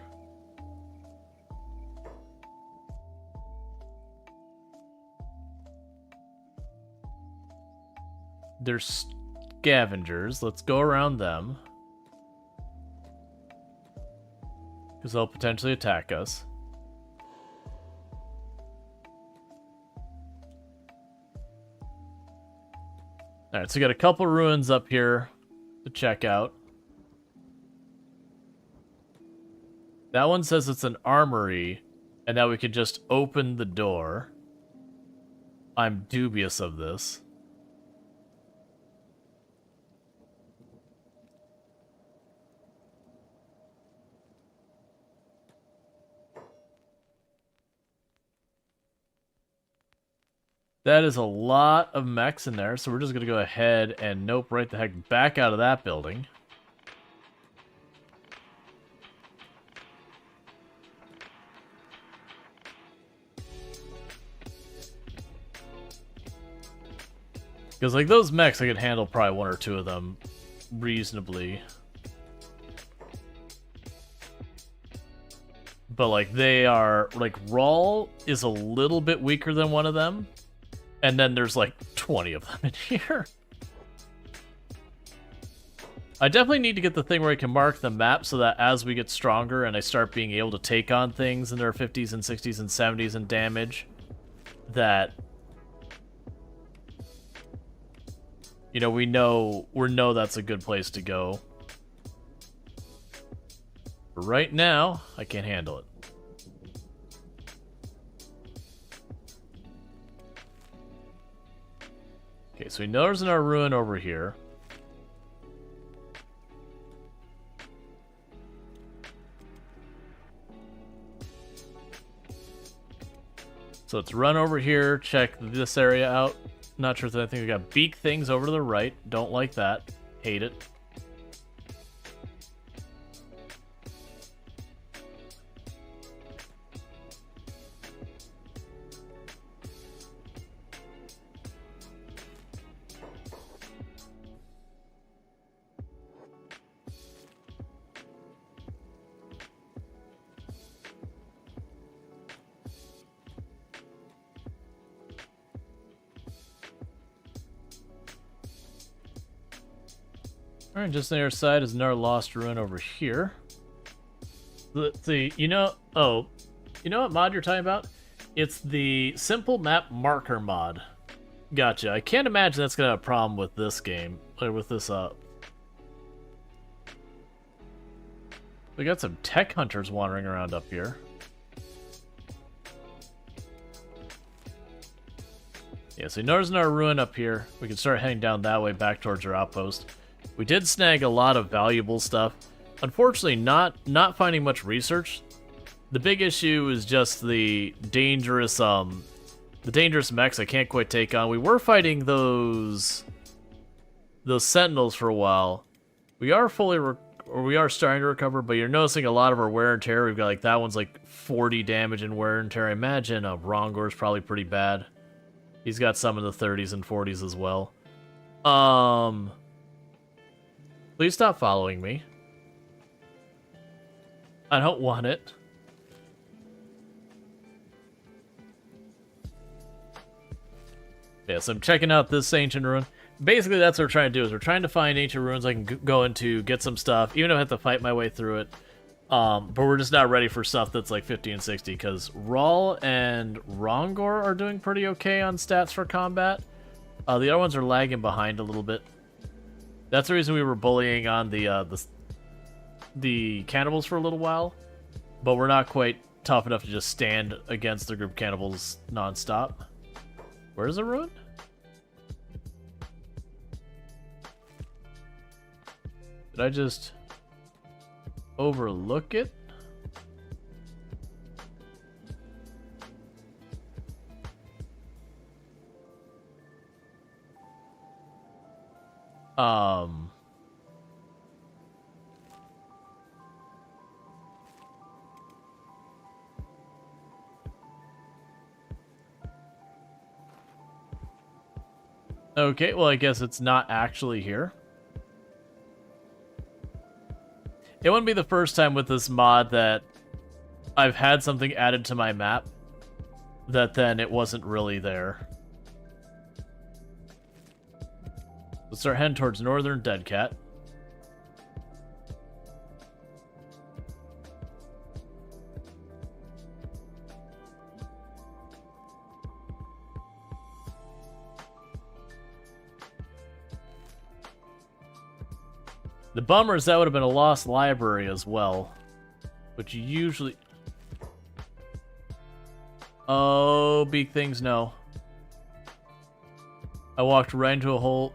There's scavengers. Let's go around them. Because they'll potentially attack us. Alright, so we got a couple ruins up here to check out. That one says it's an armory, and that we could just open the door. I'm dubious of this. That is a lot of mechs in there, so we're just going to go ahead and nope right the heck back out of that building. Because, like, those mechs, I could handle probably one or two of them reasonably. But, like, they are... Like, Rual is a little bit weaker than one of them. And then there's, like, 20 of them in here. I definitely need to get the thing where I can mark the map so that as we get stronger and I start being able to take on things in their 50s and 60s and 70s in damage, that, you know, we know that's a good place to go. But right now, I can't handle it. Okay, so we know there's another ruin over here. So let's run over here, check this area out. Not sure if I think we got beak things over to the right. Don't like that. Hate it. Alright, just on the other side is another lost ruin over here. Let's see, you know what mod you're talking about? It's the simple map marker mod. Gotcha. I can't imagine that's gonna have a problem with this game, or with this We got some tech hunters wandering around up here. Yeah, so there's another ruin up here. We can start heading down that way back towards our outpost. We did snag a lot of valuable stuff. Unfortunately, not finding much research. The big issue is just the dangerous mechs I can't quite take on. We were fighting those sentinels for a while. We are we are starting to recover, but you're noticing a lot of our wear and tear. We've got like that one's like 40 damage in wear and tear. I imagine Rongor's probably pretty bad. He's got some in the 30s and 40s as well. Please stop following me. I don't want it. Yeah, so I'm checking out this ancient ruin. Basically, that's what we're trying to do, is we're trying to find ancient ruins I can go into, get some stuff, even if I have to fight my way through it. But we're just not ready for stuff that's like 50 and 60, because Rual and Rongor are doing pretty okay on stats for combat. The other ones are lagging behind a little bit. That's the reason we were bullying on the cannibals for a little while, but we're not quite tough enough to just stand against the group cannibals nonstop. Where's the ruin? Did I just overlook it? Okay, well, I guess it's not actually here. It wouldn't be the first time with this mod that I've had something added to my map that then it wasn't really there. Let's start heading towards Northern Dead Cat. The bummer is that would have been a lost library as well, which usually... Oh, big things, no. I walked right into a hole.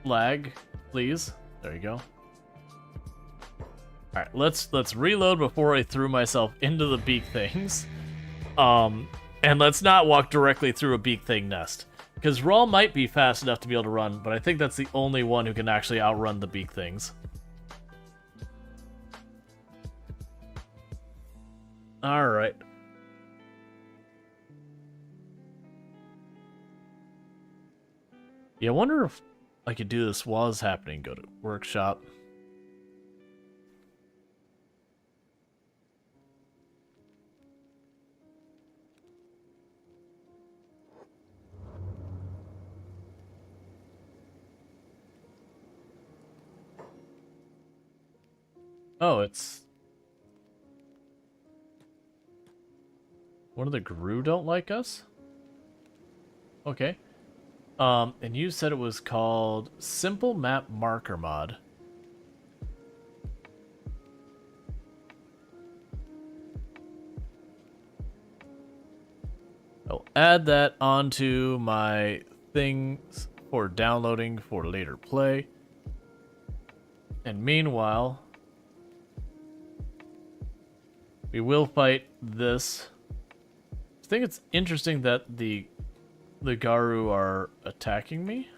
Lag, please. There you go. Alright, let's reload before I threw myself into the beak things. And let's not walk directly through a beak thing nest. Because Rual might be fast enough to be able to run, but I think that's the only one who can actually outrun the beak things. Alright. Yeah, I wonder if I could do this while it's happening. Go to workshop. Oh, it's... One of the Gru don't like us? Okay. And you said it was called Simple Map Marker Mod. I'll add that onto my things for downloading for later play. And meanwhile, we will fight this. I think it's interesting that the Garu are attacking me.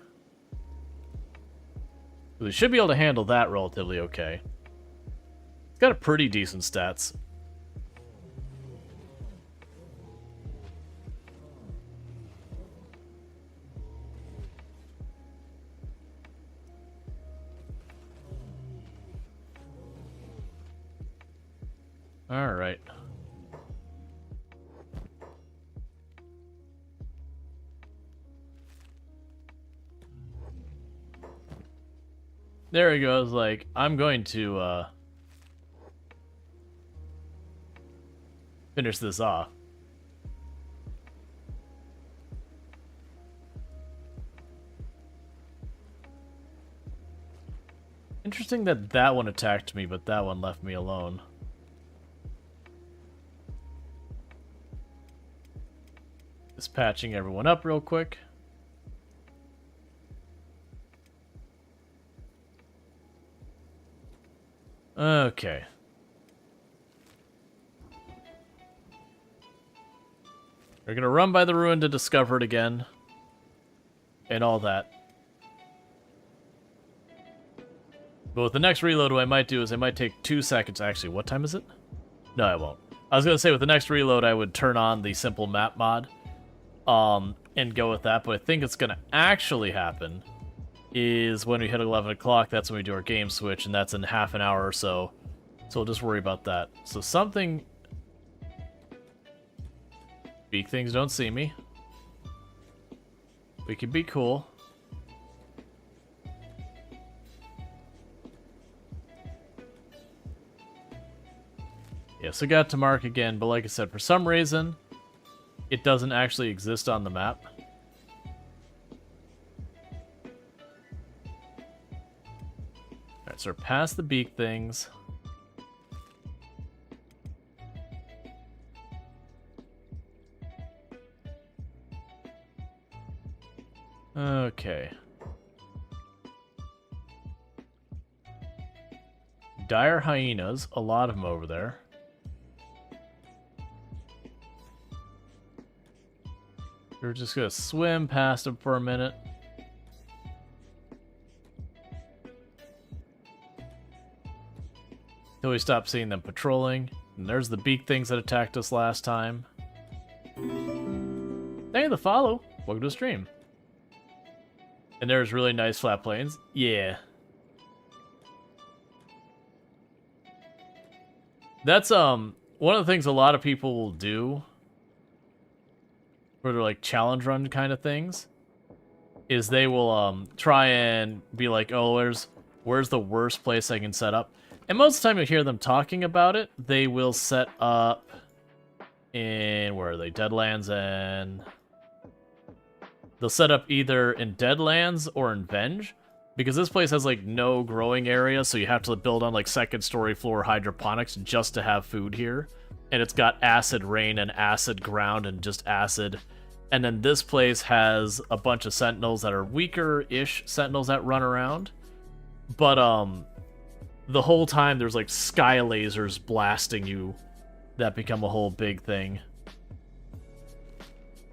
They should be able to handle that relatively okay. It's got a pretty decent stats. All right. There he goes, like, I'm going to, finish this off. Interesting that that one attacked me, but that one left me alone. Just patching everyone up real quick. Okay. We're gonna run by the ruin to discover it again. And all that. But with the next reload, what I might do is I might take 2 seconds. Actually, what time is it? No, I won't. I was gonna say with the next reload, I would turn on the simple map mod. And go with that. But I think it's gonna actually happen is when we hit 11 o'clock, that's when we do our game switch, and that's in half an hour or so. So we'll just worry about that. So something... Big things don't see me. We can be cool. Yes, I got to mark again, but like I said, for some reason, it doesn't actually exist on the map. Alright, so we're past the beak things. Okay. Dire hyenas, a lot of them over there. We're just gonna swim past them for a minute. Till we stop seeing them patrolling. And there's the beak things that attacked us last time. Thank you for the follow. Welcome to the stream. And there's really nice flat plains. Yeah. That's one of the things a lot of people will do for their like challenge run kind of things is they will try and be like, oh, where's the worst place I can set up? And most of the time you hear them talking about it, they will set up in, where are they? Deadlands, and they'll set up either in Deadlands or in Venge, because this place has like no growing area, so you have to build on like second story floor hydroponics just to have food here. And it's got acid rain and acid ground and just acid. And then this place has a bunch of sentinels that are weaker-ish sentinels that run around. But the whole time there's like sky lasers blasting you that become a whole big thing.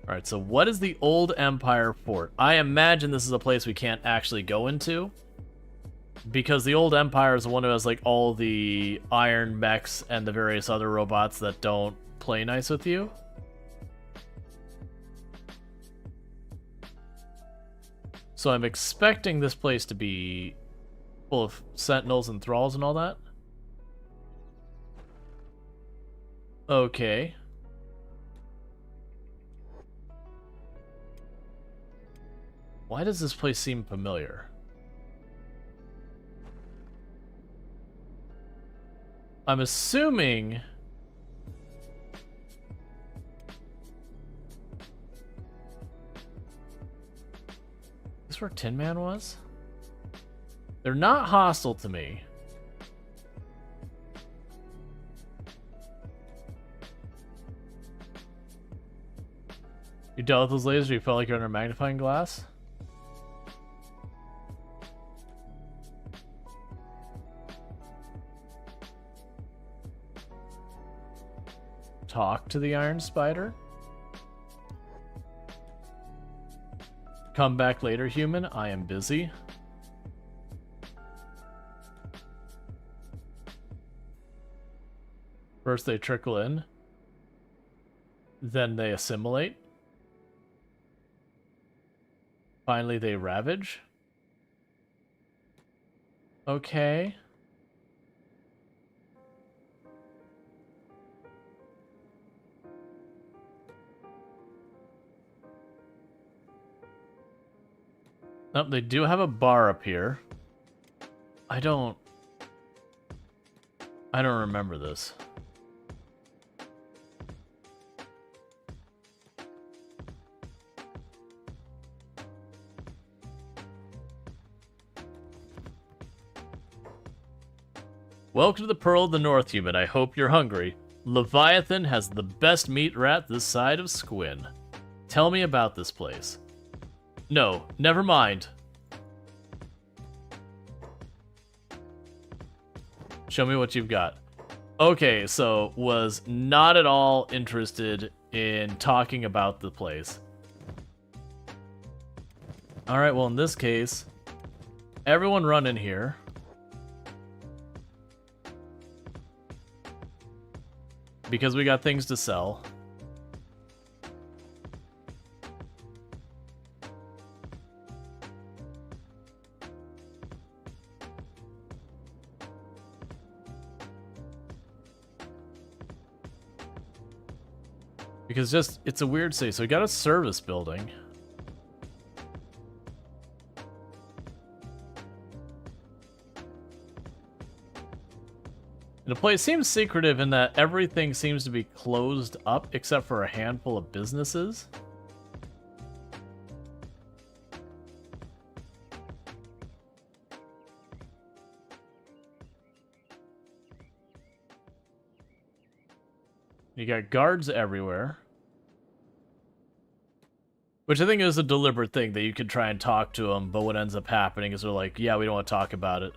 Alright, so what is the Old Empire Fort? I imagine this is a place we can't actually go into, because the Old Empire is the one who has like all the iron mechs and the various other robots that don't play nice with you. So I'm expecting this place to be full of sentinels and thralls and all that. Okay. Why does this place seem familiar? I'm assuming... Is this where Tin Man was? They're not hostile to me. You dealt with those lasers, you felt like you're under a magnifying glass? Talk to the Iron Spider? Come back later, human. I am busy. First they trickle in. Then they assimilate. Finally they ravage. Okay. Nope, they do have a bar up here. I don't remember this. Welcome to the Pearl of the North, human. I hope you're hungry. Leviathan has the best meat rat this side of Squin. Tell me about this place. No, never mind. Show me what you've got. Okay, so was not at all interested in talking about the place. Alright, well in this case, everyone run in here. Because we got things to sell. Because just, it's a weird city. So we got a service building. And the place seems secretive in that everything seems to be closed up except for a handful of businesses. You got guards everywhere. Which I think is a deliberate thing, that you could try and talk to them, but what ends up happening is they're like, yeah, we don't want to talk about it.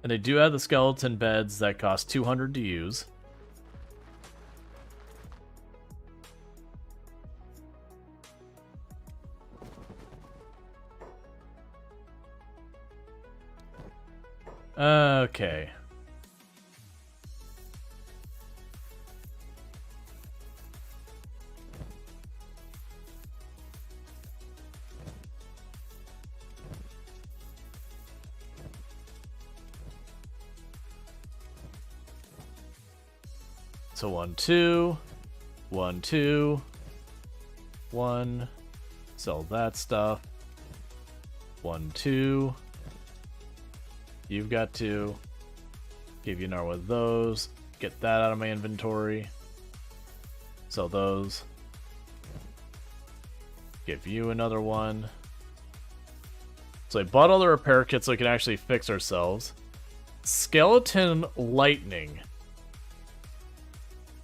And they do have the skeleton beds that cost 200 to use. Okay. So 1, 2, 1, 2, 1, sell that stuff, 1, 2, you've got 2, give you an with those, get that out of my inventory, sell those, give you another one. So I bought all the repair kits so we can actually fix ourselves. Skeleton lightning.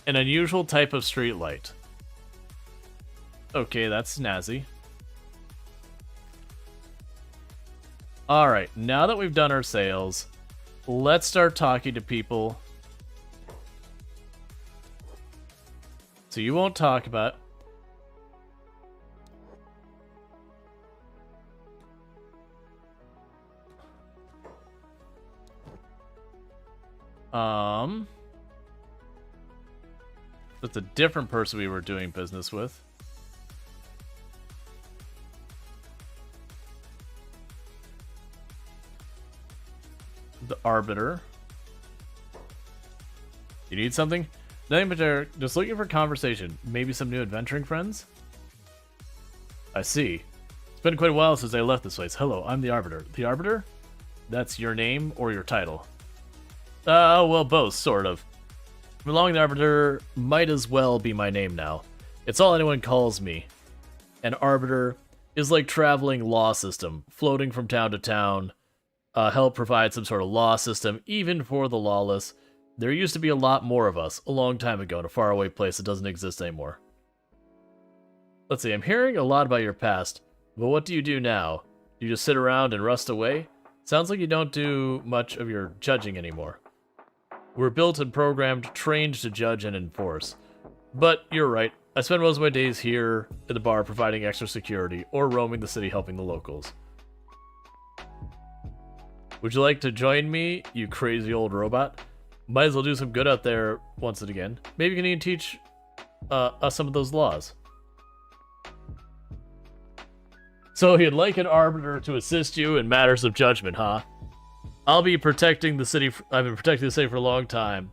An unusual type of street light. Okay, that's snazzy. Alright, now that we've done our sales, let's start talking to people. So you won't talk about... That's a different person we were doing business with. The Arbiter. You need something? Nothing but just looking for conversation. Maybe some new adventuring friends? I see. It's been quite a while since I left this place. Hello, I'm the Arbiter. The Arbiter? That's your name or your title? Well, both, sort of. Belonging the Arbiter might as well be my name now. It's all anyone calls me. An Arbiter is like traveling law system, floating from town to town. Help provide some sort of law system, even for the lawless. There used to be a lot more of us, a long time ago, in a faraway place that doesn't exist anymore. Let's see, I'm hearing a lot about your past, but what do you do now? Do you just sit around and rust away? Sounds like you don't do much of your judging anymore. We're built and programmed, trained to judge and enforce. But you're right, I spend most of my days here at the bar providing extra security, or roaming the city helping the locals. Would you like to join me, you crazy old robot? Might as well do some good out there once and again. Maybe you can even teach us some of those laws. So you'd like an arbiter to assist you in matters of judgment, huh? I'll be protecting the city. I've been protecting the city for a long time.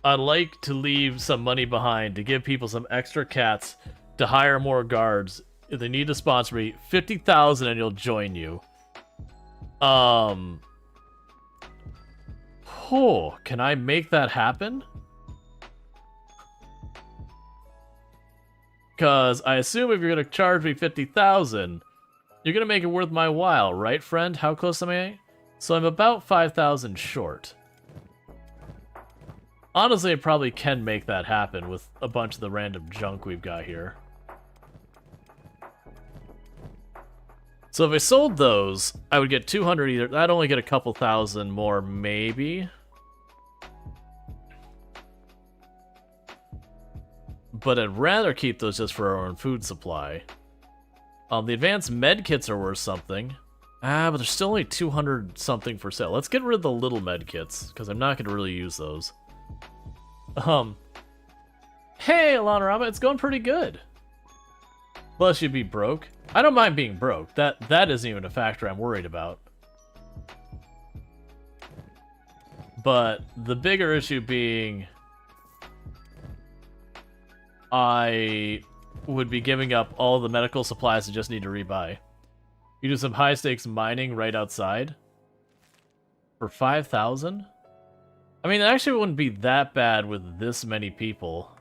I'd like to leave some money behind to give people some extra cats to hire more guards. If they need to sponsor me, 50,000 and you'll join you. Oh, can I make that happen? Because I assume if you're going to charge me 50,000, you're going to make it worth my while, right, friend? How close am I? So I'm about 5,000 short. Honestly, I probably can make that happen with a bunch of the random junk we've got here. So if I sold those, I would get 200 either. I'd only get a couple thousand more, maybe. But I'd rather keep those just for our own food supply. The advanced med kits are worth something. But there's still only 200 something for sale. Let's get rid of the little med kits, because I'm not going to really use those. Hey, Alanorama, it's going pretty good. Plus, you'd be broke. I don't mind being broke. That isn't even a factor I'm worried about. But the bigger issue being, I would be giving up all the medical supplies I just need to rebuy. You do some high-stakes mining right outside for 5,000? I mean, it actually wouldn't be that bad with this many people.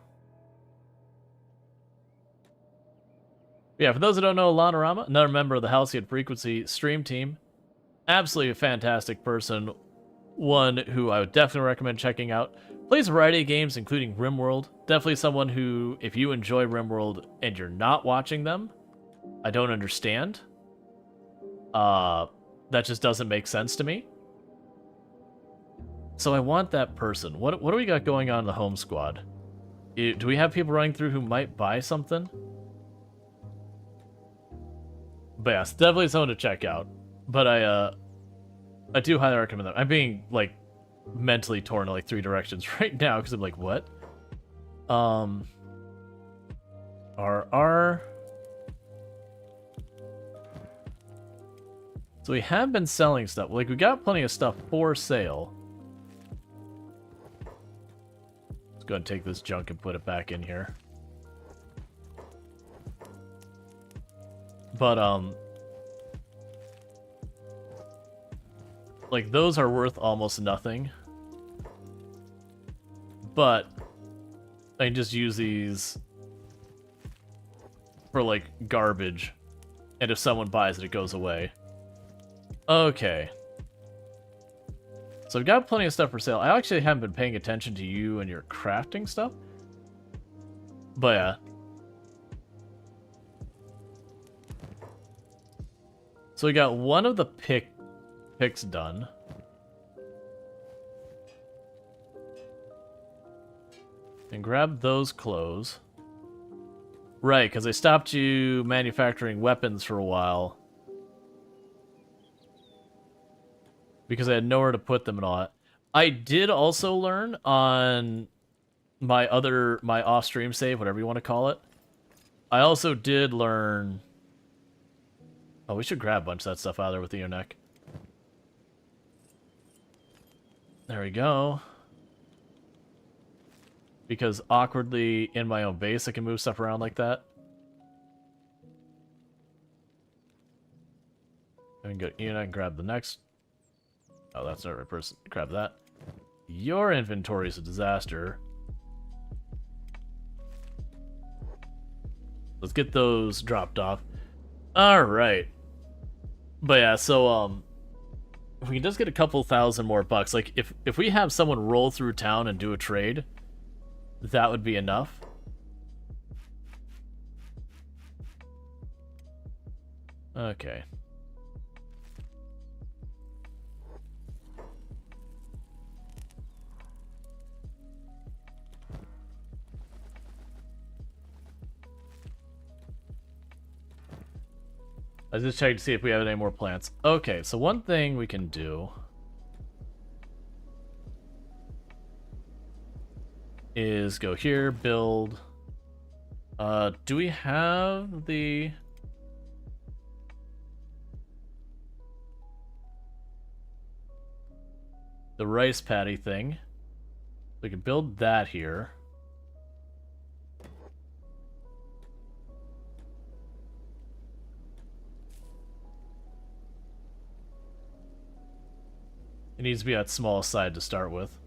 Yeah, for those who don't know, Alanorama, another member of the Halcyon Frequency stream team, absolutely a fantastic person, one who I would definitely recommend checking out. Plays a variety of games, including RimWorld. Definitely someone who, if you enjoy RimWorld and you're not watching them, I don't understand. That just doesn't make sense to me. So I want that person. What do we got going on in the home squad? Do we have people running through who might buy something? But yeah, it's definitely someone to check out. But I do highly recommend them. I'm being, like, mentally torn in, like, 3 directions right now, because I'm like, what? RR... So we have been selling stuff. Like, we got plenty of stuff for sale. Let's go ahead and take this junk and put it back in here. But, like, those are worth almost nothing. But I can just use these for, like, garbage. And if someone buys it, it goes away. Okay. So I've got plenty of stuff for sale. I actually haven't been paying attention to you and your crafting stuff. But yeah. So we got one of the picks done. And grab those clothes. Right, because I stopped you manufacturing weapons for a while. Because I had nowhere to put them and all that. I did also learn on my off-stream save, whatever you want to call it. I also did learn... Oh, we should grab a bunch of that stuff out of there with the neck. There we go. Because awkwardly in my own base, I can move stuff around like that. And go, and grab the next Oh, that's not the right person. Grab that. Your inventory is a disaster. Let's get those dropped off. Alright. But yeah, so, if we can just get a couple thousand more bucks, like, if we have someone roll through town and do a trade, that would be enough. Okay. I was just checking to see if we have any more plants. Okay, so one thing we can do is go here, build. Do we have the rice paddy thing? We can build that here. It needs to be at small side to start with.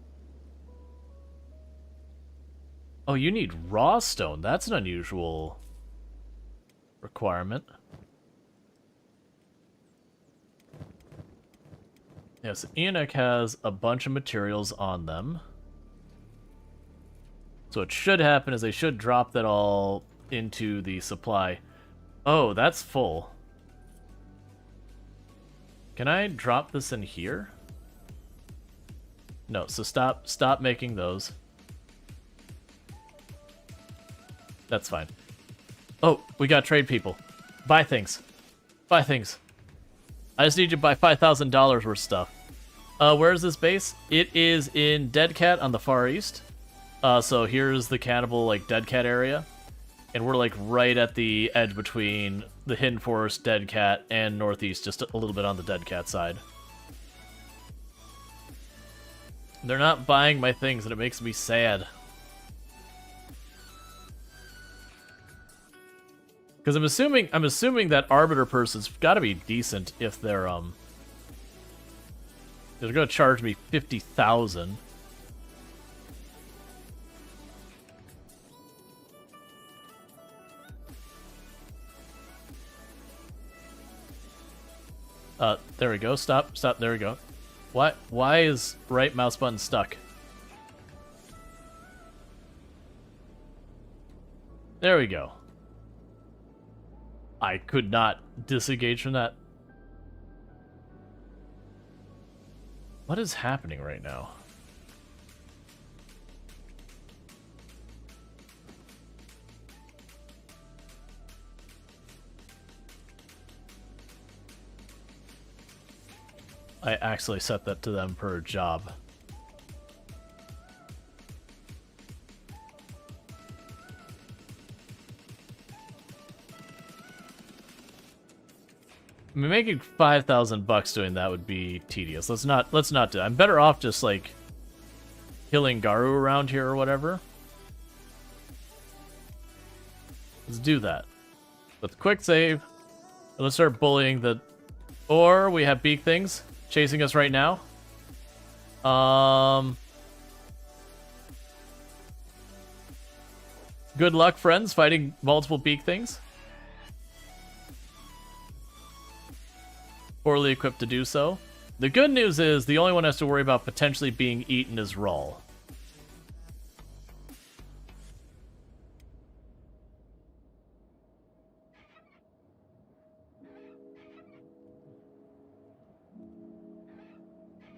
Oh, you need raw stone. That's an unusual requirement. Yes, Enoch has a bunch of materials on them. So what should happen is they should drop that all into the supply. Oh, that's full. Can I drop this in here? No, so stop making those. That's fine. Oh, we got trade people. Buy things. Buy things. I just need you to buy $5,000 worth of stuff. Where is this base? It is in Dead Cat on the far east. So here's the cannibal, like, Dead Cat area. And we're, like, right at the edge between the Hidden Forest, Dead Cat, and northeast, just a little bit on the Dead Cat side. They're not buying my things, and it makes me sad. Because I'm assuming that Arbiter person's got to be decent if they're gonna charge me 50,000. There we go. Stop. There we go. Why is right mouse button stuck? There we go. I could not disengage from that. What is happening right now? I actually set that to them per job. I mean, making 5,000 bucks doing that would be tedious. Let's not do it. I'm better off just like killing Garu around here or whatever. Let's do that. Let's quick save. And let's start bullying the. Or we have beak things chasing us right now. Good luck, friends, fighting multiple beak things. Poorly equipped to do so. The good news is the only one has to worry about potentially being eaten is Rual.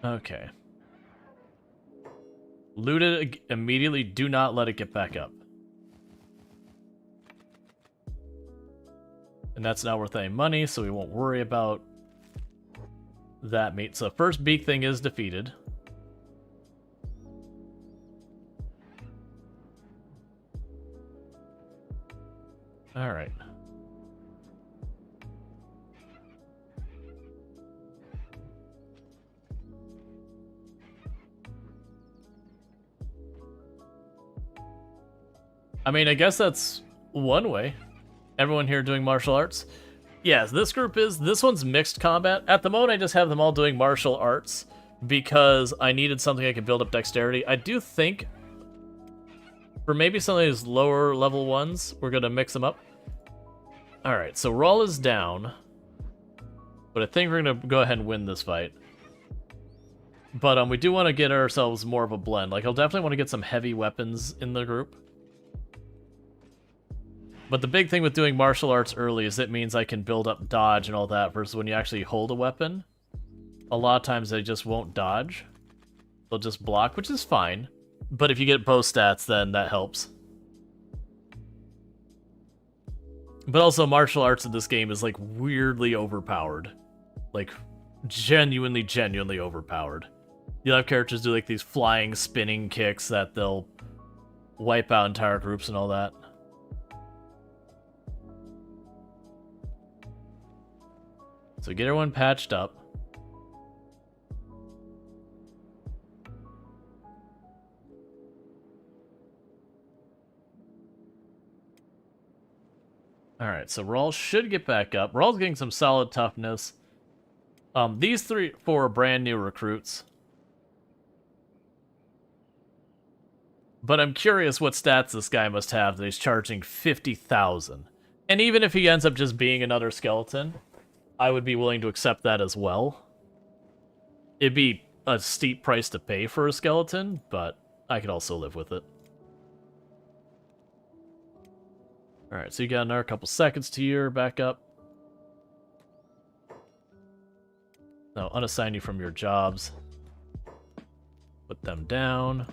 Okay. Loot it immediately. Do not let it get back up. And that's not worth any money, so we won't worry about that meat. So first beak thing is defeated. All right. I mean, I guess that's one way. Everyone here doing martial arts? Yes, this group is. This one's mixed combat. At the moment, I just have them all doing martial arts. because I needed something I could build up dexterity. I do think for maybe some of these lower level ones, we're gonna mix them up. Alright, so Rual is down. But I think we're gonna go ahead and win this fight. But we do want to get ourselves more of a blend. Like, I'll definitely want to get some heavy weapons in the group. But the big thing with doing martial arts early is it means I can build up dodge and all that, versus when you actually hold a weapon, a lot of times they just won't dodge. They'll just block, which is fine. But if you get bow stats, then that helps. But also, martial arts in this game is, like, weirdly overpowered. Like, genuinely overpowered. You'll have characters do, like, these flying, spinning kicks that they'll wipe out entire groups and all that. So get everyone patched up. Alright, so Rual should get back up. Rual's getting some solid toughness. These 4 are brand new recruits. But I'm curious what stats this guy must have that he's charging 50,000. And even if he ends up just being another skeleton, I would be willing to accept that as well. It'd be a steep price to pay for a skeleton, but I could also live with it. Alright, so you got another couple seconds to your backup. Now, unassign you from your jobs. Put them down.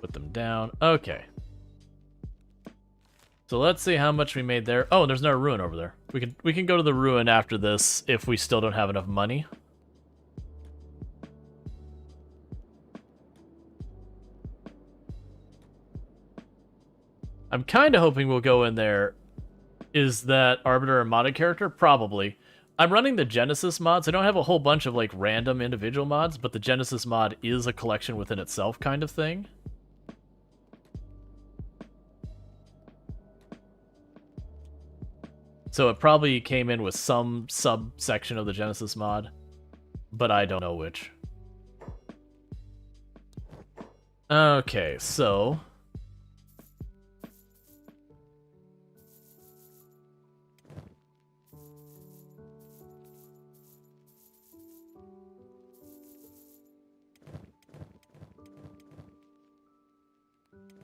Put them down. Okay. So let's see how much we made there. Oh, there's no ruin over there. We can go to the ruin after this if we still don't have enough money. I'm kind of hoping we'll go in there. Is that Arbiter a modded character? Probably. I'm running the Genesis mods. I don't have a whole bunch of, like, random individual mods, but the Genesis mod is a collection within itself kind of thing. So it probably came in with some subsection of the Genesis mod, but I don't know which. Okay, so...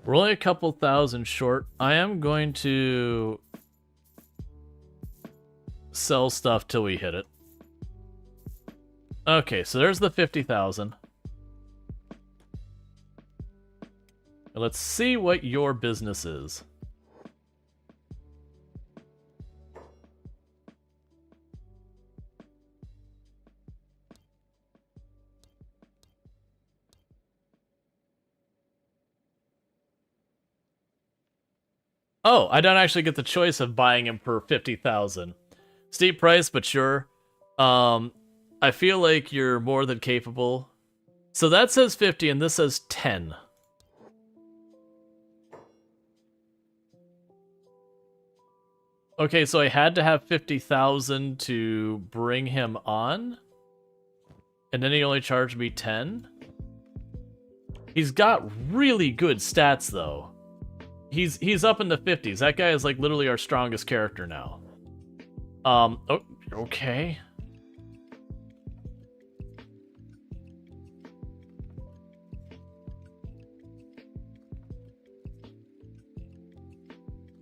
we're only a couple thousand short. I am going to sell stuff till we hit it. Okay, so there's the 50,000. Let's see what your business is. Oh, I don't actually get the choice of buying him for 50,000. Steep price, but sure. I feel like you're more than capable. So that says 50 and this says 10. Okay, so I had to have 50,000 to bring him on? And then he only charged me 10? He's got really good stats, though. He's up in the 50s. That guy is, like, literally our strongest character now. Oh, okay.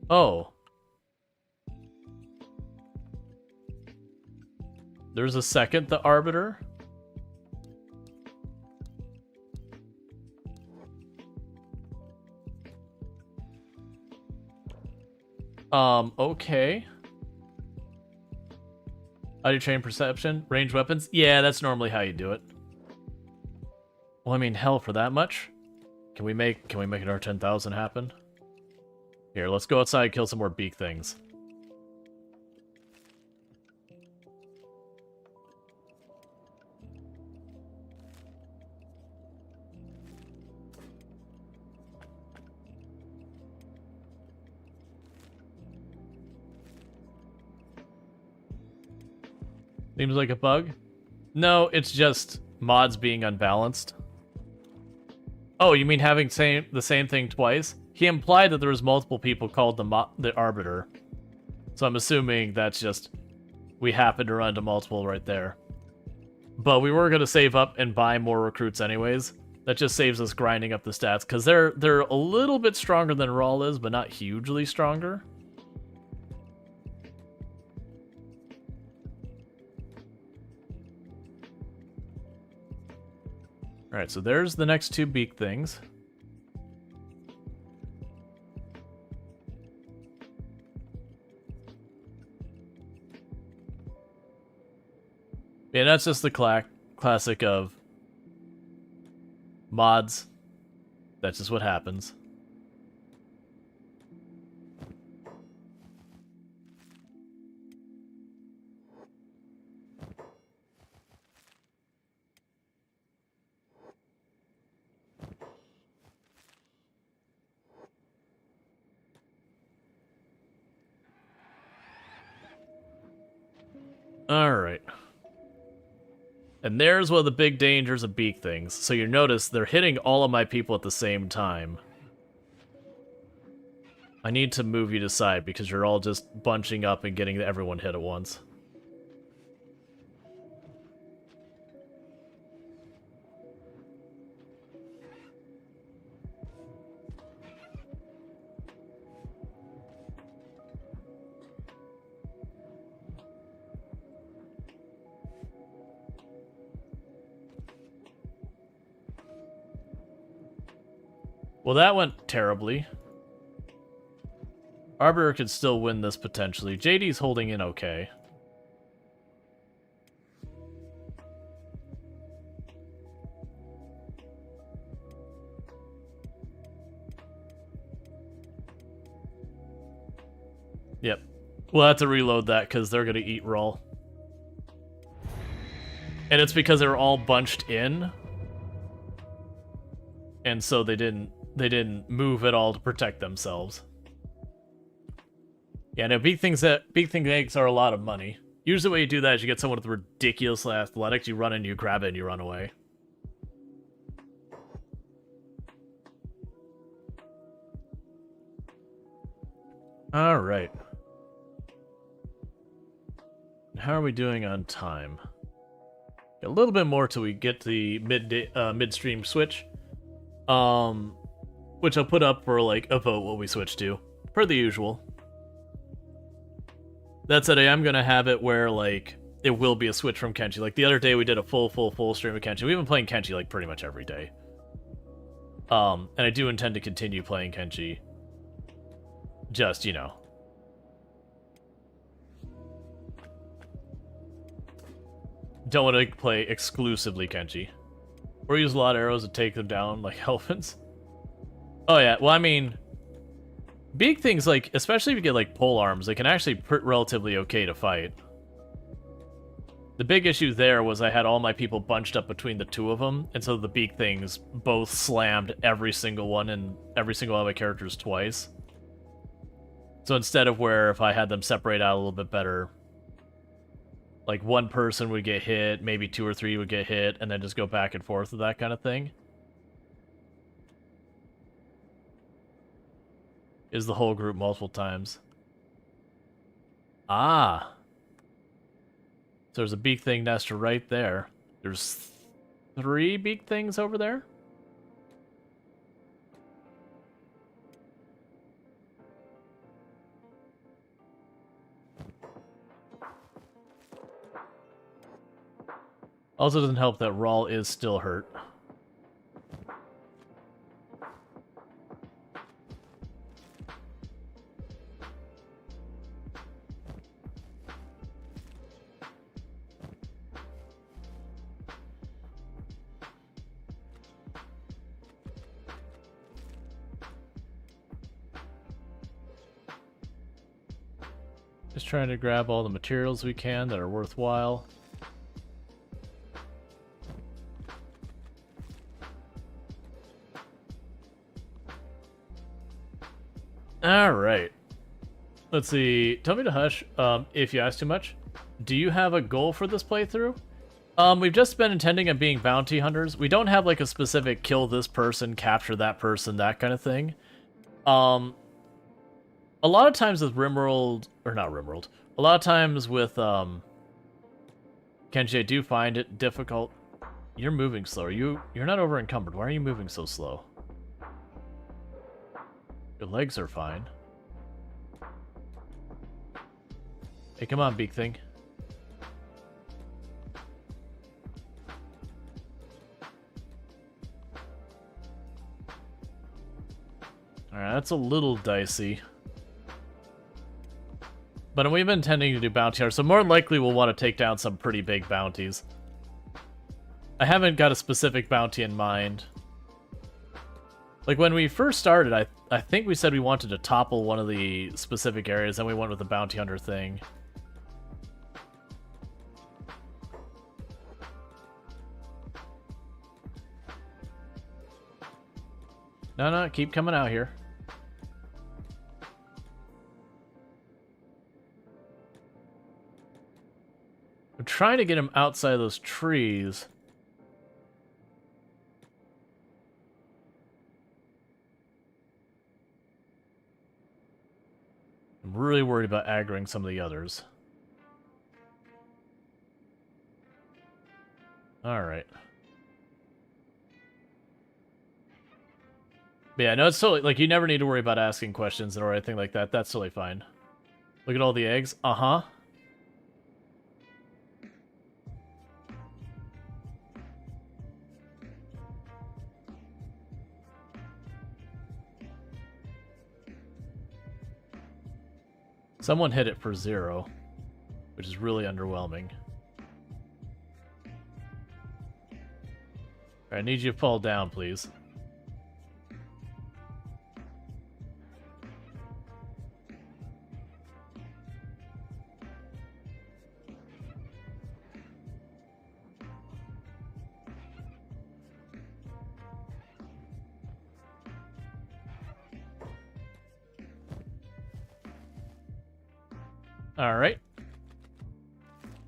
Oh. There's a second, the Arbiter. Okay. How do you train perception? Range weapons? Yeah, that's normally how you do it. Well, I mean, hell, for that much? Can we make another 10,000 happen? Here, let's go outside and kill some more beak things. Seems like a bug. No, it's just mods being unbalanced. Oh, you mean having the same thing twice? He implied that there was multiple people called the Arbiter. So I'm assuming that's just... we happened to run into multiple right there. But we were going to save up and buy more recruits anyways. That just saves us grinding up the stats, because they're a little bit stronger than Rual is, but not hugely stronger. Alright, so there's the next two beak things. Yeah, that's just the classic of mods. That's just what happens. Alright. And there's one of the big dangers of beak things. So you notice they're hitting all of my people at the same time. I need to move you to side because you're all just bunching up and getting everyone hit at once. Well, that went terribly. Arbiter could still win this potentially. JD's holding in okay. Yep. We'll have to reload that because they're going to eat Rual. And it's because they were all bunched in. And so they didn't move at all to protect themselves. Yeah, no, big thing eggs are a lot of money. Usually the way you do that is you get someone with ridiculous athletics, you run in, you grab it, and you run away. Alright. How are we doing on time? A little bit more till we get the midstream switch. Which I'll put up for, like, a vote what we switch to. Per the usual. That said, I am gonna have it where, like, it will be a switch from Kenshi. Like, the other day we did a full stream of Kenshi. We've been playing Kenshi, like, pretty much every day. And I do intend to continue playing Kenshi. Just, you know. Don't want to play exclusively Kenshi. Or use a lot of arrows to take them down, like elephants. Oh yeah, well I mean... big things, like, especially if you get, like, pole arms, they can actually relatively okay to fight. The big issue there was I had all my people bunched up between the two of them, and so the beak things both slammed every single one and every single one of my characters twice. So instead of where if I had them separate out a little bit better, like one person would get hit, maybe 2 or 3 would get hit, and then just go back and forth with that kind of thing. Is the whole group multiple times. Ah. So there's a beak thing nester right there. There's 3 beak things over there? Also doesn't help that Rual is still hurt. Just trying to grab all the materials we can that are worthwhile. Alright. Let's see. Tell me to hush if you ask too much. Do you have a goal for this playthrough? We've just been intending on being bounty hunters. We don't have like a specific kill this person, capture that person, that kind of thing. A lot of times with Rimworld, or not Rimworld, a lot of times with Kenshi, I do find it difficult. You're moving slow. You're not over encumbered. Why are you moving so slow? Your legs are fine. Hey, come on, big thing. Alright, that's a little dicey. But we've been intending to do bounty hunters, so more than likely we'll want to take down some pretty big bounties. I haven't got a specific bounty in mind. Like, when we first started, I think we said we wanted to topple one of the specific areas, and we went with the bounty hunter thing. No, keep coming out here. I'm trying to get him outside of those trees. I'm really worried about aggroing some of the others. Alright. But yeah, no, it's totally, like, you never need to worry about asking questions or anything like that. That's totally fine. Look at all the eggs. Uh-huh. Someone hit it for 0, which is really underwhelming. Alright, I need you to fall down, please. Alright.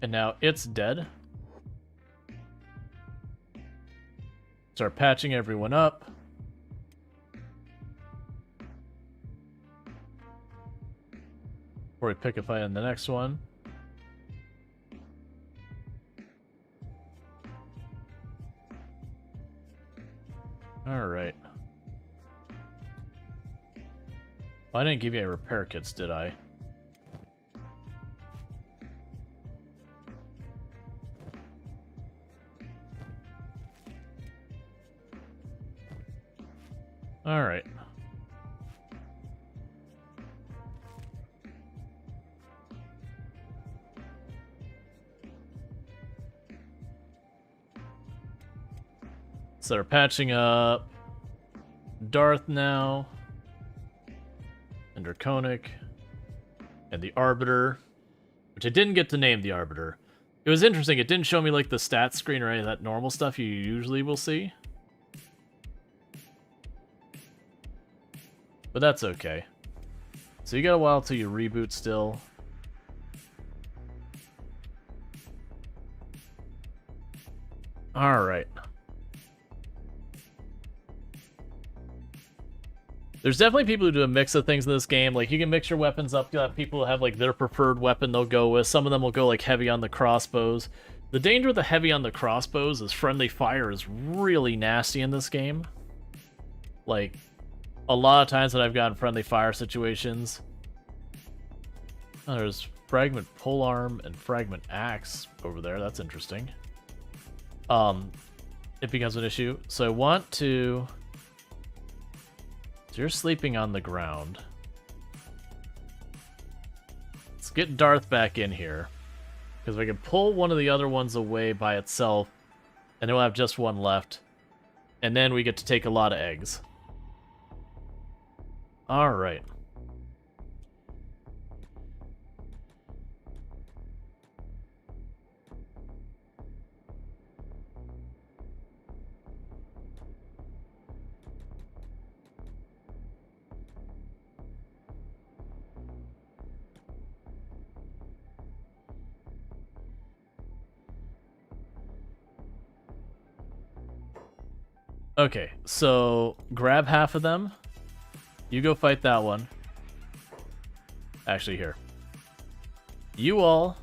And now it's dead. Start patching everyone up. Before we pick a fight on the next one. Alright. Well, I didn't give you any repair kits, did I? Alright. So they're patching up Darth now, and Draconic, and the Arbiter, which I didn't get to name the Arbiter. It was interesting, it didn't show me like the stats screen or any of that normal stuff you usually will see. But that's okay. So you got a while till you reboot still. Alright. There's definitely people who do a mix of things in this game. Like, you can mix your weapons up. You have people who have, like, their preferred weapon they'll go with. Some of them will go, like, heavy on the crossbows. The danger with the heavy on the crossbows is friendly fire is really nasty in this game. Like, a lot of times when I've gotten friendly fire situations... Oh, there's Fragment Polearm and Fragment Axe over there. That's interesting. It becomes an issue. So I want to... So you're sleeping on the ground. Let's get Darth back in here. Because we can pull one of the other ones away by itself, and then we'll have just one left. And then we get to take a lot of eggs. Alright. Okay, so grab half of them. You go fight that one. Actually, here. You all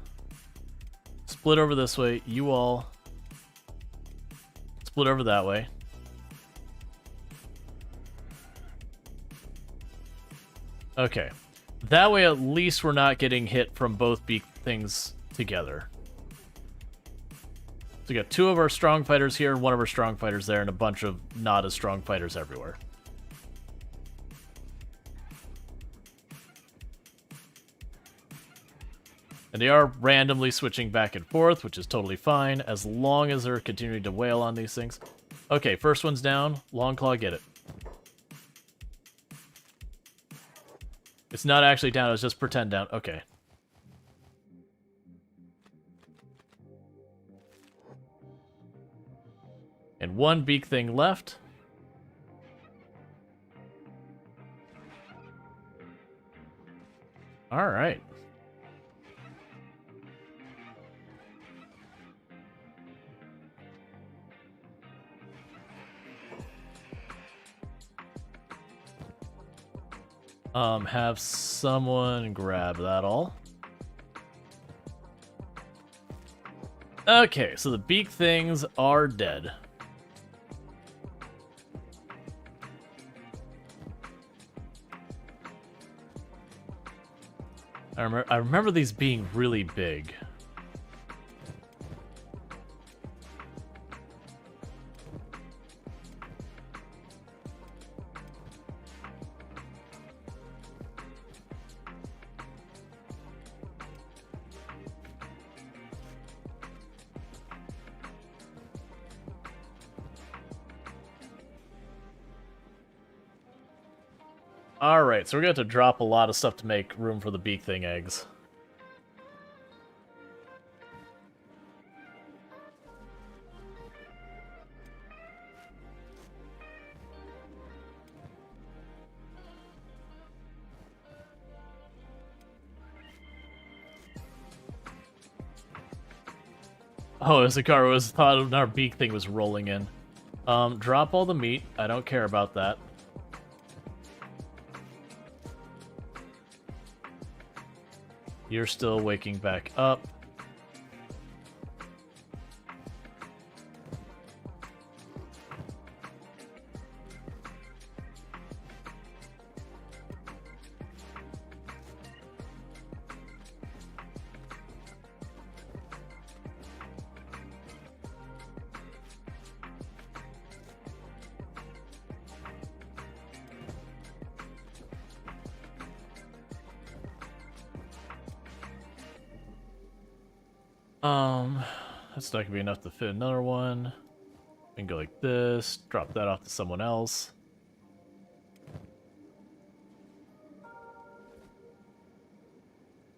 split over this way. You all split over that way. Okay. That way, at least we're not getting hit from both beak things together. So we got 2 of our strong fighters here, and 1 of our strong fighters there, and a bunch of not as strong fighters everywhere. And they are randomly switching back and forth, which is totally fine, as long as they're continuing to wail on these things. Okay, first one's down. Longclaw, get it. It's not actually down, it's just pretend down. Okay. And 1 beak thing left. Alright. Have someone grab that all. Okay, so the beak things are dead. I remember these being really big. Alright, so we're going to have to drop a lot of stuff to make room for the beak thing eggs. Oh, Zakaru was thought our beak thing was rolling in. Drop all the meat. I don't care about that. You're still waking back up. That's not gonna be enough to fit another one. We can go like this, drop that off to someone else.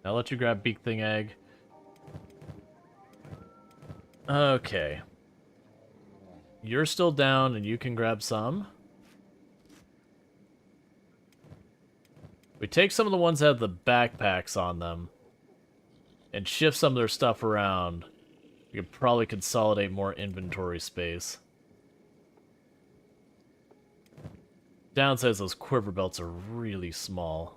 I'll let you grab beak thing egg. Okay. You're still down and you can grab some. We take some of the ones that have the backpacks on them and shift some of their stuff around. We could probably consolidate more inventory space. Downside is those quiver belts are really small.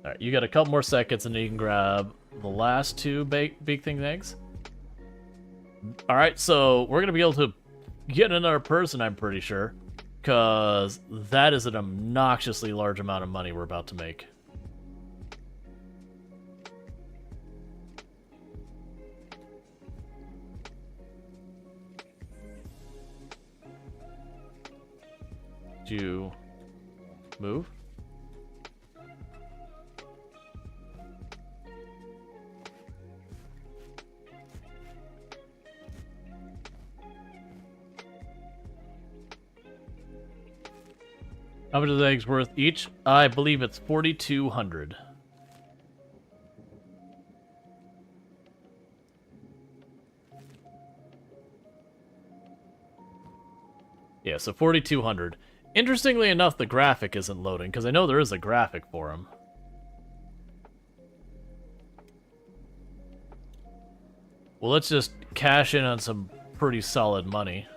Alright, you got a couple more seconds and then you can grab the last 2 big thing eggs. Alright, so we're going to be able to get another person, I'm pretty sure. Because that is an obnoxiously large amount of money we're about to make. Do you move? How much are the eggs worth each? I believe it's 4,200. Yeah, so 4,200. Interestingly enough, the graphic isn't loading, because I know there is a graphic for him. Well, let's just cash in on some pretty solid money.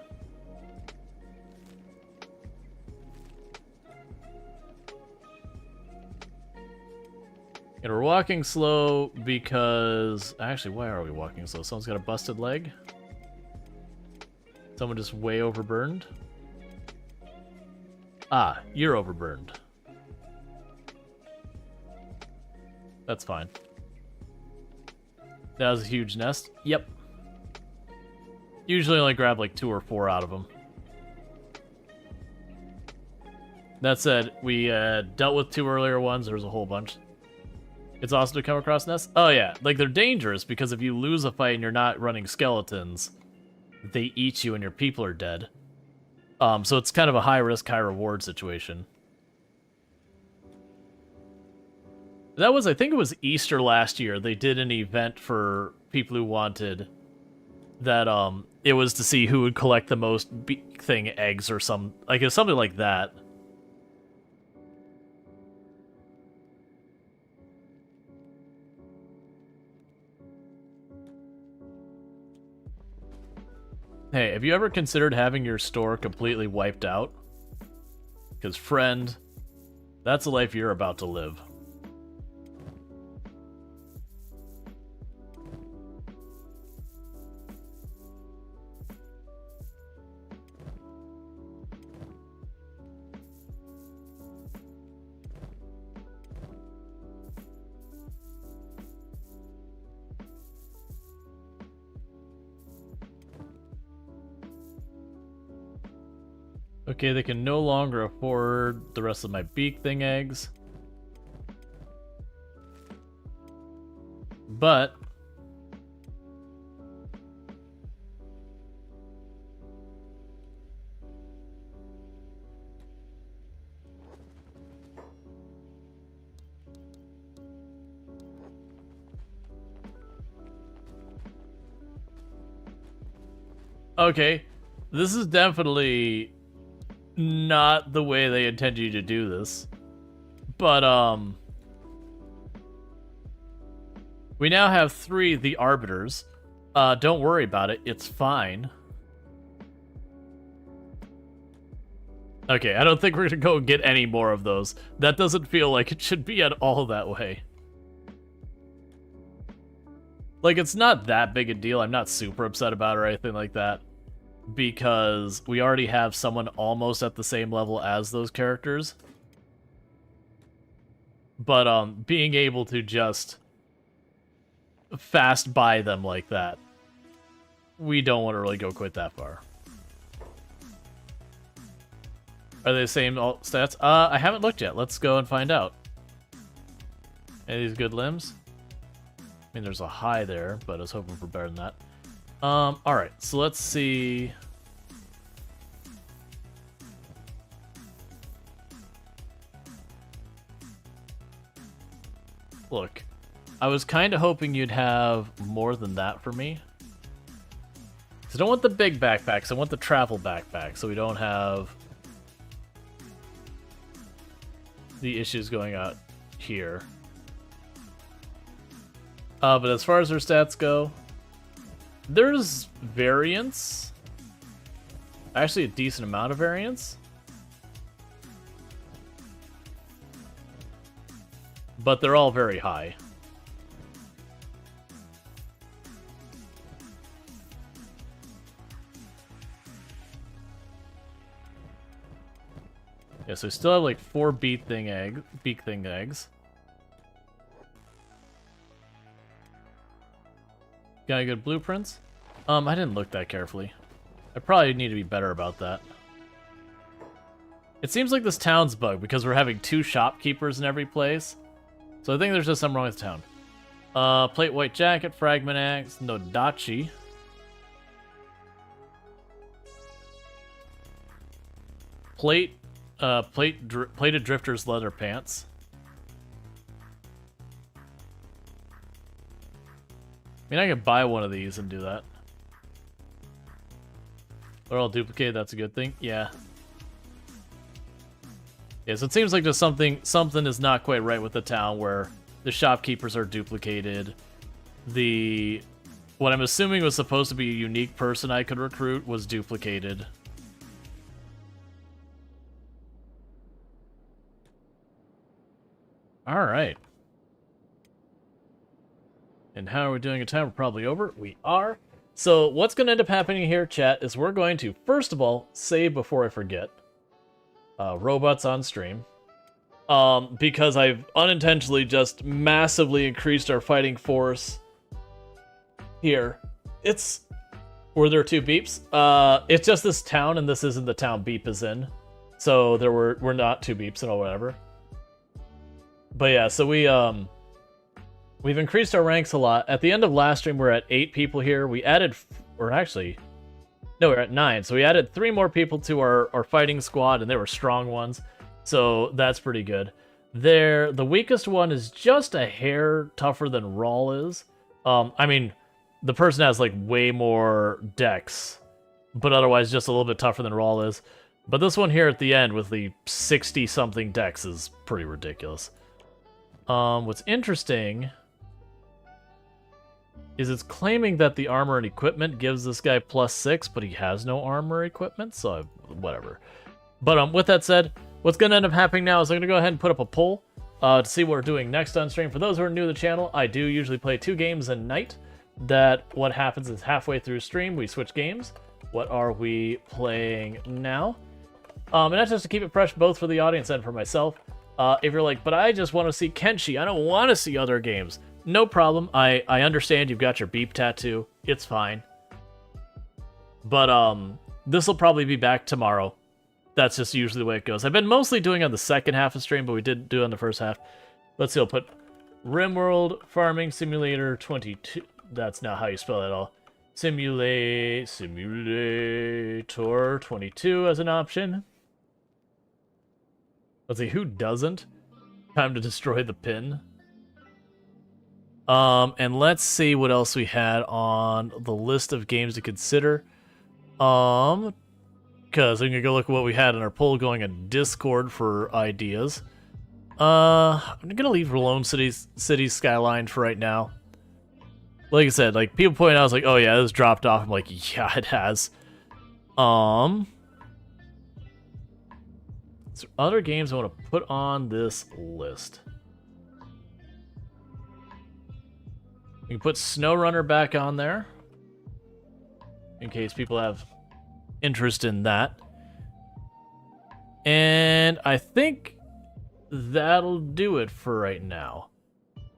And we're walking slow because... Actually, why are we walking slow? Someone's got a busted leg? Someone just way overburned? Ah, you're overburned. That's fine. That was a huge nest. Yep. Usually only grab like 2 or 4 out of them. That said, we dealt with 2 earlier ones. There was a whole bunch. It's awesome to come across nests. Oh yeah, like they're dangerous because if you lose a fight and you're not running skeletons, they eat you and your people are dead. So it's kind of a high risk, high reward situation. That was, I think it was Easter last year. They did an event for people who wanted that. It was to see who would collect the most thing eggs or some like it's something like that. Hey, have you ever considered having your store completely wiped out? Because, friend, that's the life you're about to live. Okay, they can no longer afford the rest of my beak thing eggs. But okay, this is definitely not the way they intend you to do this. But, we now have 3 the Arbiters. Don't worry about it, it's fine. Okay, I don't think we're gonna go get any more of those. That doesn't feel like it should be at all that way. Like, it's not that big a deal. I'm not super upset about it or anything like that, because we already have someone almost at the same level as those characters. But being able to just fast buy them like that, we don't want to really go quite that far. Are they the same stats? I haven't looked yet. Let's go and find out. Any of these good limbs? I mean, there's a high there, but I was hoping for better than that. Alright, so let's see. Look, I was kind of hoping you'd have more than that for me. So I don't want the big backpacks, I want the travel backpack, so we don't have the issues going out here. But as far as their stats go, there's variance. Actually, a decent amount of variance. But they're all very high. Yeah, so we still have like 4 beak thing eggs. Got any good blueprints? I didn't look that carefully. I probably need to be better about that. It seems like this town's bugged because we're having 2 shopkeepers in every place. So I think there's just something wrong with the town. Plate white jacket, fragment axe, Nodachi. Plated drifter's leather pants. I mean, I could buy one of these and do that. They're all duplicated, that's a good thing. Yeah. Yeah, so it seems like just something is not quite right with the town where the shopkeepers are duplicated. The what I'm assuming was supposed to be a unique person I could recruit was duplicated. Alright. And how are we doing in time? We're probably over. We are. So what's going to end up happening here, chat, is we're going to, first of all, save before I forget. Robots on stream. Because I've unintentionally just massively increased our fighting force here. Were there 2 beeps? It's just this town, and this isn't the town beep is in. So there were not 2 beeps and all whatever. But yeah, so we've increased our ranks a lot. At the end of last stream, we're at 8 people here. We added, or actually, no, we're at 9. So we added 3 more people to our fighting squad, and they were strong ones. So that's pretty good. The weakest one is just a hair tougher than Rual is. I mean, the person has like way more dex, but otherwise just a little bit tougher than Rual is. But this one here at the end with the 60-something dex is pretty ridiculous. What's interesting is it's claiming that the armor and equipment gives this guy +6, but he has no armor equipment, so whatever. But with that said, what's going to end up happening now is I'm going to go ahead and put up a poll to see what we're doing next on stream. For those who are new to the channel, I do usually play 2 games a night. That what happens is halfway through stream, we switch games. What are we playing now? And that's just to keep it fresh both for the audience and for myself. If you're like, but I just want to see Kenshi, I don't want to see other games. No problem. I understand you've got your beep tattoo. It's fine. But this will probably be back tomorrow. That's just usually the way it goes. I've been mostly doing on the second half of stream, but we did do it on the first half. Let's see, I'll put RimWorld Farming Simulator 22. That's not how you spell it at all. Simulator 22 as an option. Let's see, who doesn't? Time to destroy the pin. And let's see what else we had on the list of games to consider. Because I'm gonna go look at what we had in our poll going on Discord for ideas. I'm gonna leave Lone City Skyline for right now. Like I said, like people point out, I was like, oh yeah, this dropped off. I'm like, yeah, it has. Is there other games I want to put on this list? You can put SnowRunner back on there, in case people have interest in that. And I think that'll do it for right now.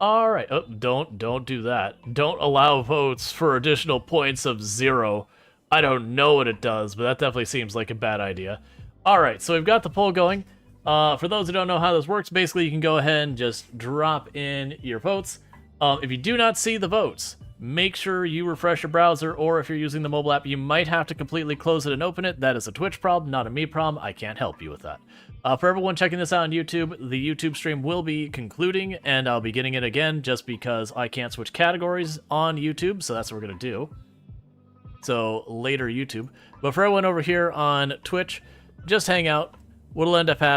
All right. Oh, don't do that. Don't allow votes for additional points of 0. I don't know what it does, but that definitely seems like a bad idea. All right, so we've got the poll going. For those who don't know how this works, basically you can go ahead and just drop in your votes. If you do not see the votes, make sure you refresh your browser, or if you're using the mobile app, you might have to completely close it and open it. That is a Twitch problem, not a me problem. I can't help you with that. For everyone checking this out on YouTube, the YouTube stream will be concluding, and I'll be getting it again just because I can't switch categories on YouTube, so that's what we're going to do. So, later YouTube. But for everyone over here on Twitch, just hang out. What'll end up happening